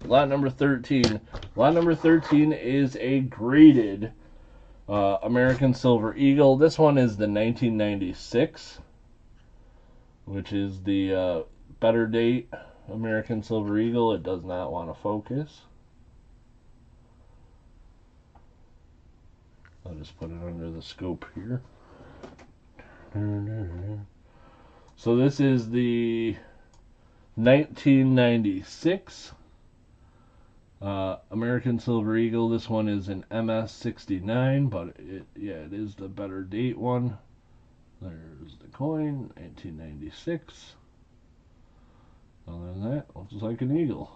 Speaker 1: Lot number 13. Lot number 13 is a graded American Silver Eagle. This one is the 1996, which is the better date American Silver Eagle. It does not want to focus. I'll just put it under the scope here. So this is the 1996 American Silver Eagle. This one is an MS69, but it is the better date one. There's the coin, 1996. Other than that, looks like an eagle.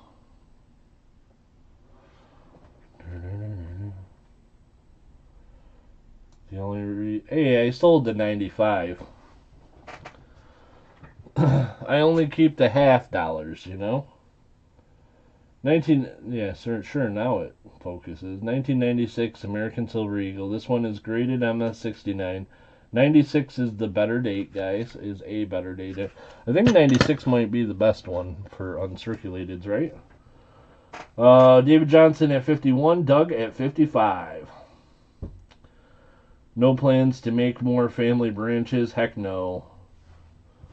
Speaker 1: Hey, I sold the 95. I only keep the half dollars, you know. Sure, now it focuses. 1996 American Silver Eagle. This one is graded MS69. 96 is the better date, guys. Is a better date. I think 96 might be the best one for uncirculateds, right? David Johnson at 51. Doug at 55. No plans to make more family branches? Heck no.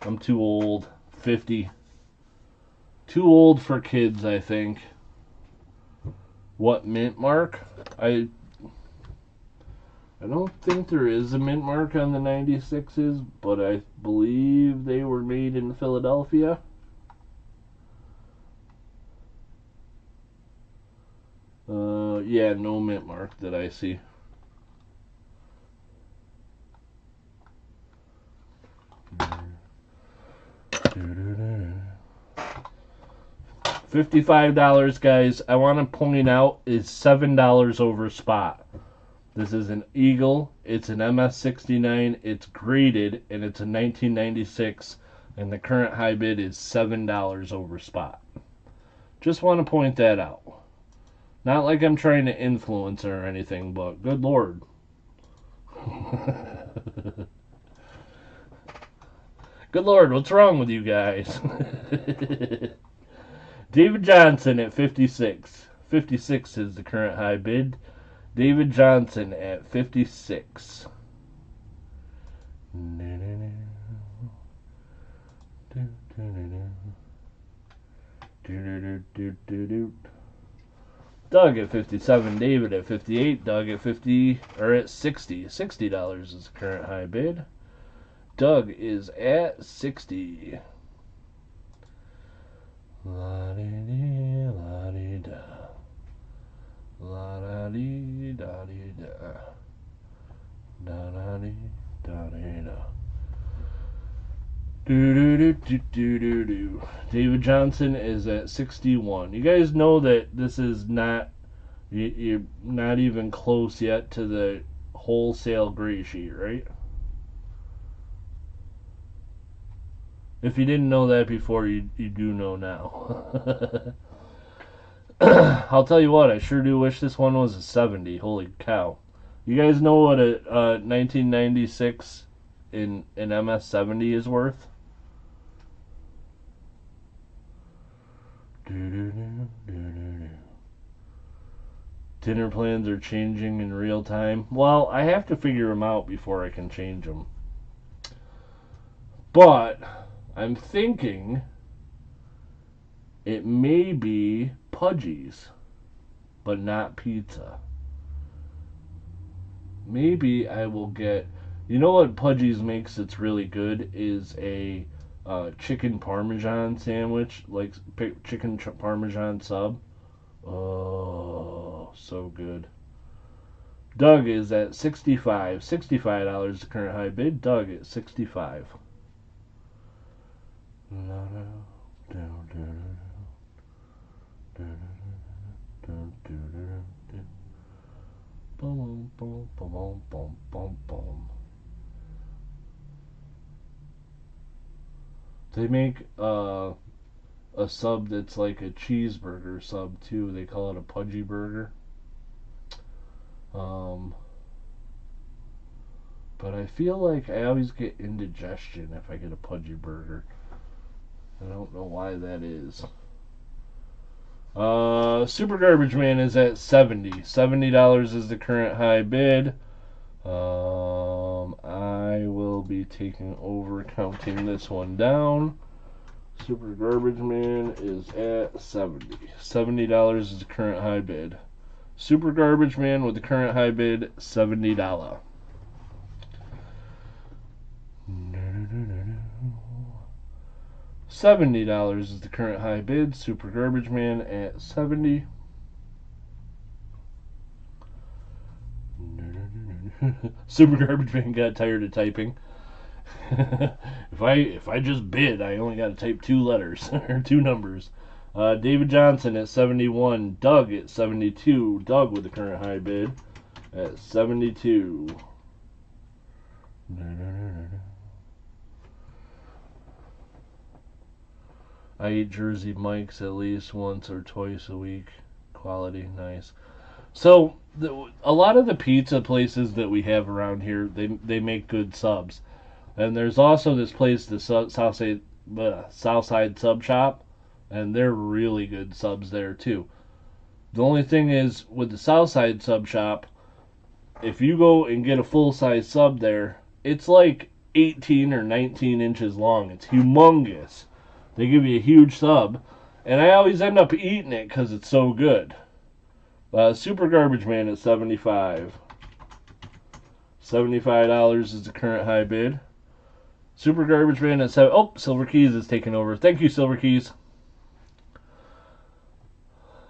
Speaker 1: I'm too old. 50. Too old for kids, I think. What mint mark? I don't think there is a mint mark on the 96s, but I believe they were made in Philadelphia. Yeah, no mint mark that I see. $55, guys. I want to point out is $7 over spot. This is an Eagle. It's an MS69. It's graded, and it's a 1996. And the current high bid is $7 over spot. Just want to point that out. Not like I'm trying to influence or anything, but good Lord. Good Lord, what's wrong with you guys? David Johnson at 56. 56 is the current high bid. David Johnson at 56. Doug at 57. David at 58. Doug at 50 or at 60. $60 is the current high bid. Doug is at 60. La-dee-dee, la-dee-da. La-da-dee-da-dee-da. David Johnson is at 61. You guys know that this is not, you're not even close yet to the wholesale gray sheet, right? If you didn't know that before, you do know now. I'll tell you what, I sure do wish this one was a 70. Holy cow. You guys know what a 1996 in an MS-70 is worth? Dinner plans are changing in real time. Well, I have to figure them out before I can change them. But I'm thinking it may be Pudgy's, but not pizza. Maybe I will get... You know what Pudgy's makes that's really good is a chicken parmesan sandwich, like chicken parmesan sub. Oh, so good. Doug is at 65. $65 is the current high bid. Doug at 65. Boom, boom, boom, boom, boom, boom. They make a sub that's like a cheeseburger sub too. They call it a Pudgy burger. But I feel like I always get indigestion if I get a Pudgy burger. I don't know why that is. Super Garbage Man is at 70. $70 is the current high bid. I will be taking over counting this one down. Super Garbage Man is at 70. $70 is the current high bid. Super Garbage Man with the current high bid, $70. $70 is the current high bid. Super Garbage Man at 70. Super Garbage Man got tired of typing. If I just bid, I only got to type 2 letters or 2 numbers. David Johnson at 71. Doug at 72. Doug with the current high bid at 72. I eat Jersey Mike's at least once or twice a week. Quality, nice. So, a lot of the pizza places that we have around here, they make good subs. And there's also this place, the Southside Sub Shop, and they're really good subs there too. The only thing is, with the Southside Sub Shop, if you go and get a full-size sub there, it's like 18 or 19 inches long. It's humongous. They give you a huge sub, and I always end up eating it because it's so good. Super Garbage Man at 75. $75 is the current high bid. Super Garbage Man at 7. Oh, Silver Keys is taking over. Thank you, Silver Keys.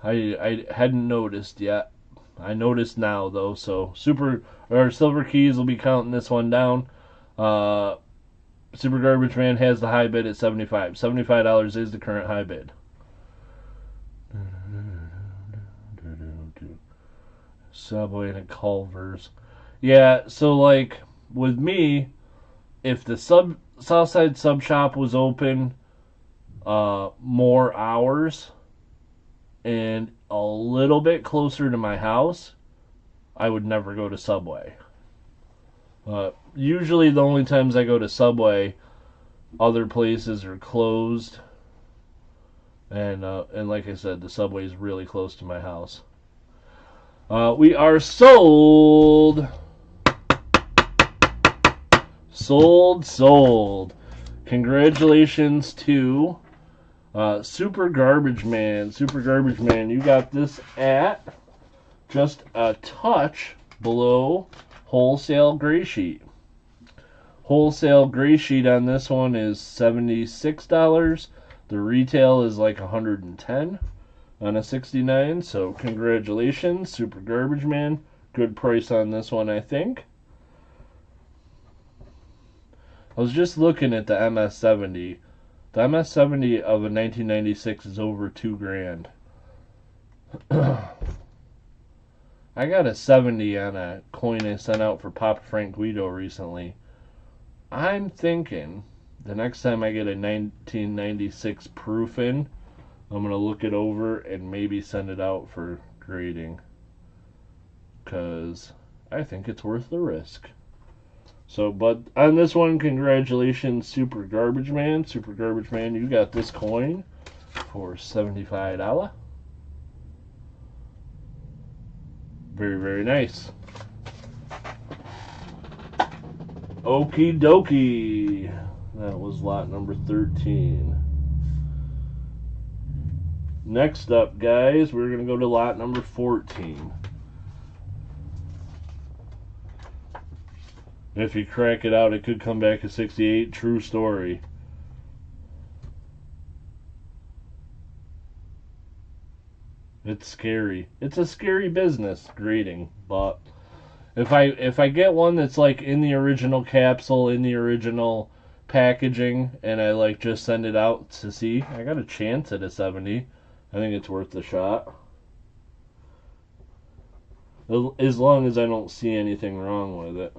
Speaker 1: I hadn't noticed yet. I noticed now though. So Silver Keys will be counting this one down. Super Garbage Man has the high bid at 75. $75 is the current high bid. Subway and Culver's. Yeah, so like with me, if the Southside Sub Shop was open more hours and a little bit closer to my house, I would never go to Subway. Usually the only times I go to Subway, other places are closed. And like I said, the Subway is really close to my house. We are sold. Sold. Congratulations to Super Garbage Man. Super Garbage Man, you got this at just a touch below wholesale gray sheet. Wholesale gray sheet on this one is $76. The retail is like $110 on a 69. So congratulations, Super Garbage Man. Good price on this one, I think. I was just looking at the MS-70. The MS-70 of a 1996 is over $2,000. I got a 70 on a coin I sent out for Papa Frank Guido recently. I'm thinking the next time I get a 1996 proof in, I'm going to look it over and maybe send it out for grading. Because I think it's worth the risk. So, but on this one, congratulations, Super Garbage Man. Super Garbage Man, you got this coin for $75. Very, very nice. Okie dokie. That was lot number 13. Next up, guys, we're going to go to lot number 14. If you crack it out, it could come back a 68. True story. It's scary. It's a scary business, grading. But if I get one that's like in the original capsule, in the original packaging, and I like just send it out to see, I got a chance at a 70. I think it's worth the shot. As long as I don't see anything wrong with it.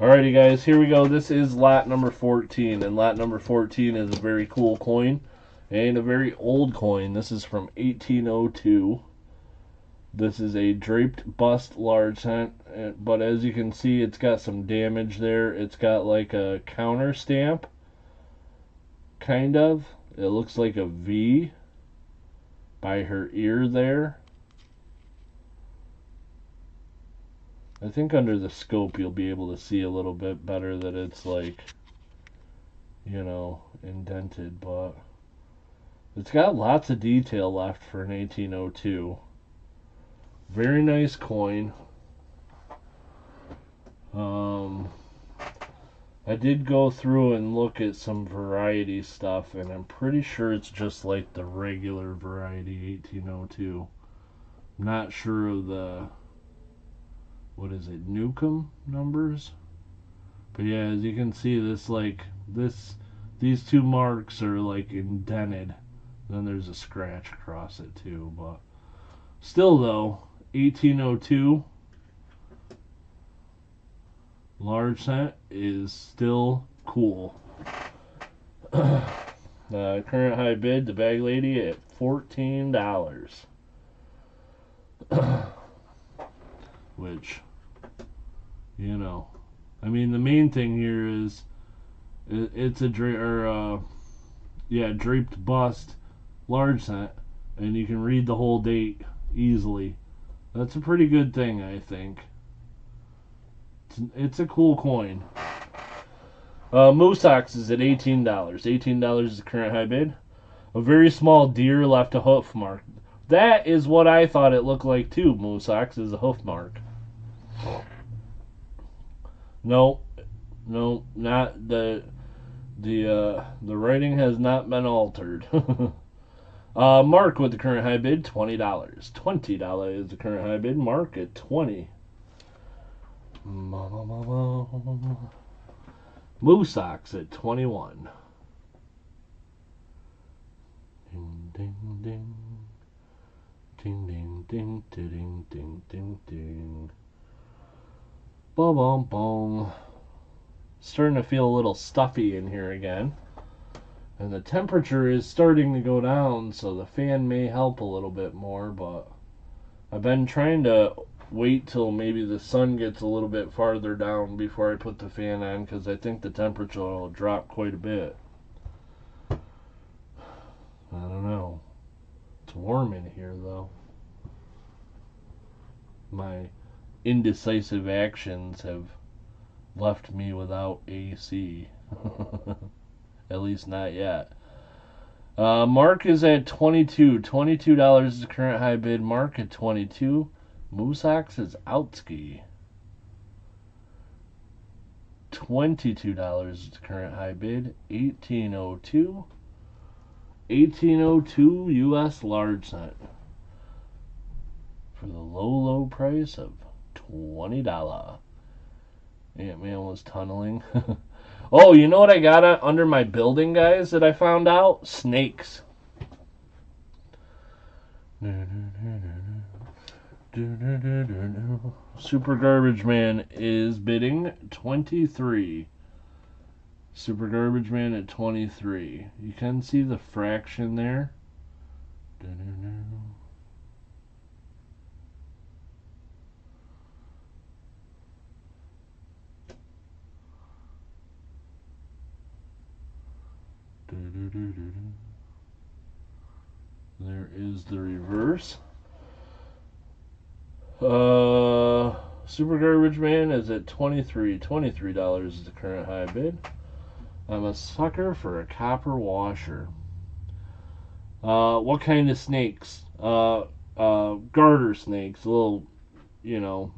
Speaker 1: Alrighty guys, here we go. This is lot number 14, and lot number 14 is a very cool coin and a very old coin. This is from 1802. This is a draped bust large cent, but as you can see, it's got some damage there. It's got like a counter stamp, kind of. It looks like a V by her ear there. I think under the scope you'll be able to see a little bit better that it's like, you know, indented, but it's got lots of detail left for an 1802. Very nice coin. I did go through and look at some variety stuff, and I'm pretty sure it's just like the regular variety 1802. I'm not sure of the, what is it, Newcomb numbers? But yeah, as you can see, these two marks are like indented. Then there's a scratch across it too, but still though, 1802 large cent is still cool. Current high bid, the bag lady at $14. Which, you know, I mean, the main thing here is it's a draped bust large cent, and you can read the whole date easily. That's a pretty good thing, I think. It's a cool coin. Moose Ox is at $18. $18 is the current high bid. A very small deer left a hoof mark. That is what I thought it looked like too. Moose Ox is a hoof mark. No, not the writing has not been altered. Mark with the current high bid, $20. $20 is the current high bid. Mark at 20. Moose Ox at 21. Ding ding ding. Ding ding ding ding ding ding ding. Boom boom boom. Starting to feel a little stuffy in here again. And the temperature is starting to go down, so the fan may help a little bit more, but I've been trying to wait till maybe the sun gets a little bit farther down before I put the fan on, because I think the temperature will drop quite a bit. I don't know. It's warm in here though. My indecisive actions have left me without AC. At least not yet. Mark is at 22. $22 is the current high bid. Mark at 22. Moose Ox is outski. $22 is the current high bid. 1802. 1802 US large cent. For the low price of $20. Ant-Man was tunneling. Oh, you know what I got under my building, guys, that I found out? Snakes. Super Garbage Man is bidding 23. Super Garbage Man at 23. You can see the fraction there. There is the reverse. Super Garbage Man is at $23 is the current high bid. I'm a sucker for a copper washer. What kind of snakes? Garter snakes. Little, you know,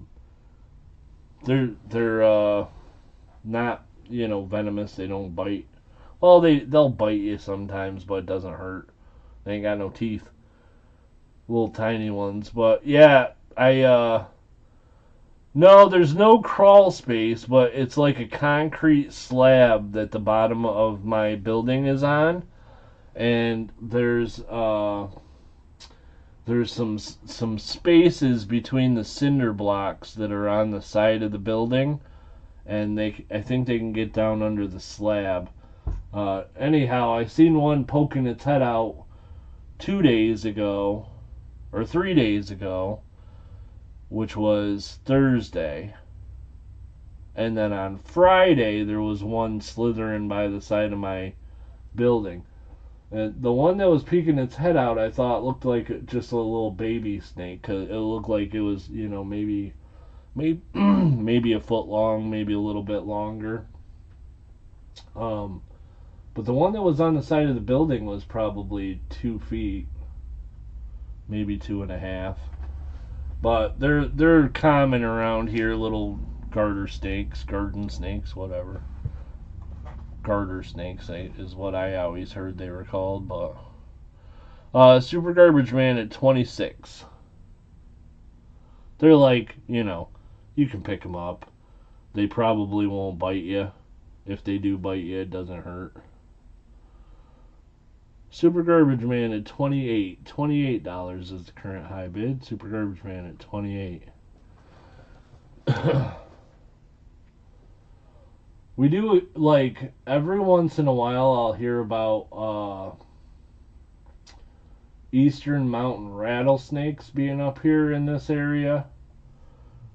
Speaker 1: they're not, venomous. They don't bite. Well, they'll bite you sometimes, but it doesn't hurt. They ain't got no teeth. Little tiny ones. But yeah, no, there's no crawl space, but it's like a concrete slab that the bottom of my building is on, and there's some spaces between the cinder blocks that are on the side of the building, and I think they can get down under the slab. Anyhow, I seen one poking its head out 2 days ago, or 3 days ago, which was Thursday. And then on Friday, there was one slithering by the side of my building. And the one that was peeking its head out, I thought looked like just a little baby snake, because it looked like it was, maybe maybe a foot long, maybe a little bit longer. But the one that was on the side of the building was probably 2 feet, maybe 2.5. But they're common around here, little garden snakes, whatever. Garter snakes is what I always heard they were called. But Super Garbage Man at 26. They're like, you can pick them up. They probably won't bite you. If they do bite you, it doesn't hurt. Super Garbage Man at 28. $28 is the current high bid. Super Garbage Man at 28. We do, like, every once in a while I'll hear about eastern mountain rattlesnakes being up here in this area.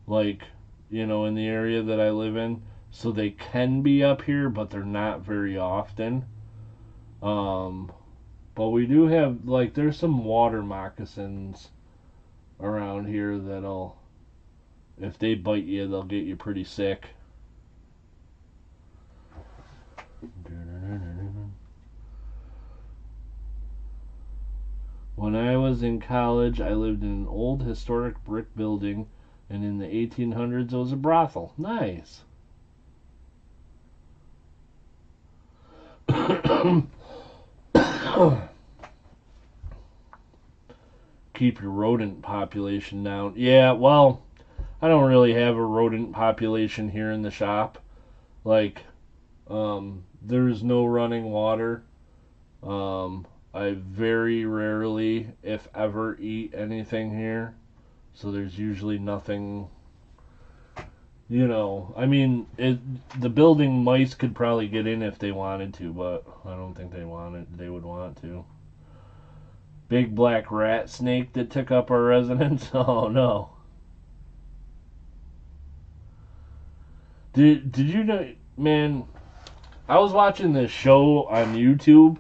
Speaker 1: Like, in the area that I live in. So they can be up here, but they're not very often. But we do have, like, there's some water moccasins around here that'll, if they bite you, they'll get you pretty sick. When I was in college, I lived in an old historic brick building, and in the 1800s it was a brothel. Nice. Keep your rodent population down. Yeah, well, I don't really have a rodent population here in the shop. Like, there's no running water. I very rarely, if ever, eat anything here. So there's usually nothing, I mean, the building mice could probably get in if they wanted to, but I don't think they would want to. Big black rat snake that took up our residence. Oh no. Did you know, man, I was watching this show on YouTube,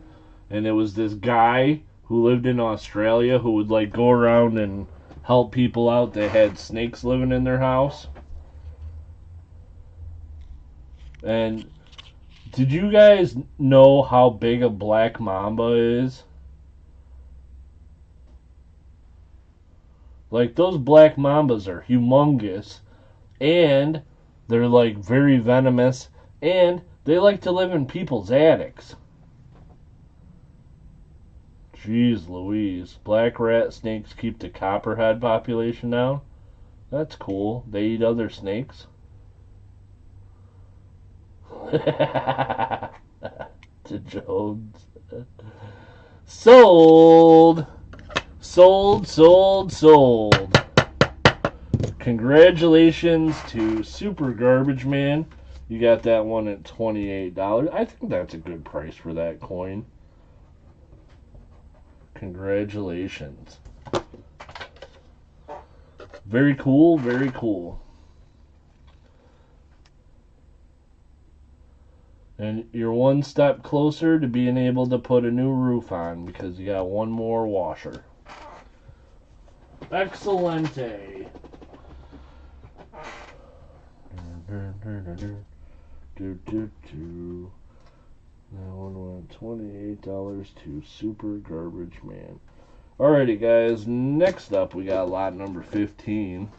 Speaker 1: and it was this guy who lived in Australia who would, like, go around and help people out that had snakes living in their house. And did you guys know how big a black mamba is? Like, those black mambas are humongous, and they're, like, very venomous, and they like to live in people's attics. Jeez Louise. Black rat snakes keep the copperhead population down? That's cool. They eat other snakes. To Jones. Sold! Sold, sold, sold. Congratulations to Super Garbage Man. You got that one at $28. I think that's a good price for that coin. Congratulations. Very cool, very cool. And you're one step closer to being able to put a new roof on because you got one more washer. Excelente. That one went $28 to Super Garbage Man. Alrighty, guys. Next up, we got lot number 15.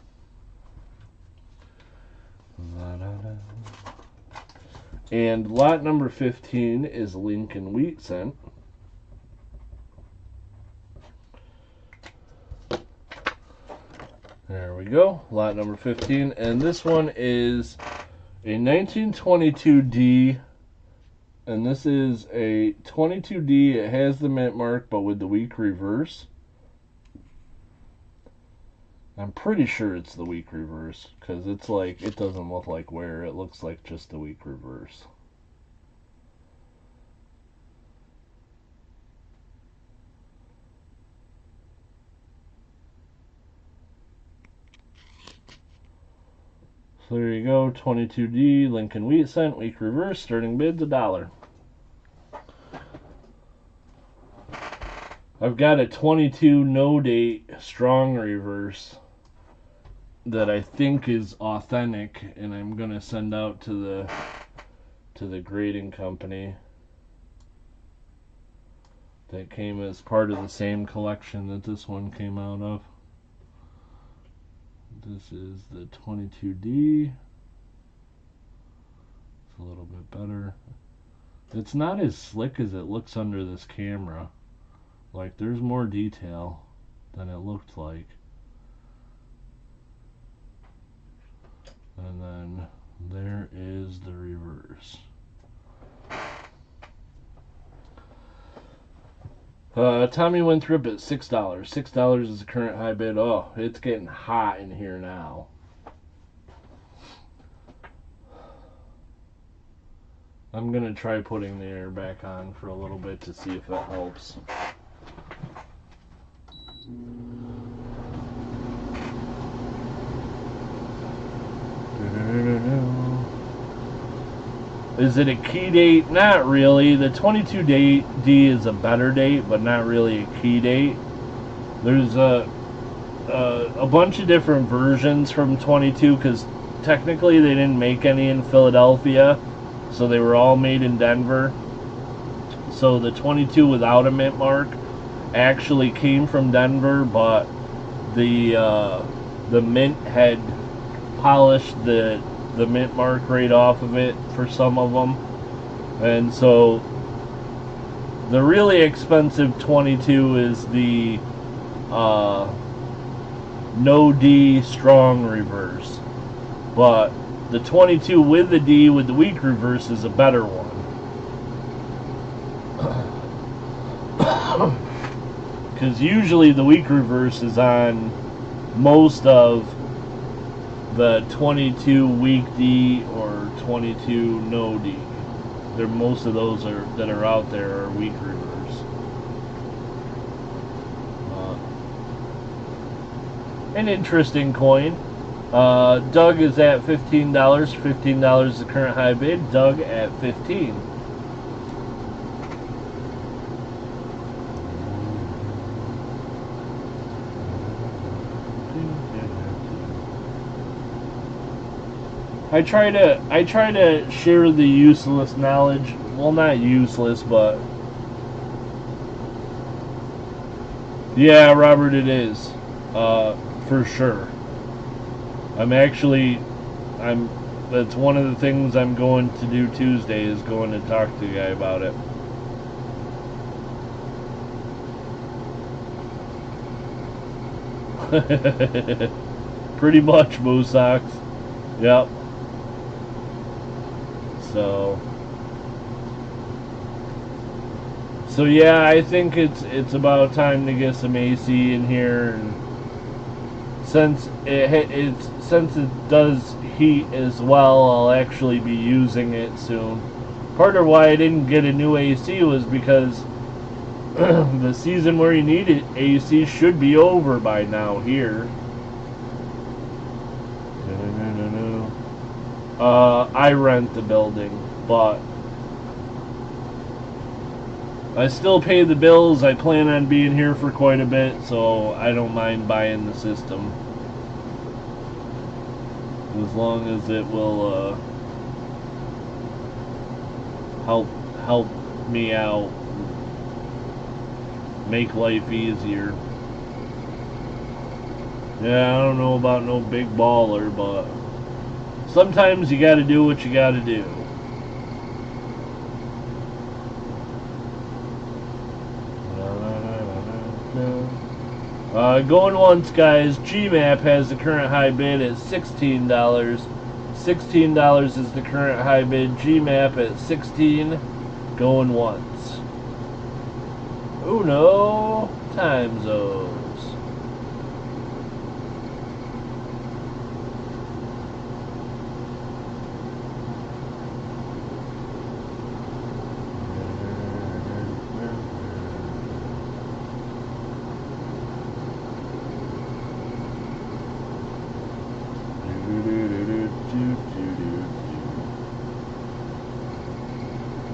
Speaker 1: And lot number 15 is Lincoln Wheat Cent. There we go. Lot number 15. And this one is a 1922D. And this is a 22D. It has the mint mark, but with the weak reverse. I'm pretty sure it's the weak reverse, because it's like, it doesn't look like wear. It looks like just the weak reverse. So there you go, 22D, Lincoln Wheat Cent, weak reverse, starting bid's $1. I've got a 22 no date strong reverse that I think is authentic, and I'm gonna send out to the grading company that came as part of the same collection that this one came out of. This is the 22D. It's a little bit better. It's not as slick as it looks under this camera. Like, there's more detail than it looked like. And then there is the reverse. Tommy Winthrop at $6. $6 is the current high bid. Oh, it's getting hot in here now. I'm gonna try putting the air back on for a little bit to see if that helps. Is it a key date? Not really. The 22D is a better date, but not really a key date. There's a bunch of different versions from 22 because technically they didn't make any in Philadelphia, so they were all made in Denver. So the 22 without a mint mark actually came from Denver, but the mint had polished the mint mark right off of it for some of them, and so the really expensive 22 is the no D strong reverse, but the 22 with the D with the weak reverse is a better one. Because usually the weak reverse is on most of the 22 weak D or 22 no D. Most of those that are out there are weak reverse. An interesting coin. Doug is at $15. $15 is the current high bid. Doug at 15. I try to share the useless knowledge. Well, not useless, but yeah, Robert, it is for sure. That's one of the things I'm going to do Tuesday is going to talk to the guy about it. Pretty much, Moose Sox. Yep. So yeah, I think it's about time to get some AC in here, and since it does heat as well, I'll actually be using it soon. Part of why I didn't get a new AC was because the season where you need it, AC should be over by now here. I rent the building, but I still pay the bills. I plan on being here for quite a bit, so I don't mind buying the system. As long as it will help me out, make life easier. Yeah, I don't know about no big baller, but sometimes you gotta do what you gotta do. Going once, guys. GMAP has the current high bid at $16. $16 is the current high bid. GMAP at 16. Going once. Uno time zones.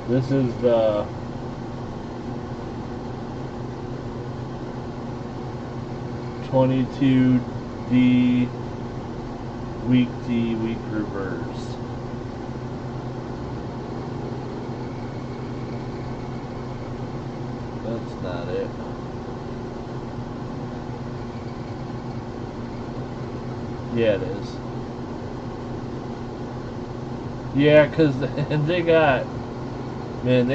Speaker 1: This is the $22D week D week reverse. That's not it. Yeah, it is. Yeah, because they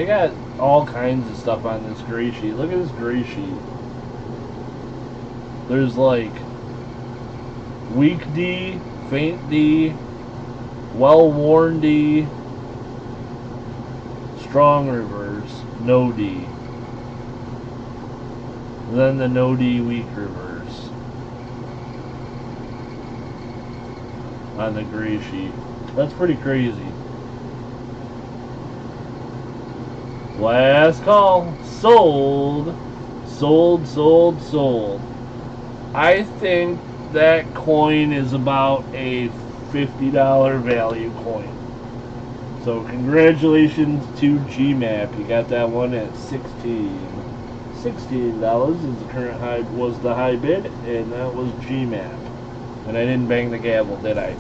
Speaker 1: got all kinds of stuff on this gray sheet. Look at this gray sheet. There's like weak D, faint D, well-worn D, strong reverse, no D. Then the no D weak reverse on the gray sheet. That's pretty crazy. Last call. Sold. Sold, sold, sold. I think that coin is about a $50 value coin. So congratulations to GMAP. You got that one at $16. $16 is the current high, was the high bid, and that was GMAP. And I didn't bang the gavel, did I?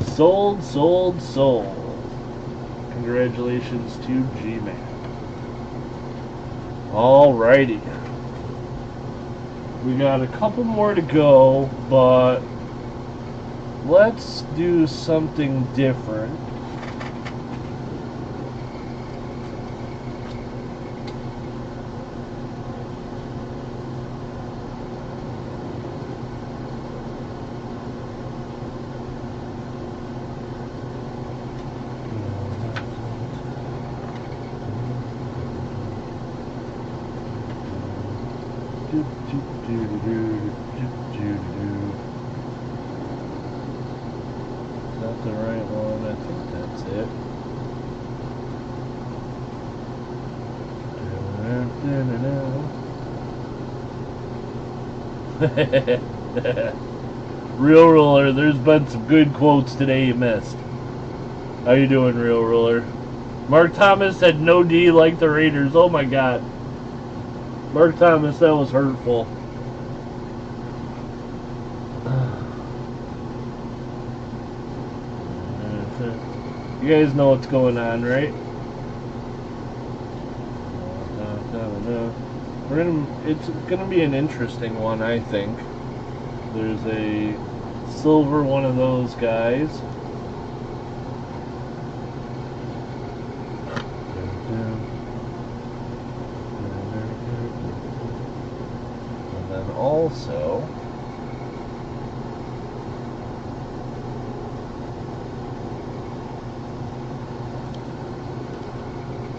Speaker 1: Sold, sold, sold. Congratulations to GMAP. Alrighty. We got a couple more to go, but let's do something different. Is that the right one? I think that's it. Real Ruler, there's been some good quotes today you missed. How you doing, Real Ruler? Mark Thomas said no D like the Raiders. Oh my god. Mark Thomas, that was hurtful. You guys know what's going on, right? It's gonna be an interesting one, I think. There's a silver one of those guys. And then also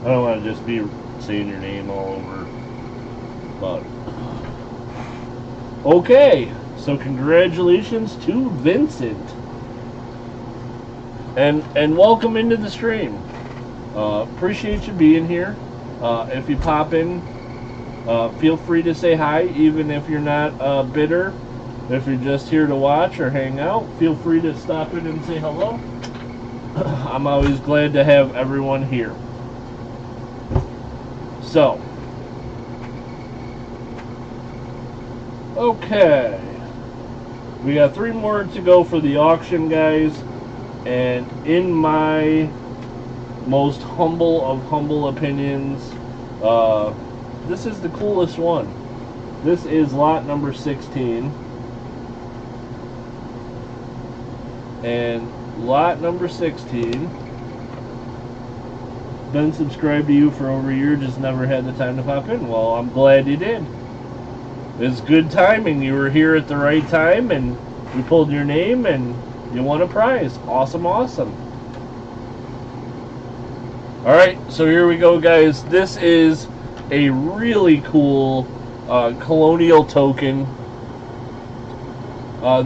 Speaker 1: I don't want to just be saying your name all over. But okay, so congratulations to Vincent, and welcome into the stream. Appreciate you being here. If you pop in, feel free to say hi, even if you're not bitter. If you're just here to watch or hang out, feel free to stop in and say hello. I'm always glad to have everyone here. So, okay, we got 3 more to go for the auction, guys, and in my most humble of humble opinions, this is the coolest one. This is lot number 16, and lot number 16, been subscribed to you for over a year, just never had the time to pop in. Well, I'm glad you did. It's good timing. You were here at the right time, and we pulled your name, and you won a prize. Awesome, awesome. Alright, so here we go, guys. This is a really cool colonial token.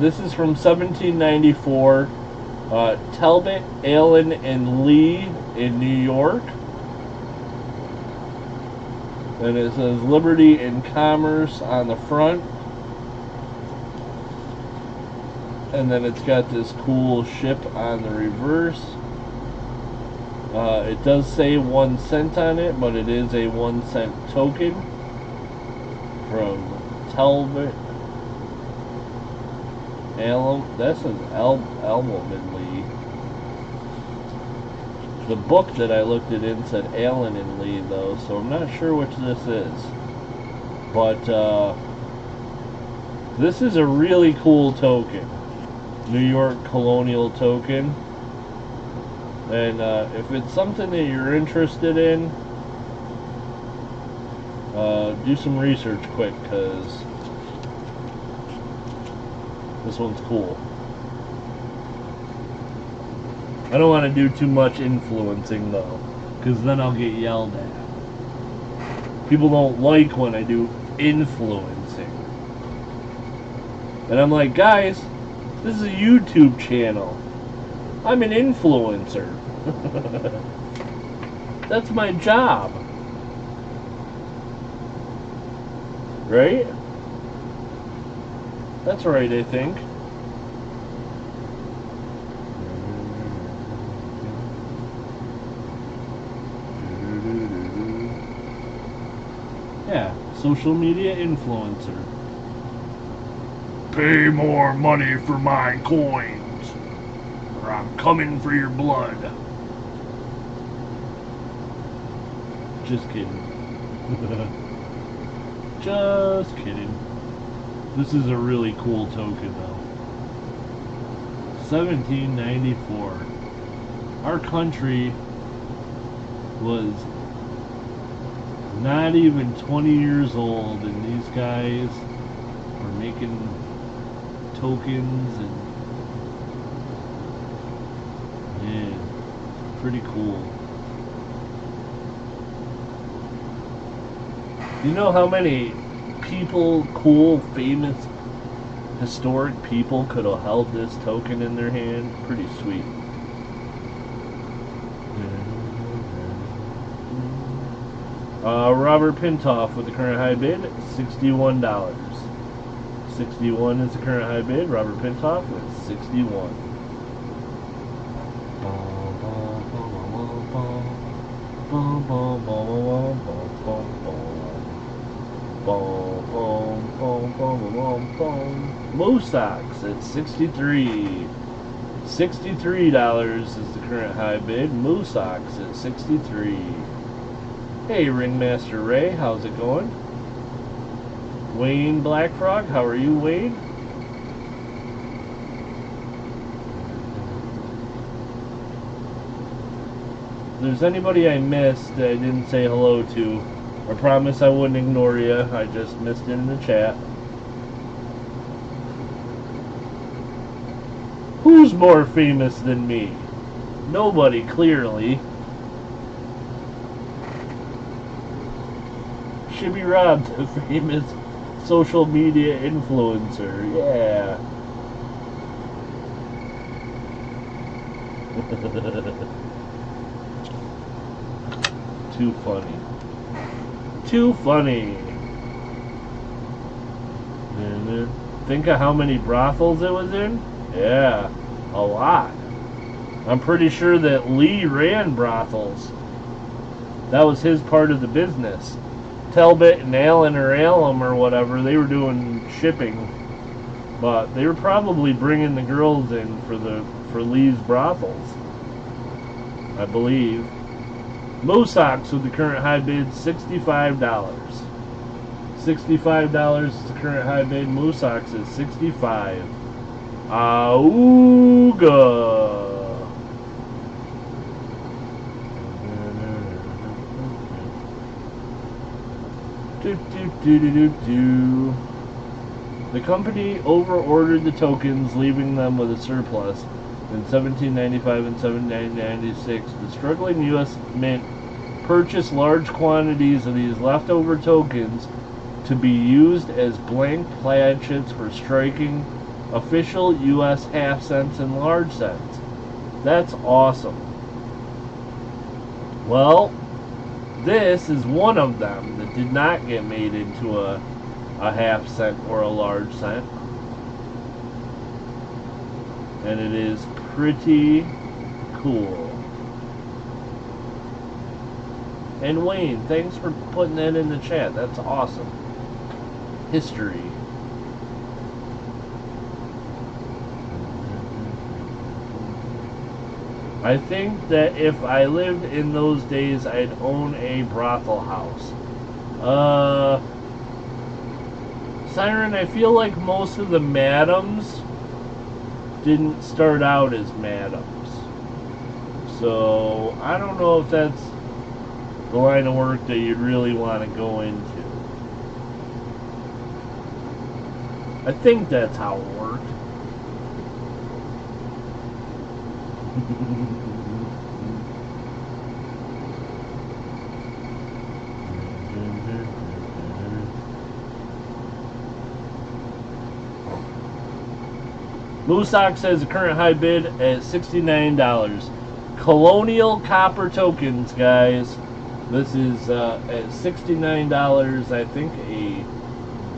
Speaker 1: This is from 1794. Talbot, Allen, and Lee in New York. And it says Liberty and Commerce on the front. And then it's got this cool ship on the reverse. It does say 1 cent on it, but it is a 1 cent token from Talbot, Allen. That says Allen and Lee. The book that I looked at in said Allen and Lee, though, so I'm not sure which this is. But this is a really cool token. New York colonial token. And if it's something that you're interested in, do some research quick, because this one's cool. I don't want to do too much influencing, though, because then I'll get yelled at. People don't like when I do influencing. And I'm like, guys, this is a YouTube channel. I'm an influencer. That's my job. Right? That's right, I think. Yeah, social media influencer. Pay more money for my coins, or I'm coming for your blood. Just kidding. Just kidding. This is a really cool token, though. 1794. Our country was not even 20 years old, and these guys are making tokens, and man, pretty cool. You know how many people, cool, famous, historic people could have held this token in their hand? Pretty sweet. Robert Pintoff with the current high bid, $61. 61 is the current high bid. Robert Pintoff with 61. Moosocks at 63. $63 is the current high bid. Moosocks at 63. Hey, Ringmaster Ray, how's it going? Wayne Blackfrog, how are you, Wayne? If there's anybody I missed that I didn't say hello to, I promise I wouldn't ignore you. I just missed it in the chat. Who's more famous than me? Nobody, clearly. Shibby Rob, the famous social media influencer. Yeah. Too funny. Too funny. And think of how many brothels it was in? Yeah, a lot. I'm pretty sure that Lee ran brothels. That was his part of the business. Talbot and Allen or Alum or whatever, they were doing shipping. But they were probably bringing the girls in for Lee's brothels, I believe. Mosox with the current high bid, $65. $65 is the current high bid. Mosox is $65. Auga. The company over-ordered the tokens, leaving them with a surplus. In 1795 and 1796, the struggling U.S. Mint purchased large quantities of these leftover tokens to be used as blank plaid-chits for striking official U.S. half cents and large cents. That's awesome. Well, this is one of them that did not get made into a half cent or a large cent. And it is pretty cool. And Wayne, thanks for putting that in the chat. That's awesome. History. I think that if I lived in those days, I'd own a brothel house. Siren, I feel like most of the madams didn't start out as madams. So, I don't know if that's the line of work that you'd really want to go into. I think that's how it worked. Moosock says the current high bid at $69. Colonial copper tokens, guys. This is at $69. I think a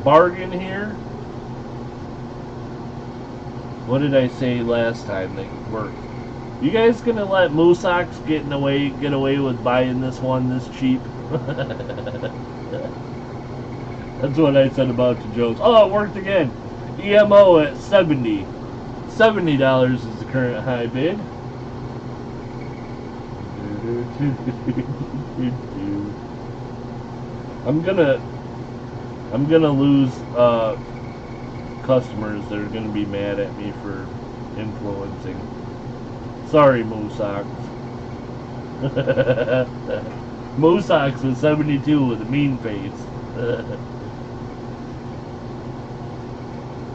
Speaker 1: bargain here. What did I say last time that worked? You guys gonna let Moosox get away with buying this one this cheap? That's what I said about the Jones. Oh, it worked again. EMO at 70. $70 is the current high bid. I'm gonna lose customers that are gonna be mad at me for influencing. Sorry, Moosox. Moosox is 72 with a mean face.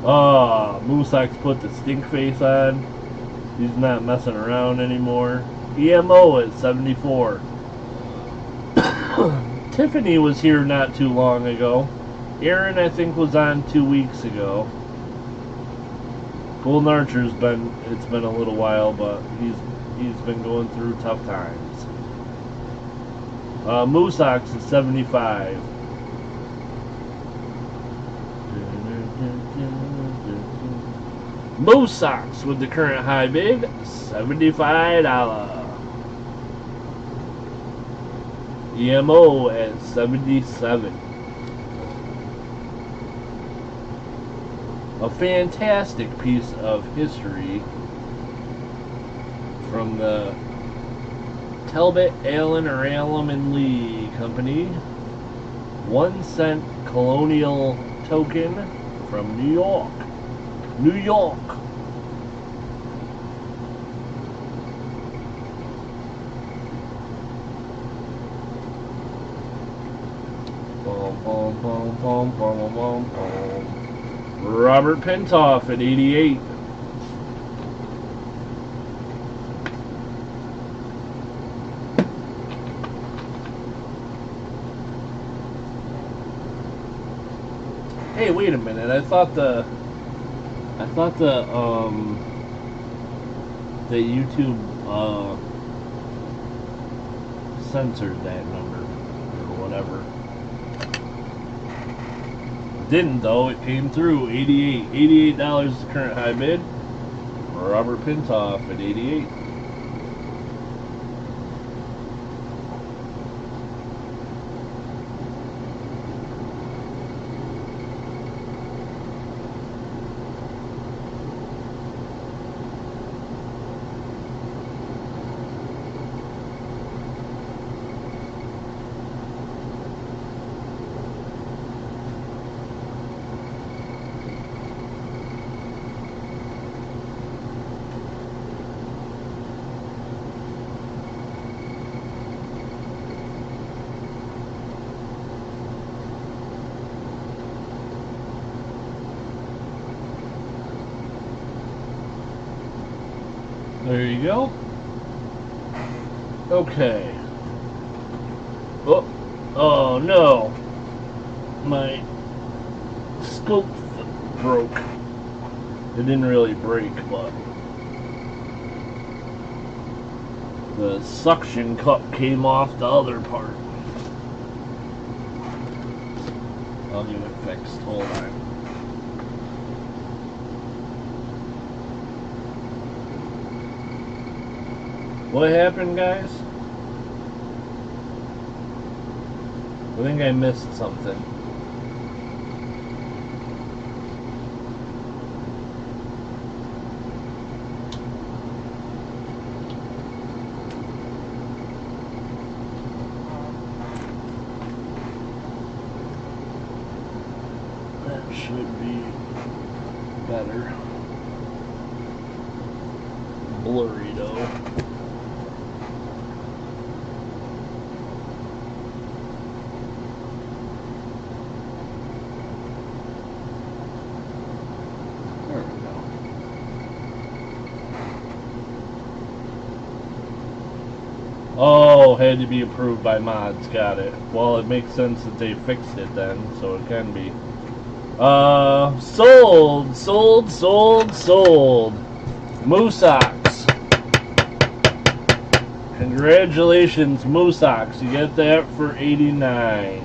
Speaker 1: Moosox put the stink face on. He's not messing around anymore. EMO at 74. Tiffany was here not too long ago. Aaron, I think, was on 2 weeks ago. Golden Archer's it's been a little while, but he's been going through tough times. Moosox is 75. Moosox with the current high bid, $75. EMO at 77. A fantastic piece of history from the Talbot, Allen, or Alum and Lee Company. 1 cent colonial token from New York. New York. Bum, bum, bum, bum, bum, bum, bum. Robert Pintoff at 88. Hey, wait a minute. I thought the YouTube censored that number or whatever. Didn't though. It came through. $88 is the current high bid. Robert Pintoff at 88. There you go. Okay. Oh no. My scope broke. It didn't really break, but the suction cup came off the other part. I'll get it fixed. Hold on. What happened, guys? I think I missed something. That should be better. Blurry though. Oh, had to be approved by mods. Got it. Well, it makes sense that they fixed it then, so it can be. Sold. Moosox. Congratulations, Moosox. You get that for 89.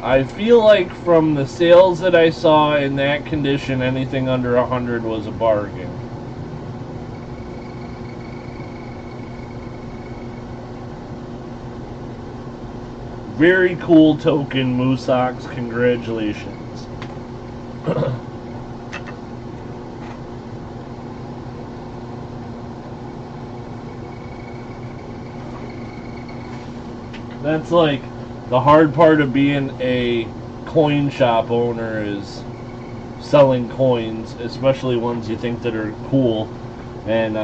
Speaker 1: I feel like from the sales that I saw in that condition, anything under 100 was a bargain. Very cool token, Moosox. Congratulations. That's like the hard part of being a coin shop owner is selling coins, especially ones you think that are cool. And,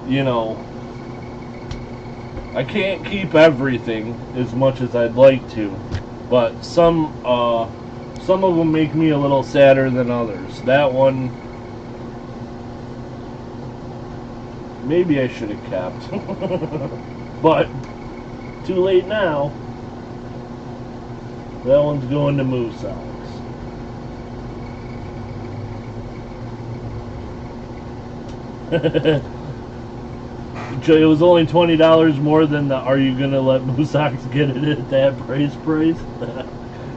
Speaker 1: you know, I can't keep everything as much as I'd like to, but some of them make me a little sadder than others. That one, maybe I should have kept, but too late now. That one's going to Moosox. It was only $20 more than the "Are you gonna let Moosox get it at that price?"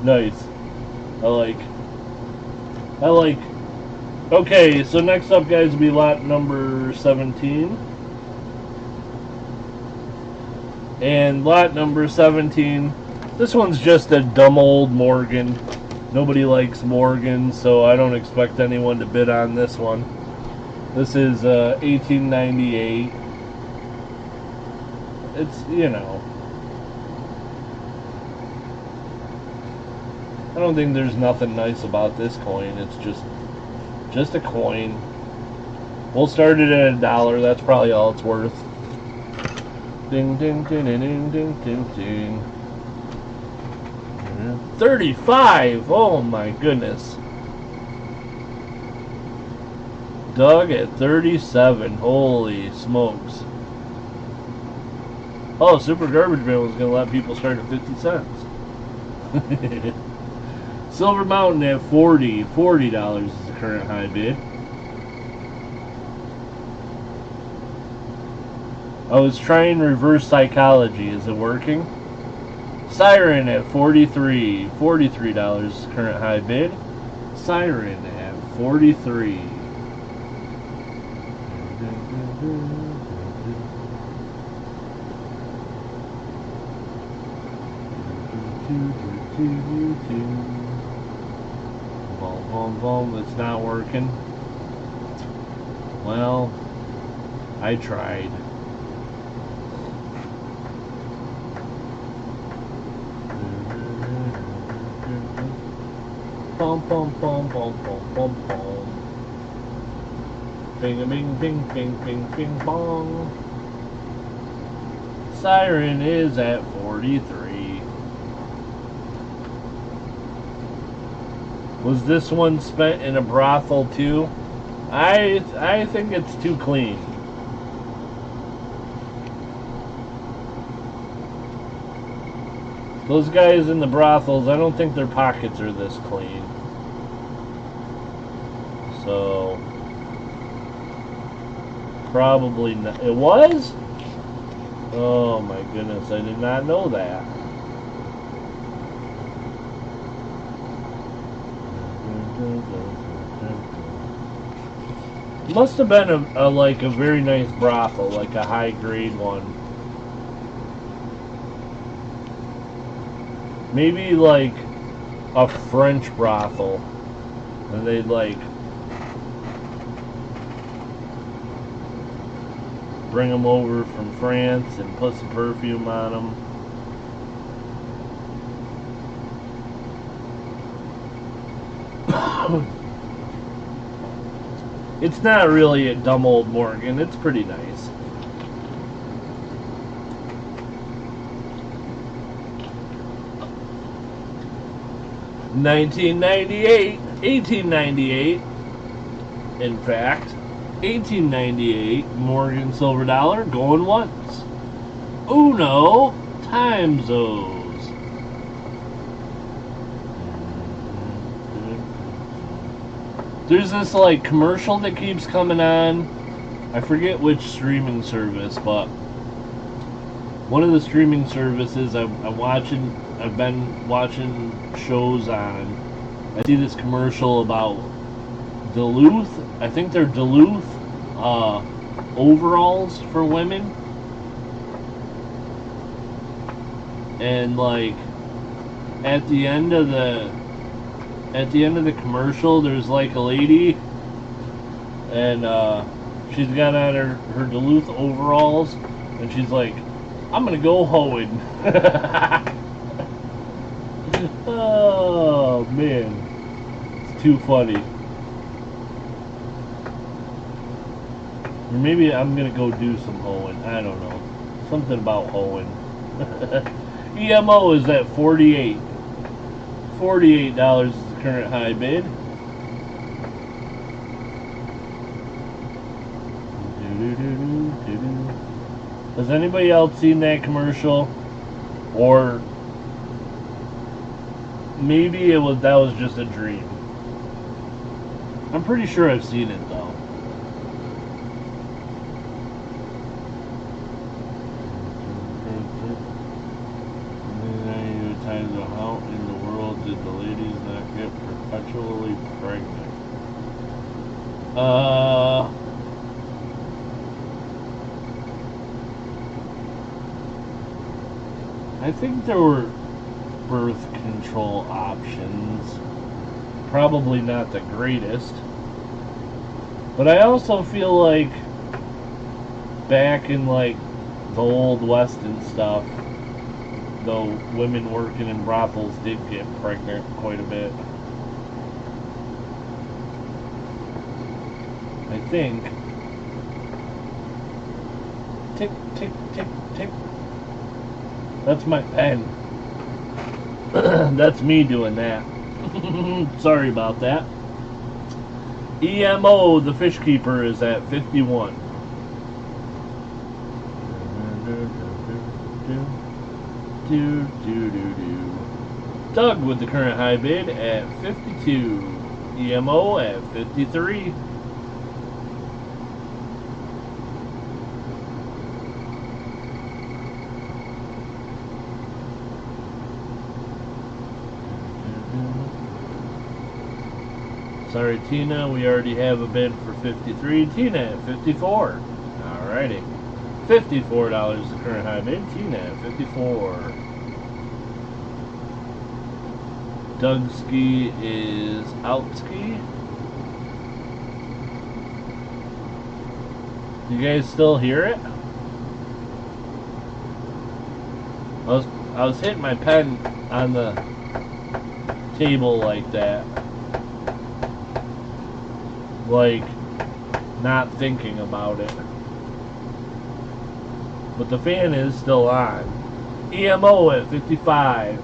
Speaker 1: Nice. I like. Okay, so next up, guys, will be lot number 17. And lot number 17, this one's just a dumb old Morgan. Nobody likes Morgan, so I don't expect anyone to bid on this one. This is 1898. It's, you know, I don't think there's nothing nice about this coin. It's just a coin. We'll start it at $1. That's probably all it's worth. Ding ding ding ding ding ding ding. 35. Oh my goodness. Doug at 37. Holy smokes. Oh, Super Garbage Man was going to let people start at 50 cents. Silver Mountain at $40 is the current high bid. I was trying reverse psychology. Is it working? Siren at $43 is the current high bid. Siren at 43. Boom, boom, boom. It's not working. Well, I tried. Bum, bum, bum, bum, bum, bum, bum. Bing, bing, bing, bing, bing, bing, bong. Siren is at 43. Was this one spent in a brothel too? I think it's too clean. Those guys in the brothels, I don't think their pockets are this clean. So probably not. It was? Oh my goodness, I did not know that. Must have been like a very nice brothel, like a high grade one. Maybe like a French brothel, and they'd like bring them over from France and put some perfume on them. It's not really a dumb old Morgan. It's pretty nice. $1898, in fact, 1898 Morgan silver dollar going once. Uno times those. There's this like commercial that keeps coming on. I forget which streaming service, but one of the streaming services I've been watching shows on. I see this commercial about Duluth. I think they're Duluth overalls for women. And like at the end of the commercial, there's like a lady, and she's got on her Duluth overalls, and she's like, I'm gonna go hoeing. Oh man, it's too funny. Or maybe I'm gonna go do some hoeing. I don't know, something about hoeing. EMO is at 48. $48 is the current high bid. Has anybody else seen that commercial? Or maybe that was just a dream. I'm pretty sure I've seen it though. How in the world did the ladies not get perpetually pregnant? I think there were birth control options. Probably not the greatest. But I also feel like back in like the old West and stuff, though women working in brothels did get pregnant quite a bit. I think. Tick, tick, tick, tick. That's my pen. That's me doing that. Sorry about that. EMO, the fish keeper, is at 51. Doug with the current high bid at 52. EMO at 53. Sorry, Tina, we already have a bid for 53. Tina at 54. Alrighty. $54 the current high bid. Tina at 54. Doug Ski is out ski. You guys still hear it? I was hitting my pen on the table like that. Like, not thinking about it. But the fan is still on. EMO at 55.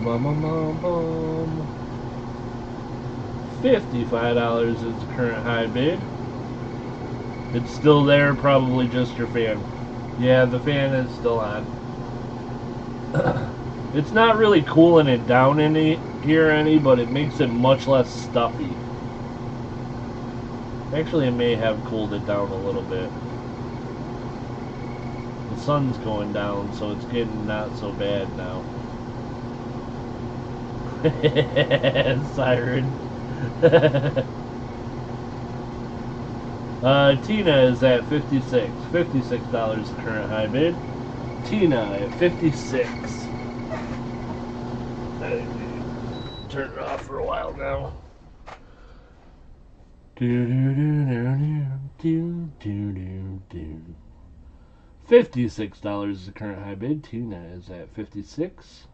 Speaker 1: $55 is the current high bid. It's still there, probably just your fan. Yeah, the fan is still on. It's not really cooling it down any, but it makes it much less stuffy. Actually, it may have cooled it down a little bit. The sun's going down, so it's getting not so bad now. Siren. Tina is at 56. $56 the current high bid. Tina at 56. Turn it off for a while now. $56 is the current high bid. Tina is at 56.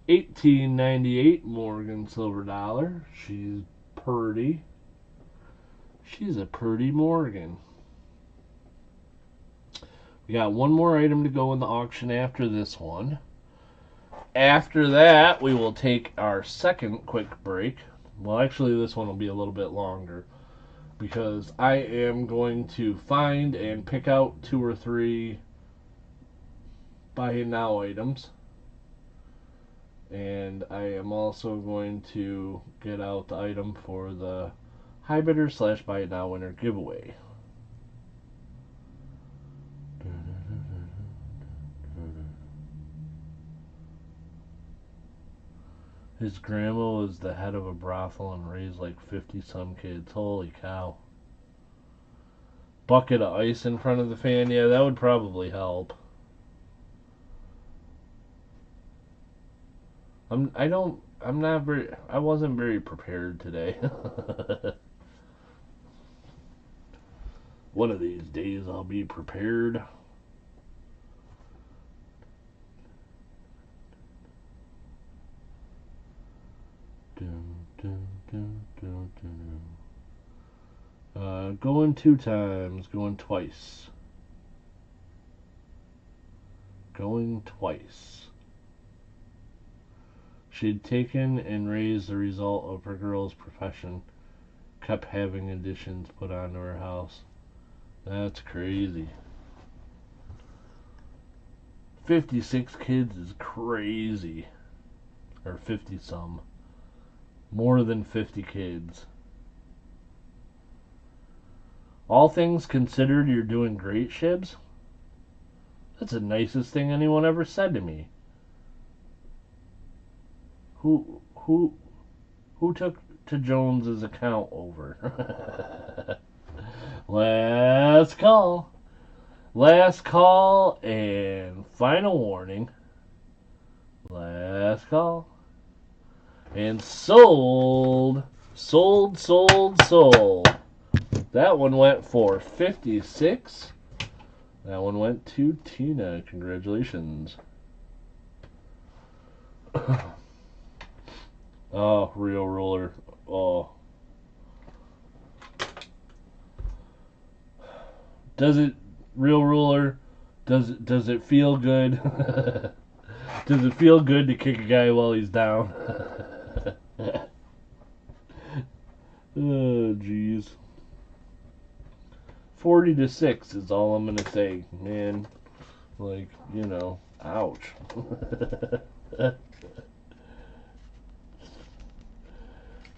Speaker 1: $18.98 Morgan silver dollar. She's pretty. She's a pretty Morgan. We got one more item to go in the auction after this one. After that, we will take our second quick break. Well, actually, this one will be a little bit longer because I am going to find and pick out 2 or 3 buy now items. And I am also going to get out the item for the high bidder / buy it now winner giveaway. His grandma was the head of a brothel and raised like 50 some kids. Holy cow. Bucket of ice in front of the fan, yeah, that would probably help. I wasn't very prepared today. One of these days I'll be prepared. Going 2 times, going twice. Going twice. She'd taken and raised the result of her girl's profession. Kept having additions put onto her house. That's crazy. 56 kids is crazy. Or 50 some. More than 50 kids. All things considered, you're doing great, Shibs. That's the nicest thing anyone ever said to me. Who took to Jones's account over? Last call. Last call and final warning. Last call. And sold. Sold. That one went for 56. That one went to Tina. Congratulations. Oh, real roller. Oh. Real ruler, does it feel good? Does it feel good to kick a guy while he's down? Oh, jeez. 40-6 is all I'm gonna say, man. Like, you know, Ouch.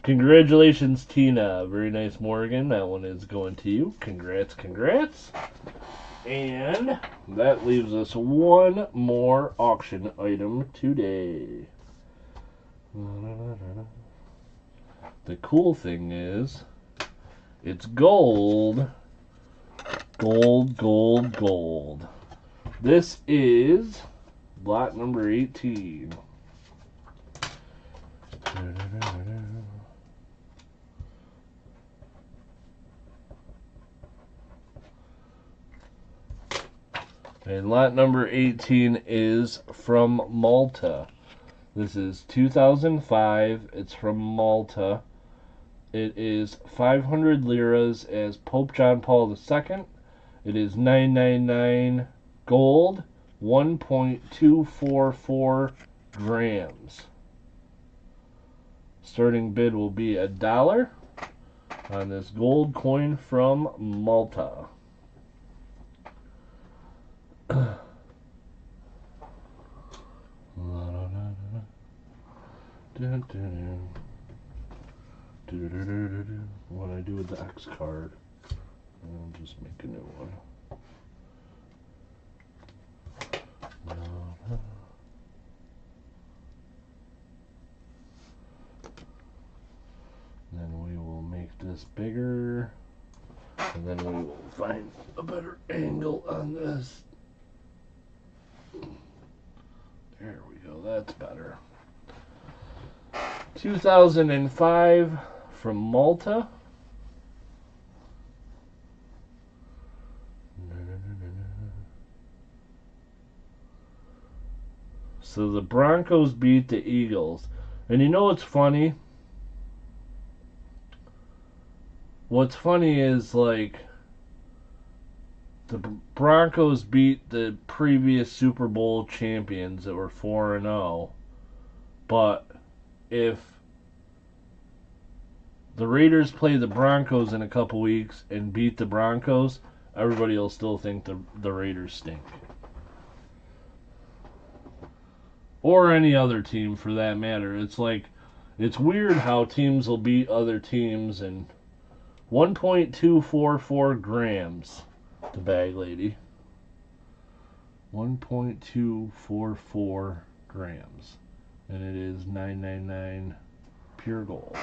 Speaker 1: Congratulations, Tina. Very nice, Morgan. That one is going to you. Congrats, congrats. And that leaves us one more auction item today. The cool thing is, it's gold. Gold, gold, gold. This is lot number 18. And lot number 18 is from Malta. This is 2005. It's from Malta. It is 500 liras as Pope John Paul II. It is 999 gold, 1.244 grams. Starting bid will be $1 on this gold coin from Malta. What do I do with the X card? I'll just make a new one. Then we will make this bigger, and then we will find a better angle on this. There we go, that's better. 2005 from Malta. So the Broncos beat the Eagles. And you know what's funny? What's funny is, like, the Broncos beat the previous Super Bowl champions that were 4-0. But if the Raiders play the Broncos in a couple weeks and beat the Broncos, everybody will still think the Raiders stink. Or any other team for that matter. It's like, it's weird how teams will beat other teams. And 1.244 grams, the bag lady. 1.244 grams. And it is 999 pure gold.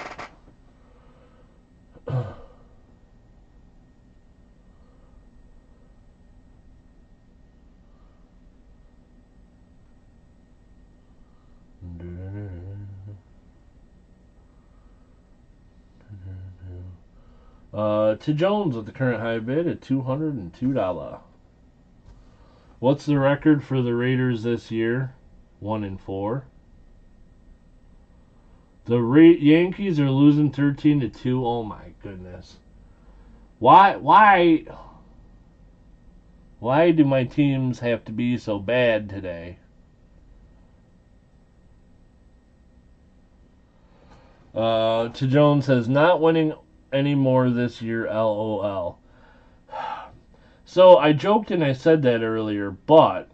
Speaker 1: To Jones with the current high bid at $202. What's the record for the Raiders this year? 1-4. The Yankees are losing 13-2. Oh my goodness. Why do my teams have to be so bad today? To Jones says, not winning anymore this year, LOL. So I joked and I said that earlier, but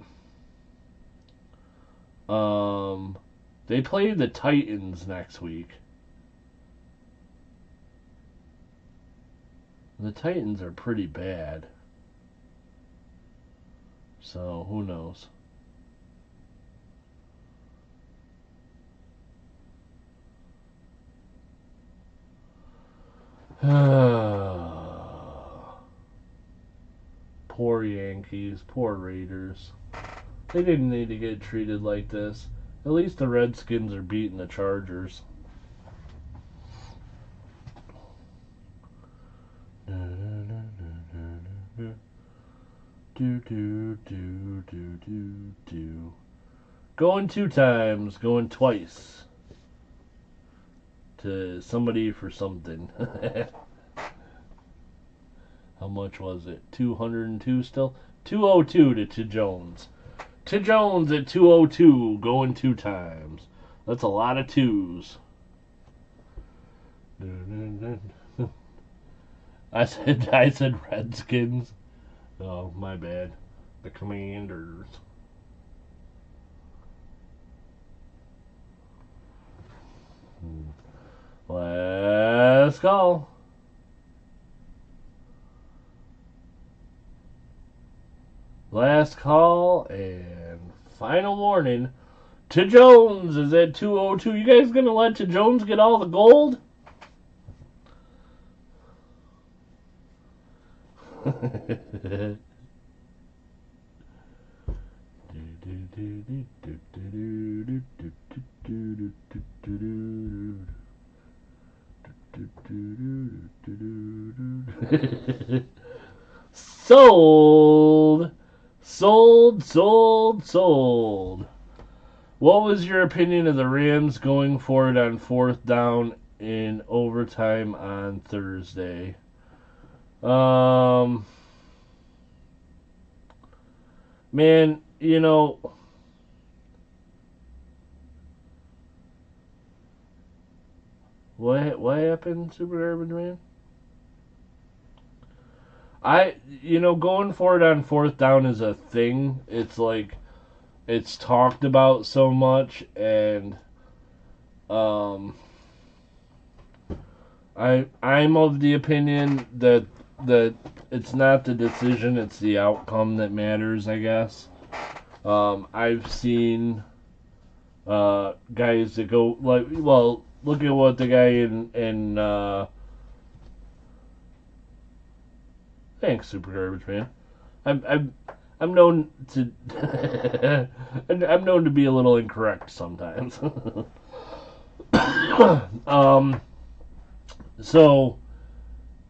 Speaker 1: they play the Titans next week. The Titans are pretty bad. So who knows? Poor Yankees, poor Raiders. They didn't need to get treated like this. At least the Redskins are beating the Chargers. Going 2 times, going twice. To somebody for something. How much was it? 202 still? 202 to Jones. To Jones at 202, going 2 times. That's a lot of 2s. I said Redskins. Oh, my bad. The Commanders. Let's go. Last call and final warning. To Jones is at 202. You guys gonna let To Jones get all the gold? Sold. Sold, sold, sold. What was your opinion of the Rams going for it on 4th down in overtime on Thursday? Man, you know, what happened, Super Garbage Man? Going for it on 4th down is a thing. It's like it's talked about so much, and I'm of the opinion that it's not the decision, it's the outcome that matters, I guess. I've seen guys that go like, well, look at what the guy in thanks, Super Garbage Man. I'm known to I'm known to be a little incorrect sometimes. So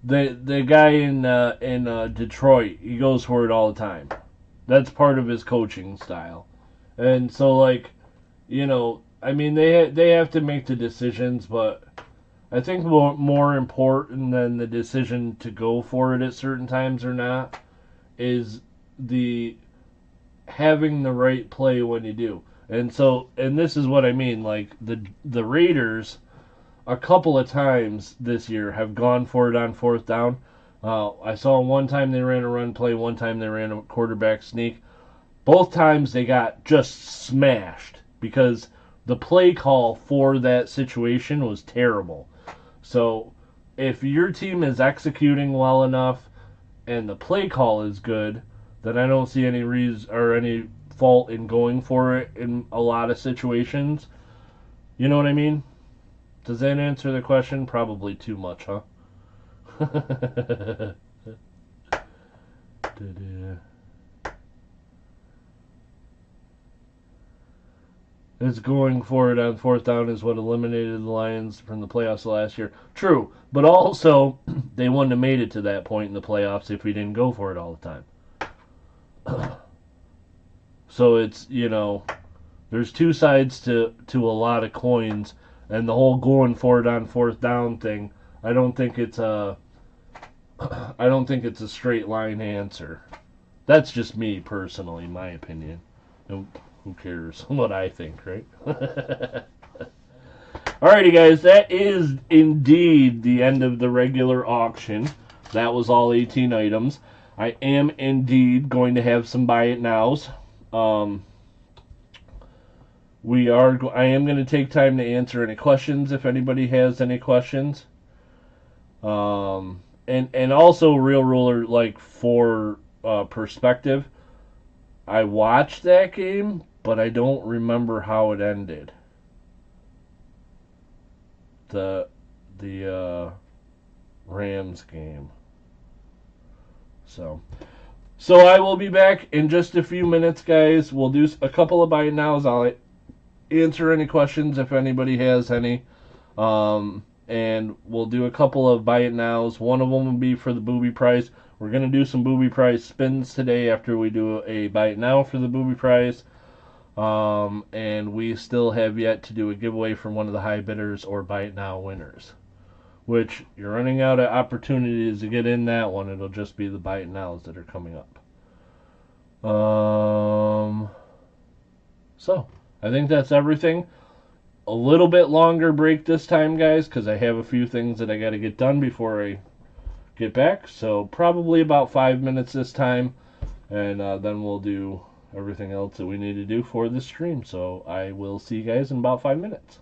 Speaker 1: the guy in Detroit, he goes for it all the time. That's part of his coaching style, and so I mean they have to make the decisions, but I think more important than the decision to go for it at certain times or not is the having the right play when you do. And this is what I mean. Like the Raiders, a couple of times this year have gone for it on 4th down. I saw one time they ran a run play, one time they ran a quarterback sneak. Both times they got just smashed because the play call for that situation was terrible. So if your team is executing well enough and the play call is good, then I don't see any reason or any fault in going for it in a lot of situations. You know what I mean? Does that answer the question? Probably too much, huh? It's going for it on 4th down is what eliminated the Lions from the playoffs last year. True, but also they wouldn't have made it to that point in the playoffs if we didn't go for it all the time. So it's, there's two sides to a lot of coins, and the whole going for it on 4th down thing, I don't think it's a straight line answer. That's just me personally, my opinion. Who cares what I think, right? Alrighty, guys, that is indeed the end of the regular auction. That was all 18 items. I am indeed going to have some buy it nows. I am going to take time to answer any questions if anybody has any questions. And also, Real Ruler, like for perspective, I watched that game, but I don't remember how it ended. The Rams game. So I will be back in just a few minutes, guys. We'll do a couple of buy it nows. I'll answer any questions if anybody has any. And we'll do a couple of buy it nows. One of them will be for the booby prize. We're going to do some booby prize spins today after we do a buy it now for the booby prize. And we still have yet to do a giveaway from one of the high bidders or buy it now winners. Which you're running out of opportunities to get in that one. It'll just be the buy it nows that are coming up. So I think that's everything. A little bit longer break this time, guys, because I have a few things that I got to get done before I get back. So probably about 5 minutes this time, and then we'll do everything else that we need to do for this stream. So I will see you guys in about 5 minutes.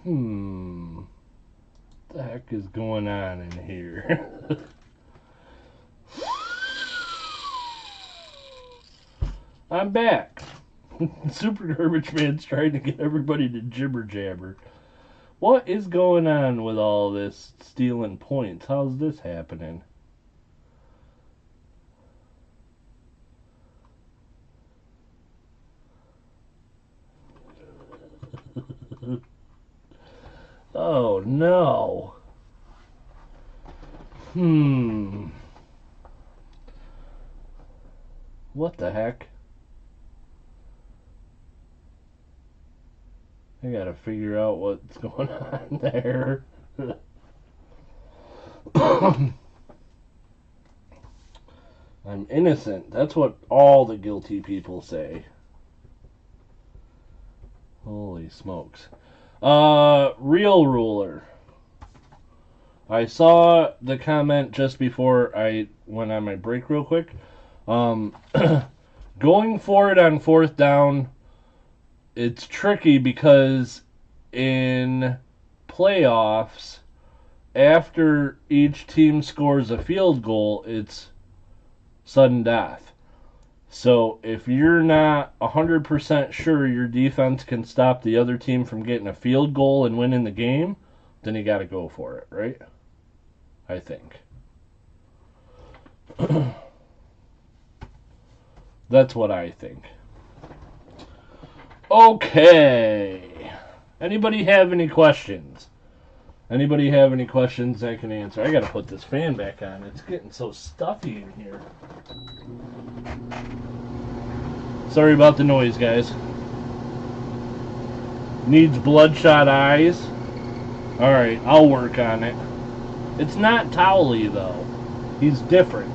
Speaker 1: What the heck is going on in here? I'm back. Super Garbage Man's trying to get everybody to jibber jabber. What is going on with all this stealing points? How's this happening? Oh no. What the heck? I gotta figure out what's going on there. I'm innocent. That's what all the guilty people say. Holy smokes. Real ruler. I saw the comment just before I went on my break real quick. Going for it on 4th down, it's tricky because in playoffs, after each team scores a field goal, it's sudden death. So if you're not 100% sure your defense can stop the other team from getting a field goal and winning the game, then you got to go for it, right? I think. That's what I think. Okay. Anybody have any questions? Anybody have any questions I can answer? I gotta put this fan back on. It's getting so stuffy in here. Sorry about the noise, guys. Needs bloodshot eyes. Alright, I'll work on it. It's not Towley, though. He's different.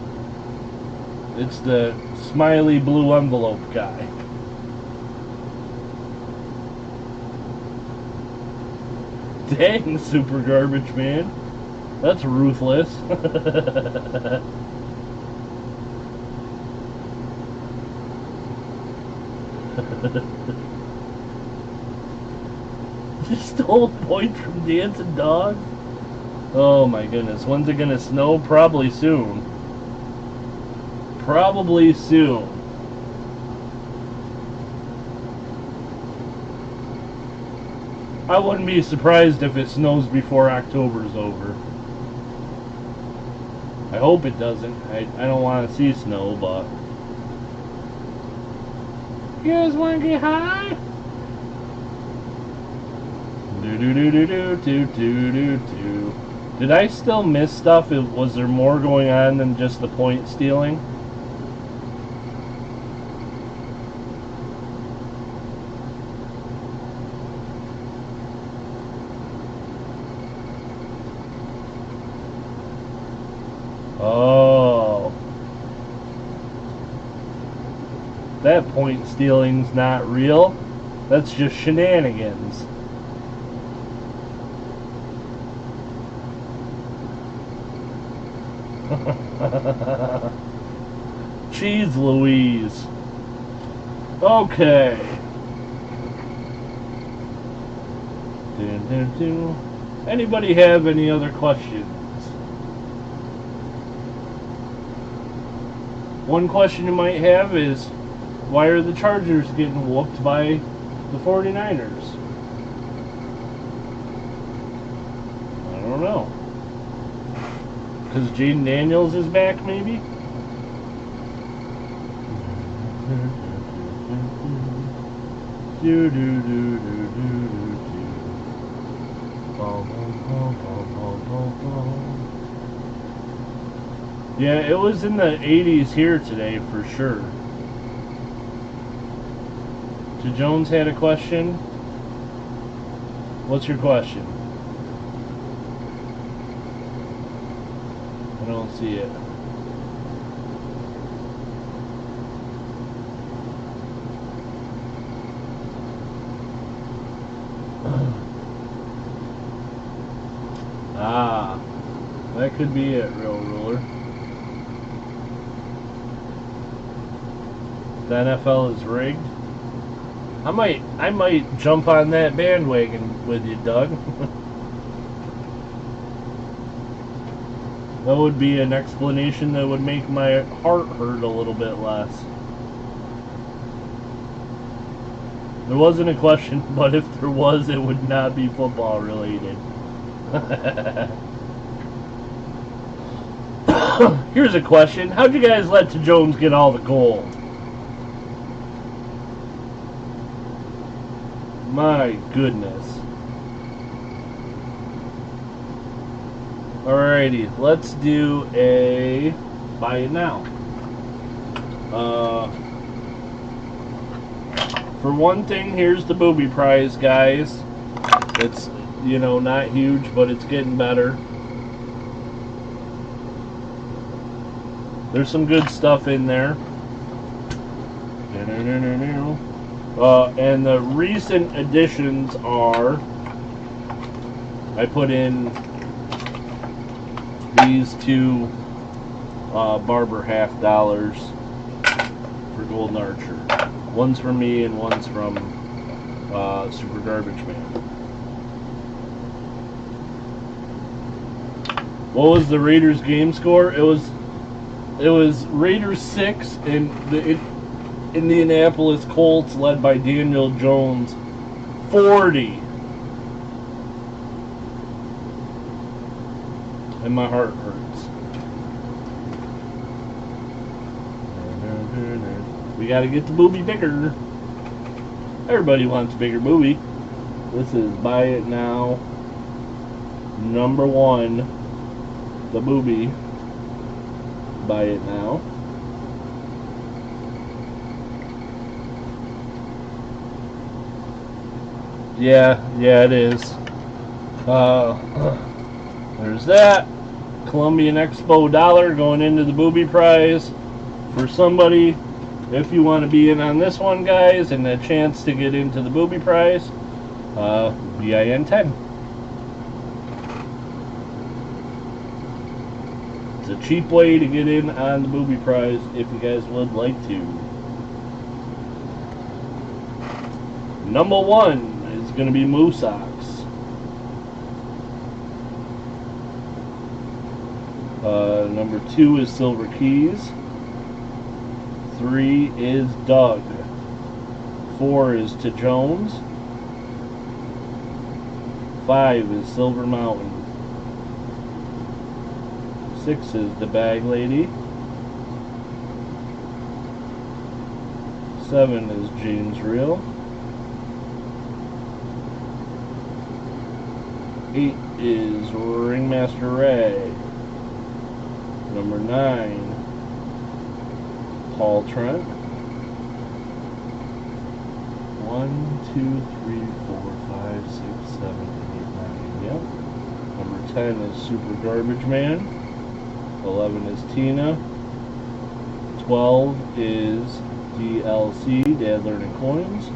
Speaker 1: It's the smiley blue envelope guy. Dang, Super Garbage Man. That's ruthless. You stole points from dancing dogs? Oh my goodness. When's it gonna snow? Probably soon. Probably soon. I wouldn't be surprised if it snows before October's over. I hope it doesn't. I don't want to see snow, but... You guys want to get high? Do-do-do-do-do-do-do-do-do. Did I still miss stuff? Was there more going on than just the point stealing? Oh. That point stealing's not real. That's just shenanigans. Cheese Louise. Okay. Anybody have any other questions? One question you might have is, why are the Chargers getting whooped by the 49ers? I don't know. Because Jaden Daniels is back, maybe? Yeah, it was in the 80s here today for sure. So Jones had a question. What's your question? I don't see it. Ah, that could be it, Real Ruler. The NFL is rigged. I might jump on that bandwagon with you, Doug. That would be an explanation that would make my heart hurt a little bit less. There wasn't a question, but if there was, it would not be football related. Here's a question. How'd you guys let Jones get all the gold? My goodness. Alrighty, let's do a buy it now. For one thing, here's the booby prize, guys. It's, you know, not huge, but it's getting better. There's some good stuff in there. And the recent additions are, I put in these two Barber half dollars for Golden Archer. One's from me and one's from Super Garbage Man. What was the Raiders game score? It was Raiders 6 and the Indianapolis Colts led by Daniel Jones 40. And my heart hurts. We gotta get the booby bigger. Everybody wants a bigger booby. This is buy it now. Number 1, the booby. Buy it now. Yeah, it is. There's that. Columbian Expo dollar going into the booby prize for somebody. If you want to be in on this one, guys, and a chance to get into the booby prize, BIN 10. It's a cheap way to get in on the booby prize if you guys would like to. Number 1 is going to be Moosox. Number 2 is Silver Keys. 3 is Doug. 4 is to Jones. 5 is Silver Mountain. 6 is the Bag Lady. 7 is James Reel. 8 is Ringmaster Ray. Number 9, Paul Trent. 1, 2, 3, 4, 5, 6, 7, 8, 9. Yep. Number 10 is Super Garbage Man. 11 is Tina. 12 is DLC, Dad Learning Coins.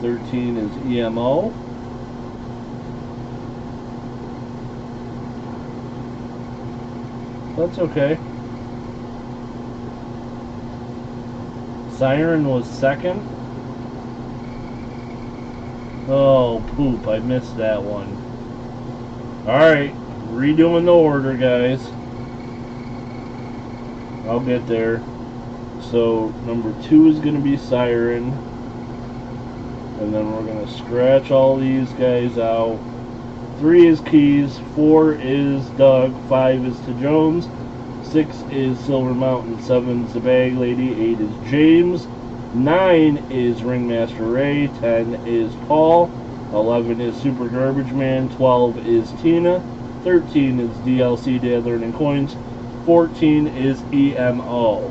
Speaker 1: 13 is EMO. That's okay. Siren was second. Oh, poop. I missed that one. Alright. Redoing the order, guys. I'll get there. So, number 2 is going to be Siren. And then we're going to scratch all these guys out. 3 is Keys, 4 is Doug, 5 is to Jones, 6 is Silver Mountain, 7 is the Bag Lady, 8 is James, 9 is Ringmaster Ray, 10 is Paul, 11 is Super Garbage Man, 12 is Tina, 13 is DLC, Dad Learning Coins, 14 is EMO.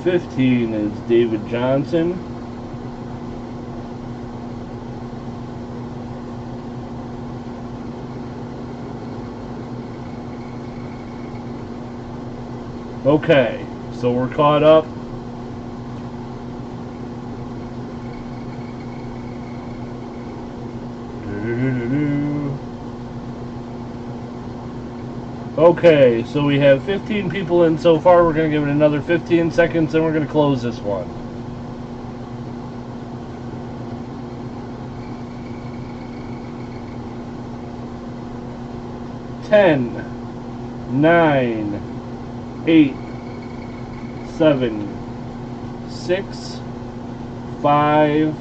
Speaker 1: 15 is David Johnson. Okay, so we're caught up. Okay, so we have 15 people in so far. We're going to give it another 15 seconds and we're going to close this one. 10, 9, 8, 7, 6, 5,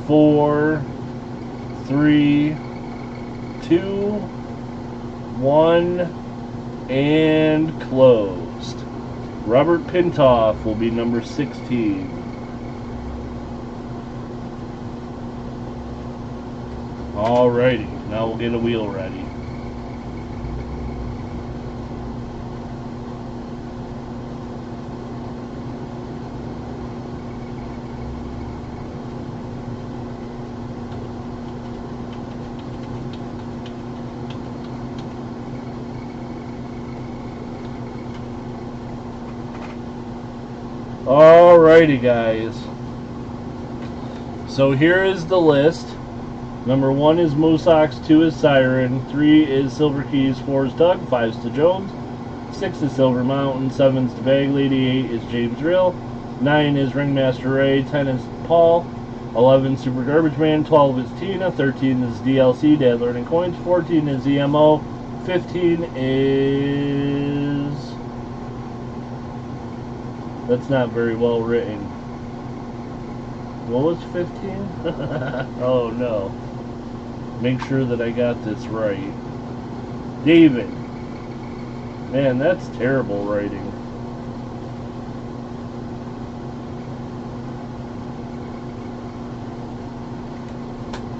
Speaker 1: 4, 3, 2, 1, and closed. Robert Pintoff will be number 16. Alrighty, now we'll get a wheel ready. Alrighty, guys. So here is the list. Number 1 is Moosox, 2 is Siren, 3 is Silver Keys, 4 is Doug, 5 is to Jones, 6 is Silver Mountain, 7 is the Bag Lady, 8 is James Rill, 9 is Ringmaster Ray, 10 is Paul, 11 Super Garbage Man, 12 is Tina, 13 is DLC, Dad Learning Coins, 14 is EMO, 15 is... That's not very well written. What was 15? Oh no. Make sure that I got this right. David. Man, that's terrible writing.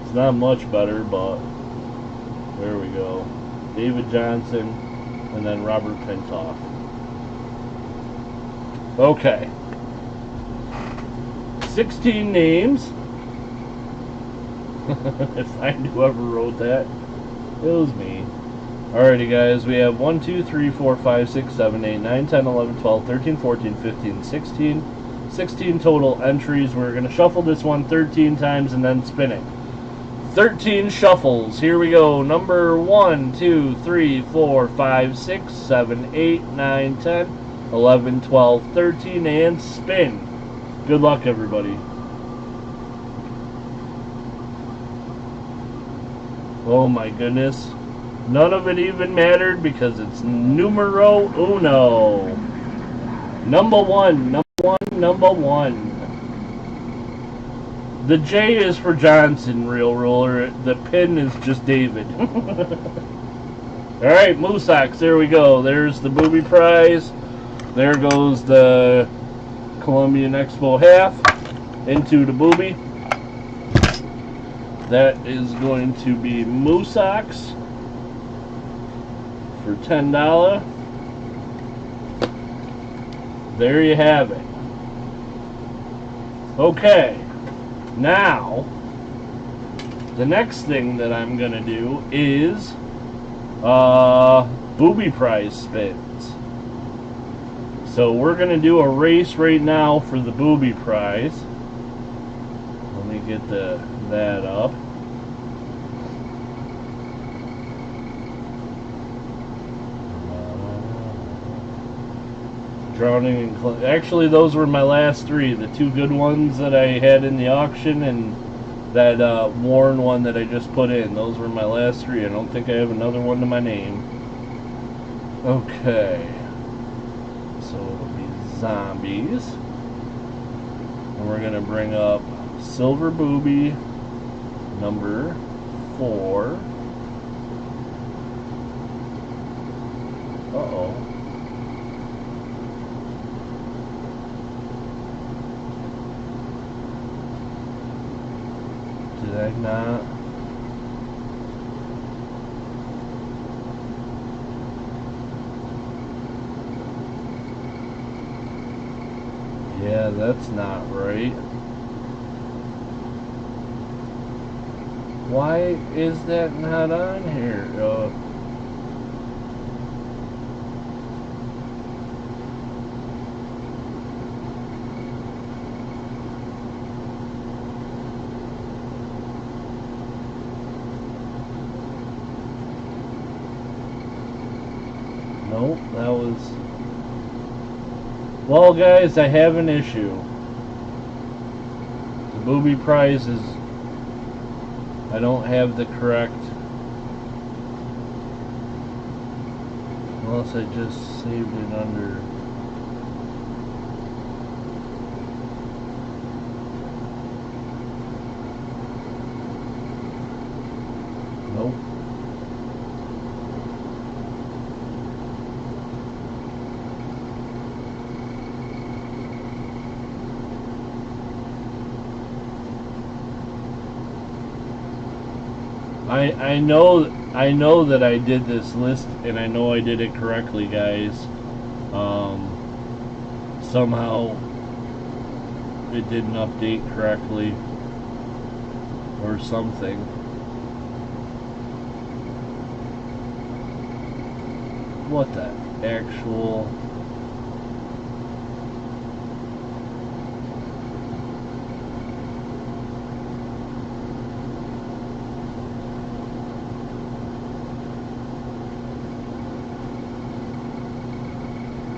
Speaker 1: It's not much better, but there we go. David Johnson and then Robert Pintoff. Okay. 16 names. Find whoever wrote that. It was me. Alrighty, guys. We have 1, 2, 3, 4, 5, 6, 7, 8, 9, 10, 11, 12, 13, 14, 15, 16. 16 total entries. We're going to shuffle this one 13 times and then spin it. 13 shuffles. Here we go. Number 1, 2, 3, 4, 5, 6, 7, 8, 9, 10, 11, 12, 13, and spin. Good luck, everybody. Oh my goodness. None of it even mattered because it's numero uno. Number one, number one, number one. The J is for Johnson, Real Roller. The pin is just David. Alright, Moosox, there we go. There's the booby prize. There goes the Colombian Expo half into the booby. That is going to be Moosox for $10. There you have it. Okay, now the next thing that I'm gonna do is booby prize spins. So we're going to do a race right now for the booby prize. Let me get that up. Drowning in actually, those were my last 3. The 2 good ones that I had in the auction and that Warren one that I just put in. Those were my last 3. I don't think I have another one to my name. Okay. So it'll be zombies. And we're going to bring up Silver Booby number 4. Uh-oh. Did I not? Yeah, that's not right. Why is that not on here? Nope, that was... Well, guys, I have an issue. The booby prize is... I don't have the correct... Unless I just saved it under... Nope. I know that I did this list, and I know I did it correctly, guys. Somehow it didn't update correctly or something. What the actual...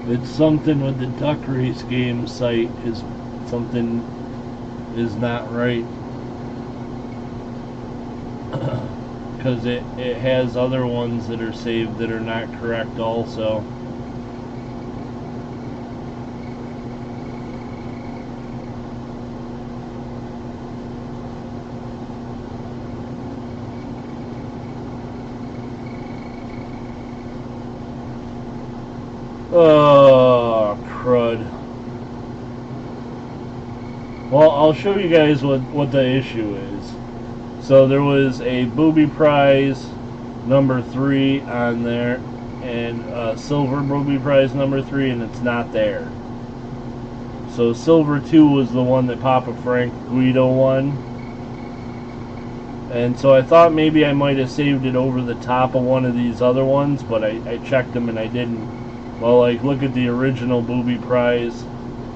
Speaker 1: It's something with the duck race game site is something is not right. Because it has other ones that are saved that are not correct also. Oh, crud. Well, I'll show you guys what the issue is. So there was a booby prize number 3 on there, and silver booby prize number 3, and it's not there. So silver 2 was the one that Papa Frank Guido won. And so I thought maybe I might have saved it over the top of one of these other ones, but I checked them and I didn't. Well, like, look at the original booby prize.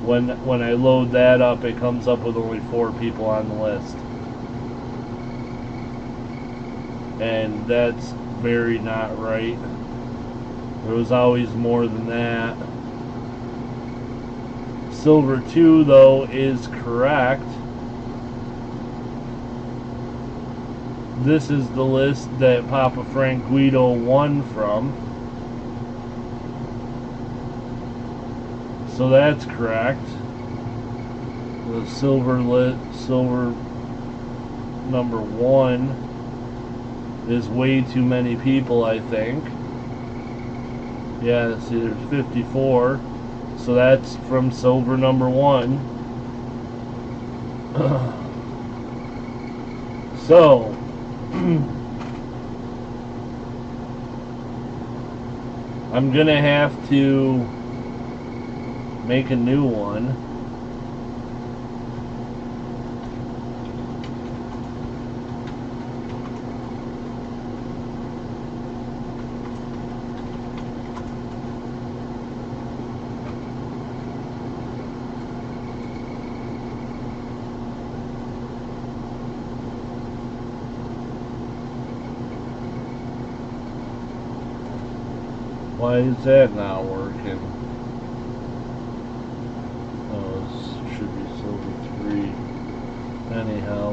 Speaker 1: When I load that up, it comes up with only 4 people on the list. And that's very not right. There was always more than that. Silver 2, though, is correct. This is the list that Papa Frank Guido won from. So that's correct. The silver number 1 is way too many people, I think. Yeah, see, there's 54. So that's from silver number 1. So I'm gonna have to make a new one. Why is that not working? Should be silver 3 anyhow,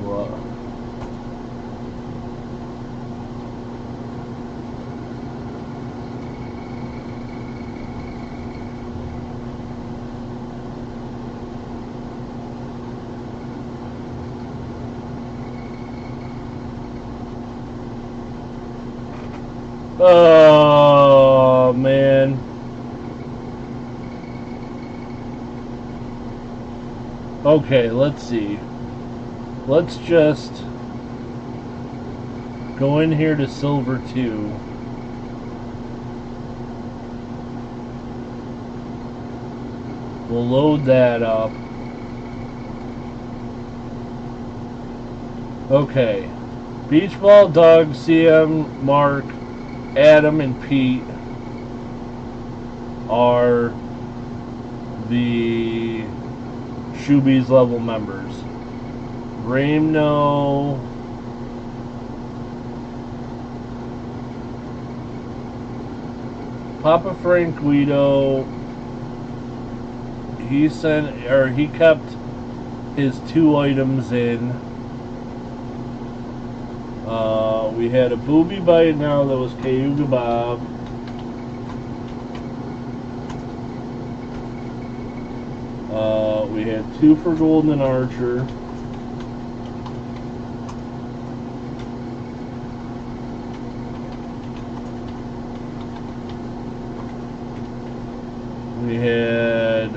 Speaker 1: oh man. Okay, let's see. Let's just go in here to silver 2. We'll load that up. Okay. Beach Ball, Doug, CM, Mark, Adam, and Pete are the Shibby's level members. Ramno, Papa Frank Guido, he kept his 2 items in. We had a booby bite now that was Cayuga Bob. We had 2 for Golden Archer. We had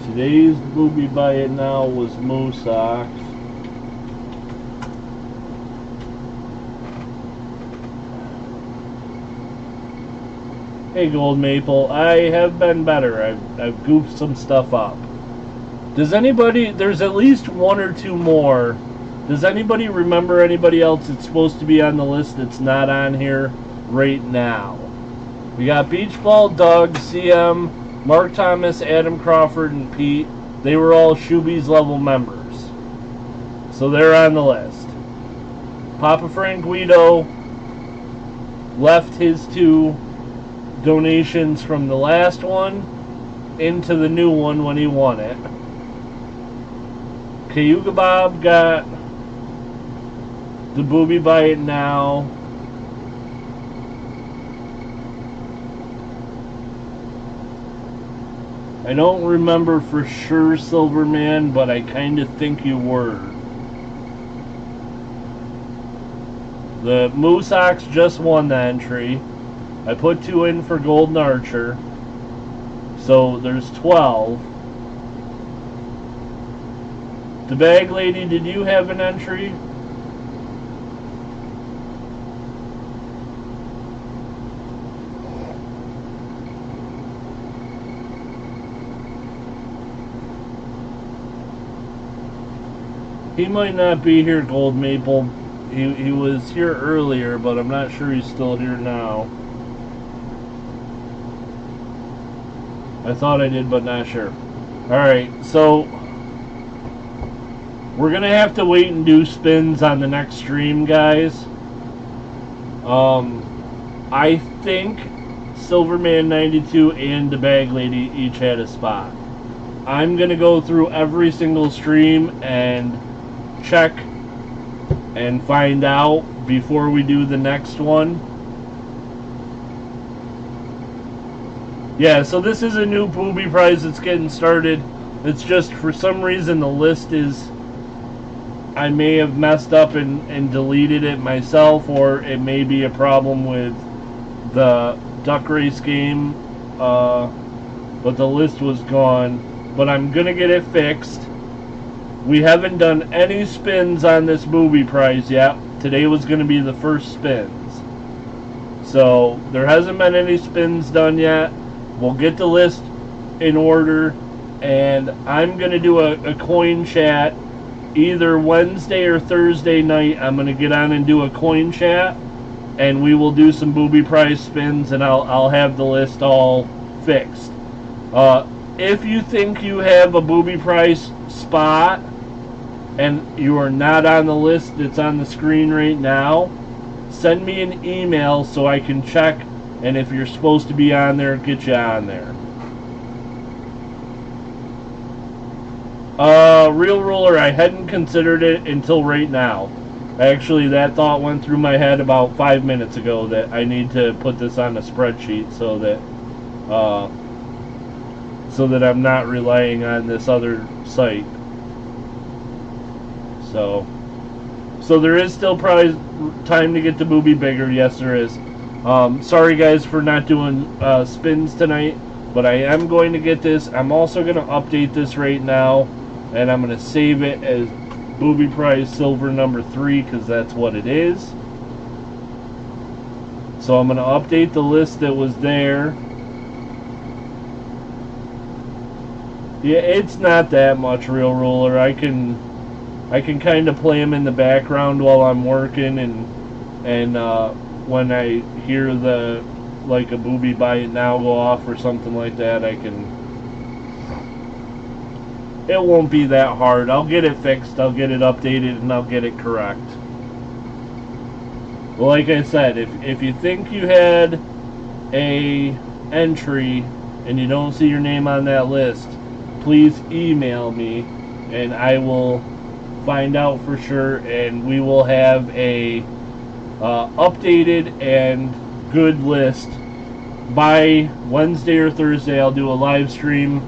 Speaker 1: today's booby bite now was Moose Ox. Hey Gold Maple, I have been better. I've goofed some stuff up. Does anybody, there's at least 1 or 2 more. Does anybody remember anybody else that's supposed to be on the list that's not on here right now? We got Beach Ball, Doug, CM, Mark Thomas, Adam Crawford, and Pete. They were all Shibby's level members. So they're on the list. Papa Frank Guido left his 2 donations from the last one into the new one when he won it. Cayuga Bob got the booby bite now. I don't remember for sure, Silverman, but I kind of think you were. The Moose Ox just won the entry. I put 2 in for Golden Archer. So there's 12. The Bag Lady, did you have an entry? He might not be here, Gold Maple. He was here earlier, but I'm not sure he's still here now. I thought I did, but not sure. Alright, so we're going to have to wait and do spins on the next stream, guys. I think Silverman92 and the Bag Lady each had a spot. I'm going to go through every single stream and check and find out before we do the next one. Yeah, so this is a new booby prize that's getting started. It's just for some reason the list is, I may have messed up and deleted it myself, or it may be a problem with the duck race game, but the list was gone. But I'm gonna get it fixed. We haven't done any spins on this booby prize yet. Today was gonna be the first spins, so there hasn't been any spins done yet. We'll get the list in order, and I'm going to do a coin chat either Wednesday or Thursday night. I'm going to get on and do a coin chat, and we will do some booby prize spins, and I'll have the list all fixed. If you think you have a booby prize spot and you are not on the list that's on the screen right now, send me an email so I can check. And if you're supposed to be on there, get you on there. Real Ruler, I hadn't considered it until right now. Actually, that thought went through my head about 5 minutes ago that I need to put this on a spreadsheet so that I'm not relying on this other site. So there is still probably time to get the booby bigger. Yes, there is. Sorry guys for not doing spins tonight, but I am going to get this. I'm also going to update this right now, and I'm going to save it as booby prize silver number 3 because that's what it is. So I'm going to update the list that was there. Yeah, it's not that much, Real Ruler. I can kind of play them in the background while I'm working, and when I hear the, like, a booby bite now go off or something like that, I can, it won't be that hard. I'll get it fixed, I'll get it updated, and I'll get it correct. Well, like I said, if you think you had a entry and you don't see your name on that list, please email me and I will find out for sure, and we will have a updated and good list by Wednesday or Thursday. I'll do a live stream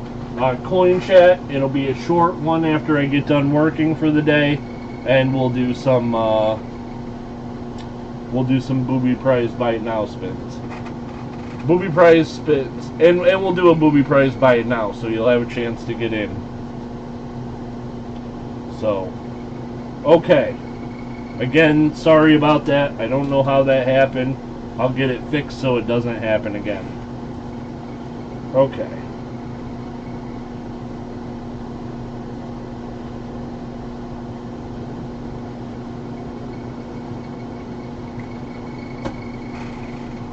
Speaker 1: coin chat. It'll be a short one after I get done working for the day, and we'll do some booby prize buy it now spins. Booby prize spins, and we'll do a booby prize buy it now, so you'll have a chance to get in. So, okay. Again, sorry about that. I don't know how that happened. I'll get it fixed so it doesn't happen again. Okay.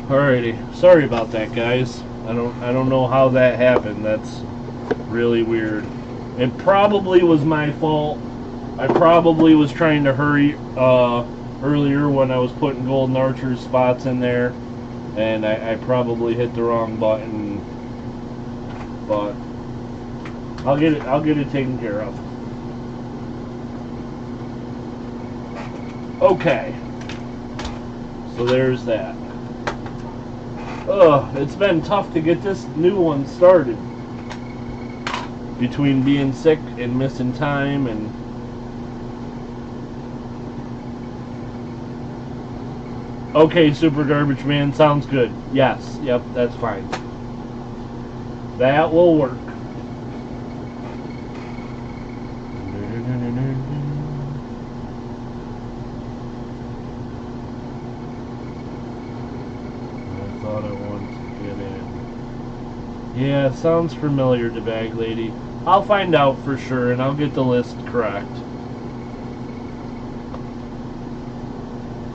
Speaker 1: Alrighty. Sorry about that, guys. I don't know how that happened. That's really weird. It probably was my fault. I probably was trying to hurry earlier when I was putting Golden Archer spots in there, and I probably hit the wrong button. But I'll get it taken care of. Okay. So there's that. It's been tough to get this new one started. Between being sick and missing time and okay, Super Garbage Man, sounds good. Yes, yep, that's fine. That will work. I thought I wanted to get in. Yeah, sounds familiar to Bag Lady. I'll find out for sure and I'll get the list correct.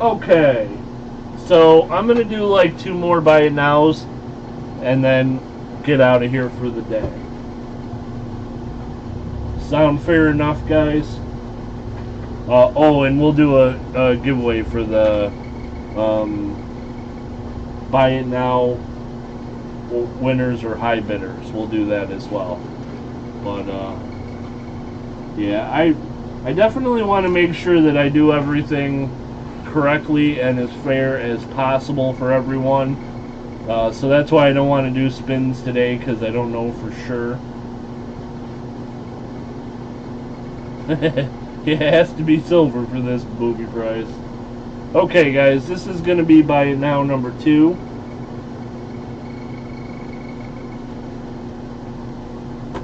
Speaker 1: Okay. So I'm going to do like 2 more buy it nows and then get out of here for the day. Sound fair enough, guys? Oh, and we'll do a giveaway for the buy it now winners or high bidders. We'll do that as well. But yeah, I definitely want to make sure that I do everything correctly and as fair as possible for everyone. So that's why I don't want to do spins today, because I don't know for sure. It has to be silver for this booby prize. Okay, guys, this is going to be buy it now number 2.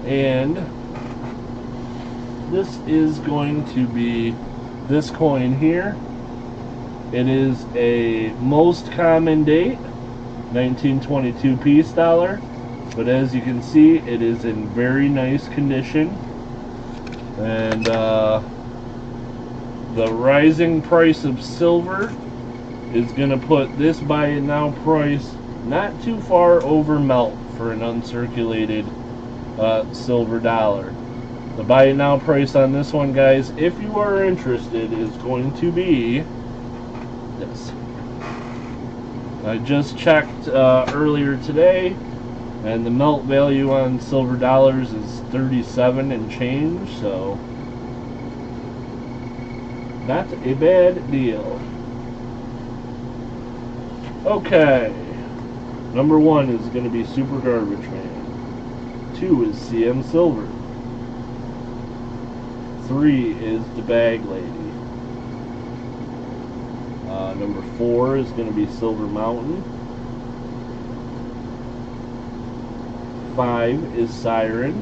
Speaker 1: And this is going to be this coin here. It is a most common date, 1922 peace dollar, but as you can see, it is in very nice condition. And the rising price of silver is going to put this buy it now price not too far over melt for an uncirculated silver dollar. The buy it now price on this one, guys, if you are interested, is going to be this. I just checked earlier today, and the melt value on silver dollars is 37 and change, so not a bad deal. Okay, number 1 is going to be Super Garbage Man. 2 is CM Silver. 3 is the Bag Lady. Number 4 is going to be Silver Mountain. 5 is Siren.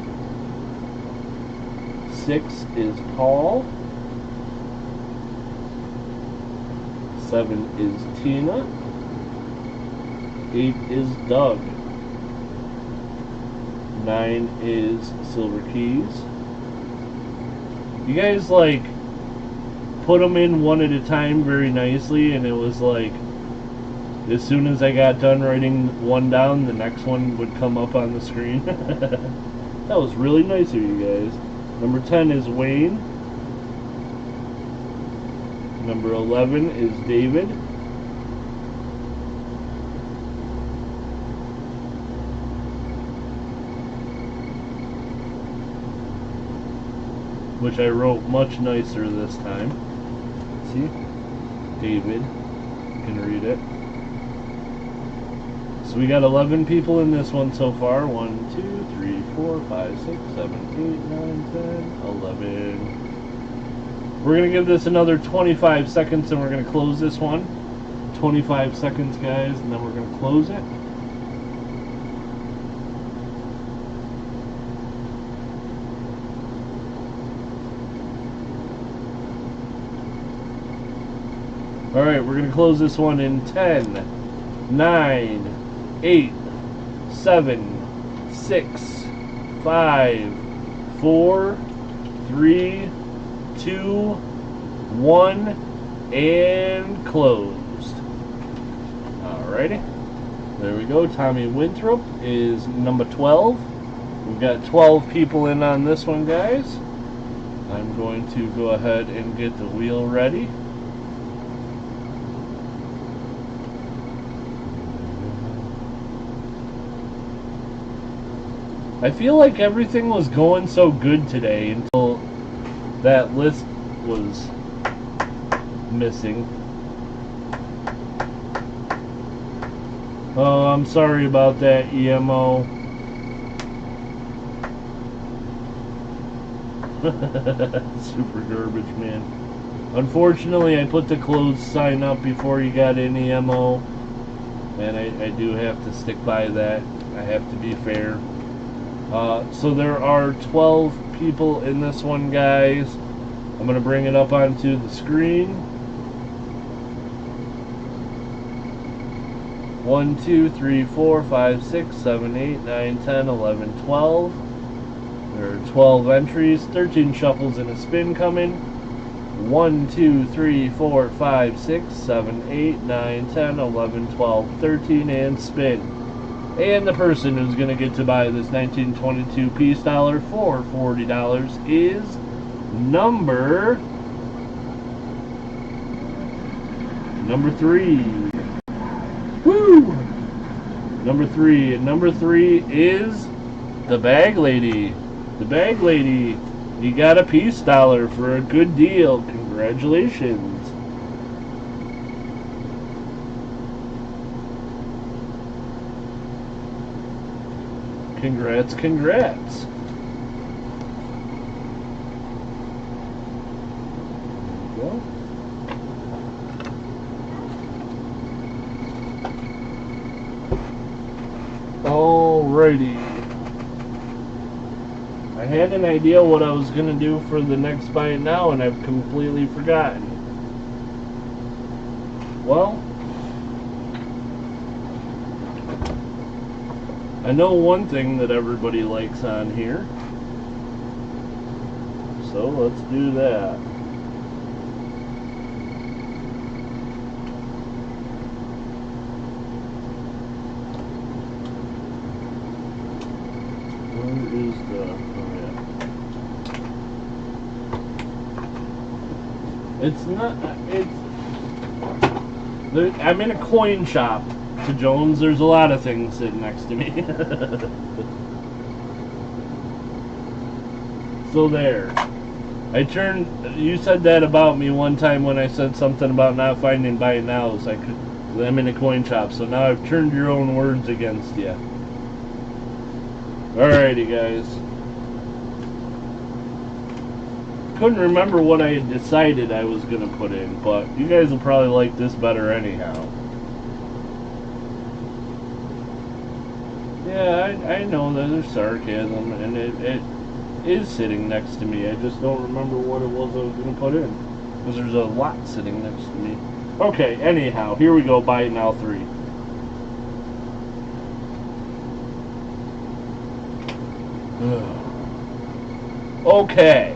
Speaker 1: 6 is Paul. 7 is Tina. 8 is Doug. 9 is Silver Keys. You guys like put them in one at a time very nicely, and it was like as soon as I got done writing one down, the next one would come up on the screen. That was really nice of you guys. Number 10 is Wayne. Number 11 is David. which I wrote much nicer this time. See? David. You can read it. So we got 11 people in this one so far. 1, 2, 3, 4, 5, 6, 7, 8, 9, 10, 11. We're going to give this another 25 seconds and we're going to close this one. 25 seconds, guys, and then we're going to close it. Alright, we're going to close this one in 10, 9, 8, 7, 6, 5, 4, 3, 2, 1, and closed. Alrighty. There we go. Tommy Winthrop is number 12. We've got 12 people in on this one, guys. I'm going to go ahead and get the wheel ready. I feel like everything was going so good today until that list was missing. Oh, I'm sorry about that, EMO. Super garbage, man. Unfortunately, I put the closed sign up before you got in EMO, and I do have to stick by that. I have to be fair. So there are 12 people in this one, guys. I'm going to bring it up onto the screen. 1, 2, 3, 4, 5, 6, 7, 8, 9, 10, 11, 12. There are 12 entries, 13 shuffles and a spin coming. 1, 2, 3, 4, 5, 6, 7, 8, 9, 10, 11, 12, 13, and spin. And the person who's going to get to buy this 1922 piece dollar for $40 is number 3. Woo! Number 3. And number 3 is the Bag Lady. The Bag Lady. You got a piece dollar for a good deal. Congratulations. Congrats, congrats. There you go. Alrighty. I had an idea what I was going to do for the next buy it now, and I've completely forgotten. Well, I know one thing that everybody likes on here, so let's do that. Where is the... oh yeah. It's not... I'm in a coin shop. To Jones, there's a lot of things sitting next to me. So there. You said that about me one time when I said something about not finding buy it nows. I'm in a coin shop, so now I've turned your own words against you. Alrighty, guys. Couldn't remember what I had decided I was gonna put in, but you guys will probably like this better anyhow. Yeah, I know that there's sarcasm, and it is sitting next to me. I just don't remember what it was I was going to put in, because there's a lot sitting next to me. Okay, anyhow, here we go, buy it now 3. Okay.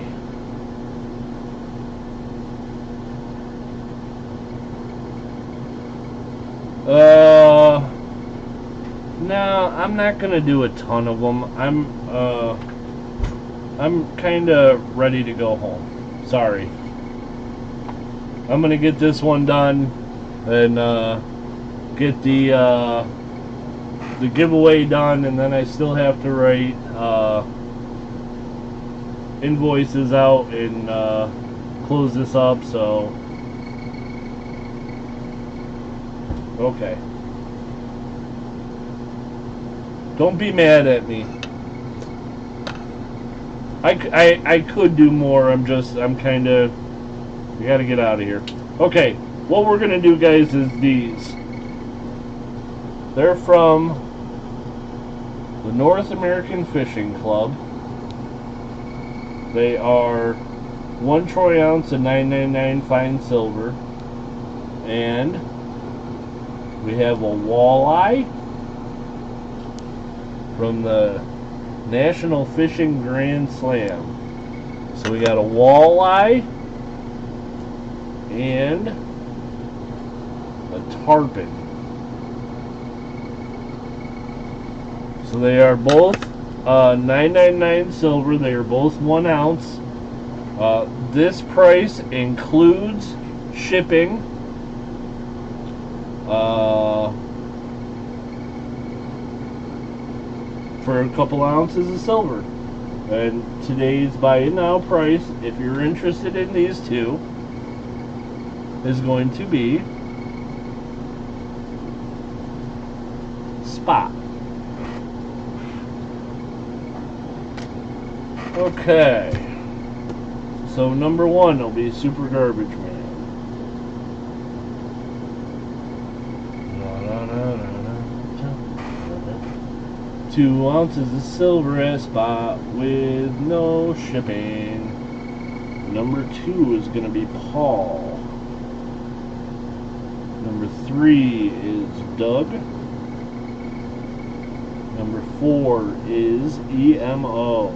Speaker 1: No, I'm not gonna do a ton of them. I'm kind of ready to go home. Sorry. I'm gonna get this one done and get the giveaway done, and then I still have to write Invoices out and close this up. So, okay. Don't be mad at me. I could do more. I'm kind of. We got to get out of here. Okay. What we're gonna do, guys, is these. They're from the North American Fishing Club. They are 1 troy ounce of 999 fine silver. And we have a walleye from the National Fishing Grand Slam. So we got a walleye and a tarpon. So they are both 999 silver. They are both 1 ounce. This price includes shipping. For a couple ounces of silver. And today's buy it now price, if you're interested in these two, is going to be spot. Okay. So number 1 will be Super Garbage Man. 2 ounces of silver at spot with no shipping. Number 2 is going to be Paul. Number 3 is Doug. Number 4 is EMO.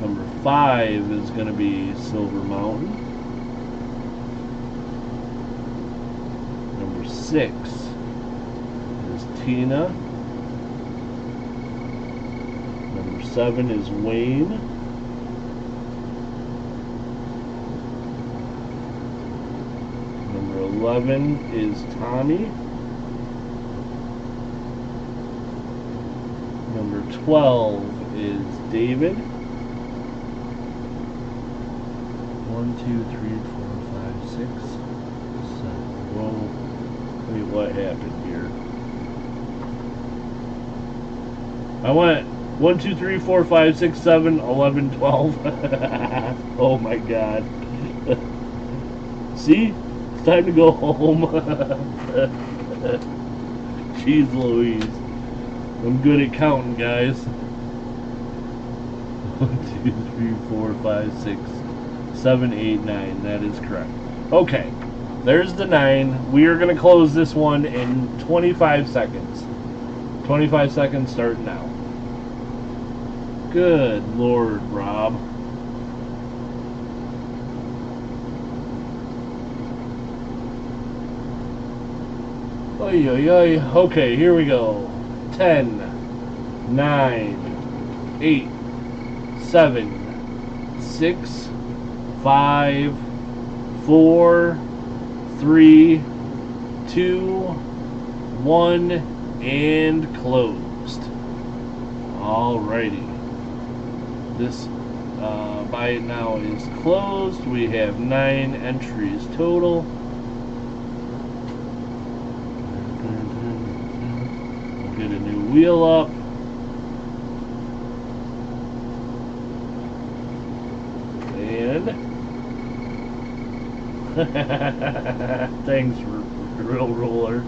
Speaker 1: Number 5 is going to be Silver Mountain. Number 6 is Tina. 7 is Wayne. Number 11 is Tommy. Number 12 is David. 1, 2, 3, 4, 5, 6, 7. Whoa. Wait, what happened here? I went 1, 2, 3, 4, 5, 6, 7, 11, 12. Oh my god. See? It's time to go home. Jeez Louise. I'm good at counting, guys. 1, 2, 3, 4, 5, 6, 7, 8, 9. That is correct. Okay. There's the 9. We are going to close this one in 25 seconds. 25 seconds starting now. Good Lord, Rob. Oy, oy, oy. Okay, here we go. 10, 9, 8, 7, 6, 5, 4, 3, 2, 1, and closed. Alrighty. This buy it now is closed. We have 9 entries total. We'll get a new wheel up. And thanks, Real Roller.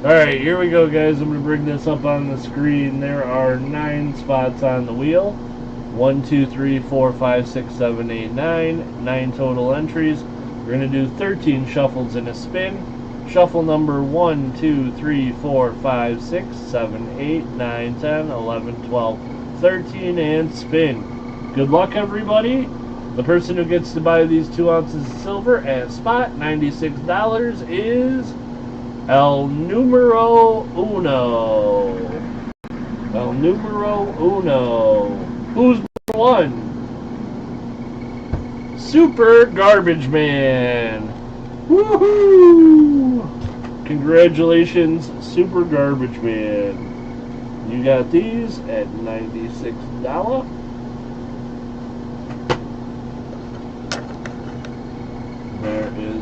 Speaker 1: Alright, here we go, guys. I'm going to bring this up on the screen. There are 9 spots on the wheel. 1, 2, 3, 4, 5, 6, 7, 8, 9. 9 total entries. We're going to do 13 shuffles in a spin. Shuffle number 1, 2, 3, 4, 5, 6, 7, 8, 9, 10, 11, 12, 13, and spin. Good luck, everybody. The person who gets to buy these 2 ounces of silver at spot, $96, is El Numero Uno. El Numero Uno. Who's number 1? Super Garbage Man. Woohoo! Congratulations, Super Garbage Man. You got these at $96.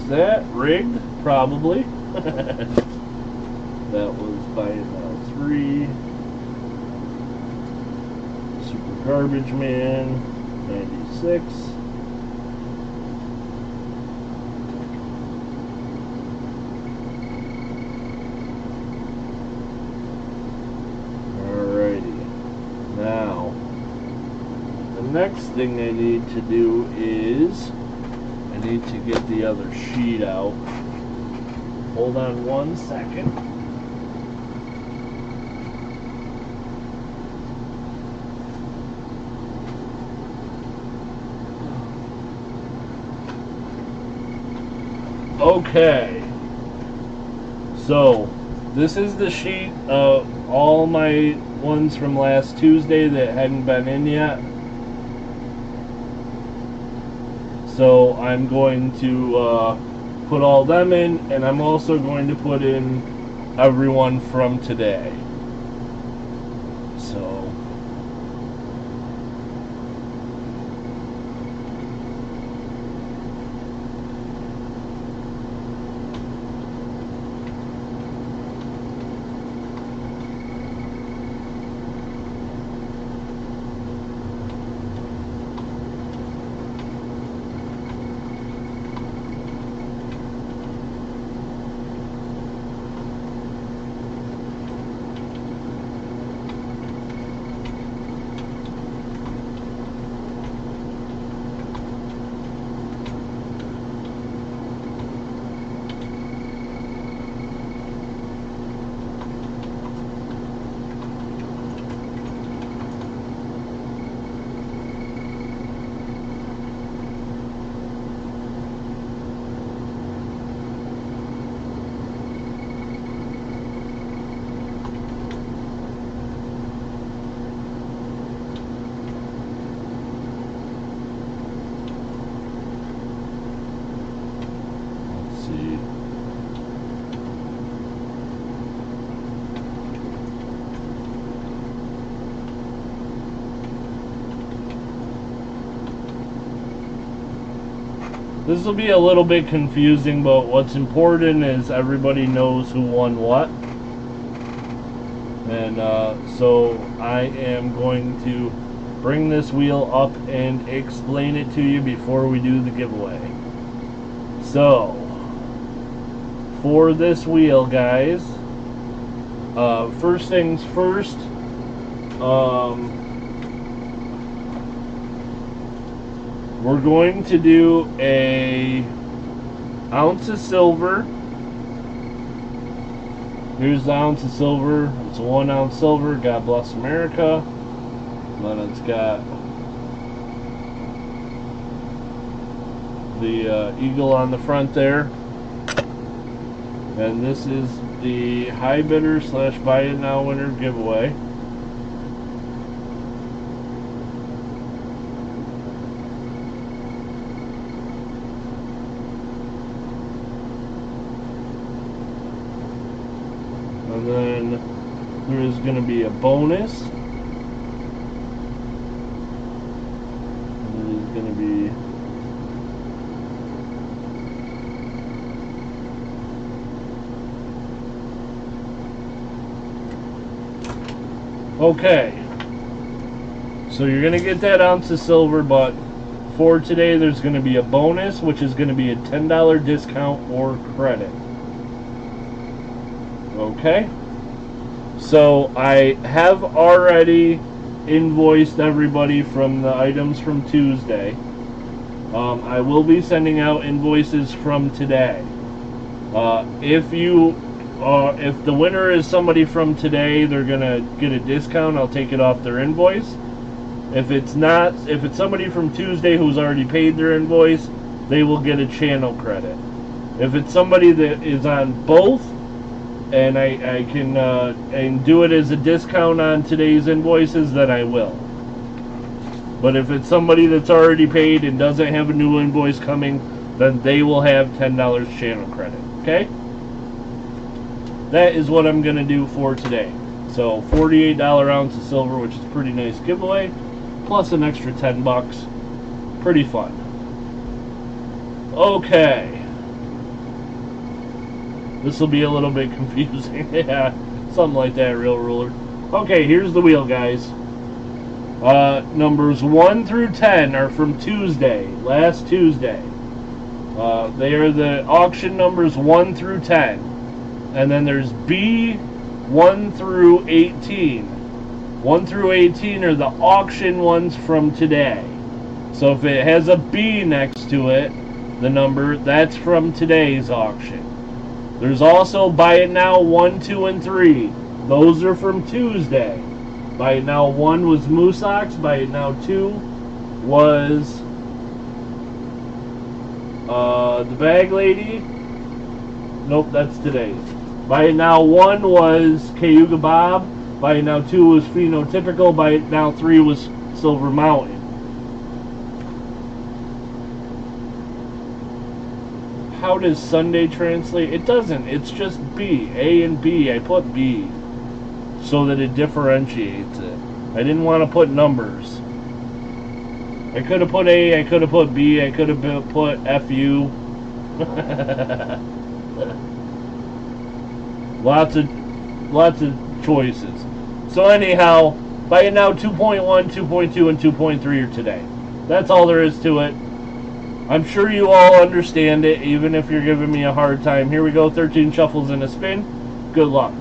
Speaker 1: is that? Rigged? Probably. That was Buy It Now 3. Super Garbage Man, 96. Alrighty. Now, the next thing I need to do is I need to get the other sheet out. Hold on 1 second. Okay, so this is the sheet of all my ones from last Tuesday that hadn't been in yet. So I'm going to put all them in, and I'm also going to put in everyone from today. So this will be a little bit confusing, but what's important is everybody knows who won what. And so I am going to bring this wheel up and explain it to you before we do the giveaway. So, for this wheel, guys, first things first, we're going to do a ounce of silver. Here's the ounce of silver. It's a 1 ounce silver. God bless America. And then it's got the eagle on the front there. And this is the high bidder / buy it now winner giveaway. And then there is going to be a bonus. And it is going to be okay. So you're going to get that ounce of silver, but for today there's going to be a bonus, which is going to be a $10 discount or credit. Okay, so I have already invoiced everybody from the items from Tuesday. I will be sending out invoices from today. If the winner is somebody from today, they're gonna get a discount. I'll take it off their invoice. If it's somebody from Tuesday who's already paid their invoice, they will get a channel credit. If it's somebody that is on both, and I can and do it as a discount on today's invoices, then I will. But if it's somebody that's already paid and doesn't have a new invoice coming, then they will have $10 channel credit. Okay? That is what I'm going to do for today. So $48 ounce of silver, which is a pretty nice giveaway, plus an extra $10. Pretty fun. Okay. This will be a little bit confusing. Yeah, something like that, real ruler. Okay, here's the wheel, guys. Numbers 1 through 10 are from Tuesday, last Tuesday. They are the auction numbers 1 through 10. And then there's B 1 through 18. 1 through 18 are the auction ones from today. So if it has a B next to it, the number, that's from today's auction. There's also Buy It Now 1, 2, and 3. Those are from Tuesday. Buy It Now 1 was Moose Ox. Buy It Now 2 was the Bag Lady. Nope, that's today's. Buy It Now 1 was Cayuga Bob. Buy It Now 2 was Phenotypical. Buy It Now 3 was Silver Mountain. How does Sunday translate? It doesn't. It's just B. A and B. I put B so that it differentiates it. I didn't want to put numbers. I could have put A. I could have put B. I could have put FU. Lots of choices. So anyhow, Buy It Now 2.1, 2.2, and 2.3 are today. That's all there is to it. I'm sure you all understand it, even if you're giving me a hard time. Here we go, 13 shuffles and a spin. Good luck.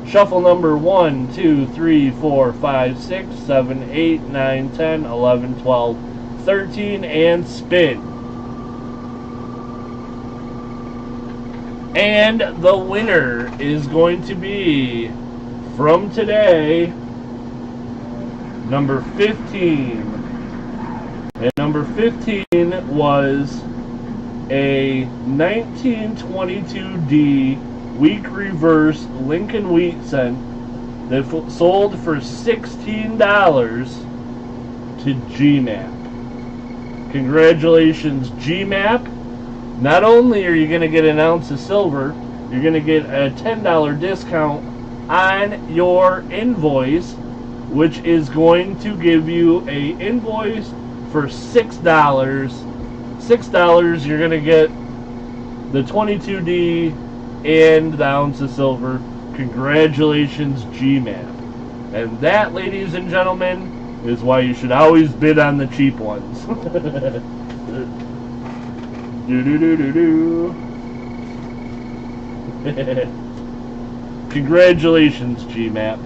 Speaker 1: Shuffle number 1, 2, 3, 4, 5, 6, 7, 8, 9, 10, 11, 12, 13, and spin. And the winner is going to be, from today, number 15. And number 15 was a 1922D weak reverse Lincoln Wheat Cent that sold for $16 to GMAP. Congratulations, GMAP. Not only are you going to get an ounce of silver, you're going to get a $10 discount on your invoice, which is going to give you a invoice for $6. $6, you're going to get the 22D and the ounce of silver. Congratulations, GMAP. And that, ladies and gentlemen, is why you should always bid on the cheap ones. Congratulations, GMAP.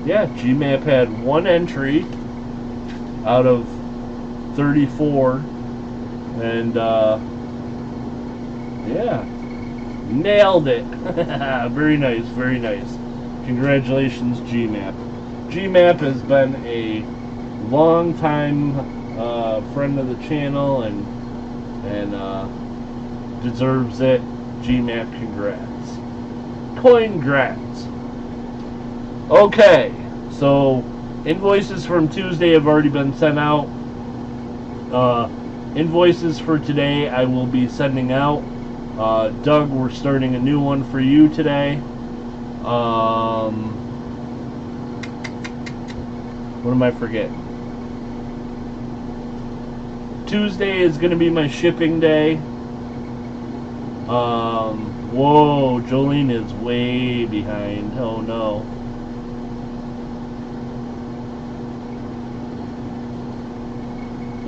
Speaker 1: Yeah, GMAP had one entry out of 34, and yeah, nailed it. Very nice, very nice. Congratulations, GMAP. GMAP has been a long time friend of the channel and deserves it. GMAP, congrats. Congrats. Okay, so invoices from Tuesday have already been sent out. Invoices for today I will be sending out. Doug, we're starting a new one for you today. What am I forgetting? Tuesday is going to be my shipping day. Whoa, Jolene is way behind. Oh no.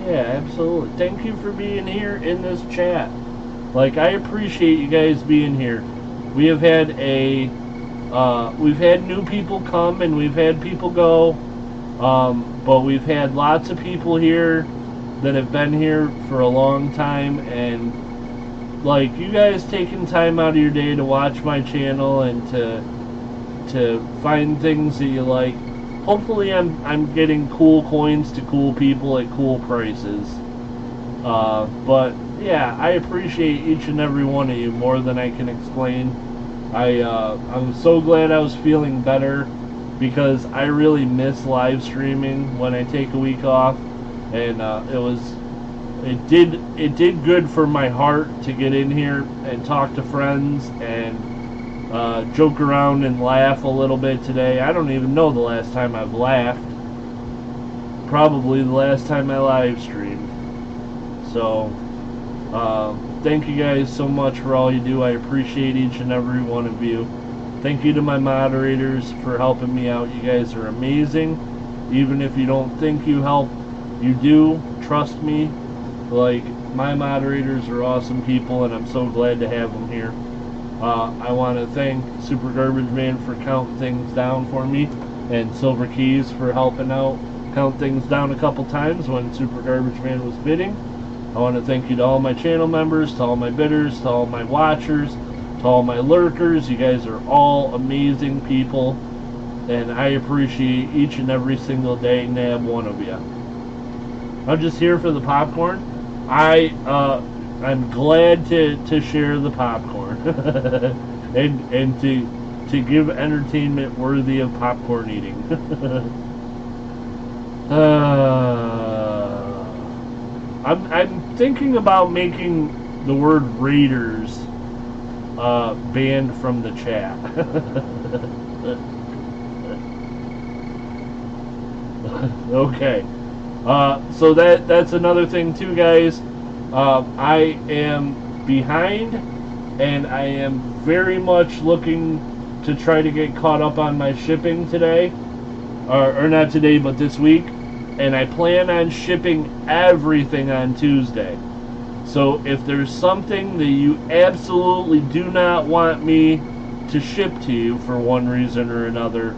Speaker 1: Yeah, absolutely. Thank you for being here in this chat. Like, I appreciate you guys being here. We have had we've had new people come and we've had people go. But we've had lots of people here that have been here for a long time, and like, you guys taking time out of your day to watch my channel and to find things that you like. Hopefully I'm getting cool coins to cool people at cool prices. But yeah, I appreciate each and every one of you more than I can explain. I'm so glad I was feeling better, because I really miss live streaming when I take a week off, and it did good for my heart to get in here and talk to friends and joke around and laugh a little bit today. I don't even know the last time I've laughed. Probably the last time I live streamed. So thank you guys so much for all you do. I appreciate each and every one of you. Thank you to my moderators for helping me out. You guys are amazing. Even if you don't think you help, you do. Trust me. Like, my moderators are awesome people, and I'm so glad to have them here. I want to thank Super Garbage Man for counting things down for me, and Silver Keys for helping out count things down a couple times when Super Garbage Man was bidding. I want to thank you to all my channel members, to all my bidders, to all my watchers, to all my lurkers. You guys are all amazing people, and I appreciate each and every single day, nab one of you. I'm just here for the popcorn. I'm glad to share the popcorn and to give entertainment worthy of popcorn eating. I'm thinking about making the word Raiders banned from the chat. Okay. So that's another thing too, guys. I am behind, and I am very much looking to try to get caught up on my shipping today, or not today, but this week. And I plan on shipping everything on Tuesday. So if there's something that you absolutely do not want me to ship to you for one reason or another,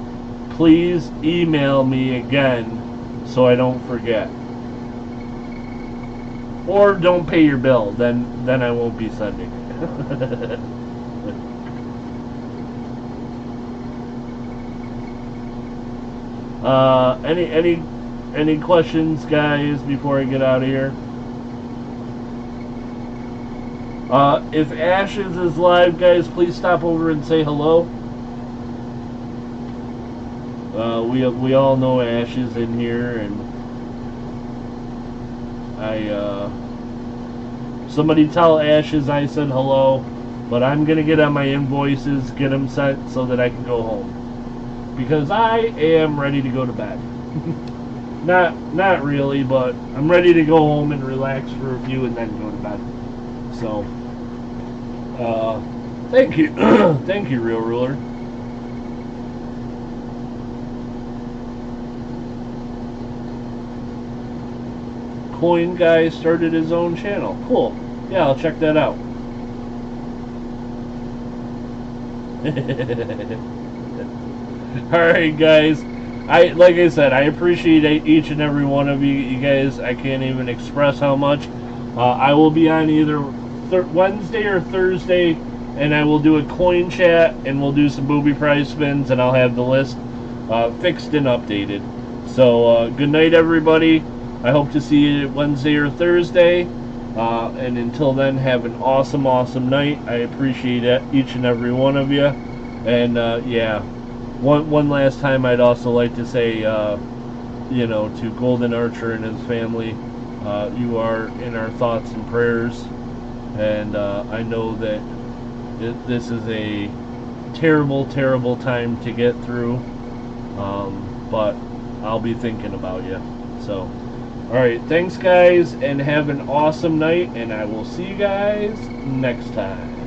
Speaker 1: please email me again so I don't forget. Or don't pay your bill, then I won't be sending it. Any questions, guys, before I get out of here? If Ashes is live, guys, please stop over and say hello. We all know Ashes in here, and somebody tell Ashes I said hello, but I'm gonna get on my invoices, get them sent so that I can go home, because I am ready to go to bed. Not really, but I'm ready to go home and relax for a few and then go to bed. So, thank you, thank you, Real Ruler. Coin Guy started his own channel. Cool. Yeah, I'll check that out. Alright, guys. Like I said, I appreciate each and every one of you guys. I can't even express how much. I will be on either Wednesday or Thursday, and I will do a coin chat, and we'll do some booby prize spins, and I'll have the list fixed and updated. So, good night, everybody. I hope to see you Wednesday or Thursday. And until then, have an awesome, awesome night. I appreciate each and every one of you. And, yeah. One last time, I'd also like to say, you know, to Golden Archer and his family, you are in our thoughts and prayers. And I know that this is a terrible, terrible time to get through. But I'll be thinking about you. So, alright, thanks guys, and have an awesome night, and I will see you guys next time.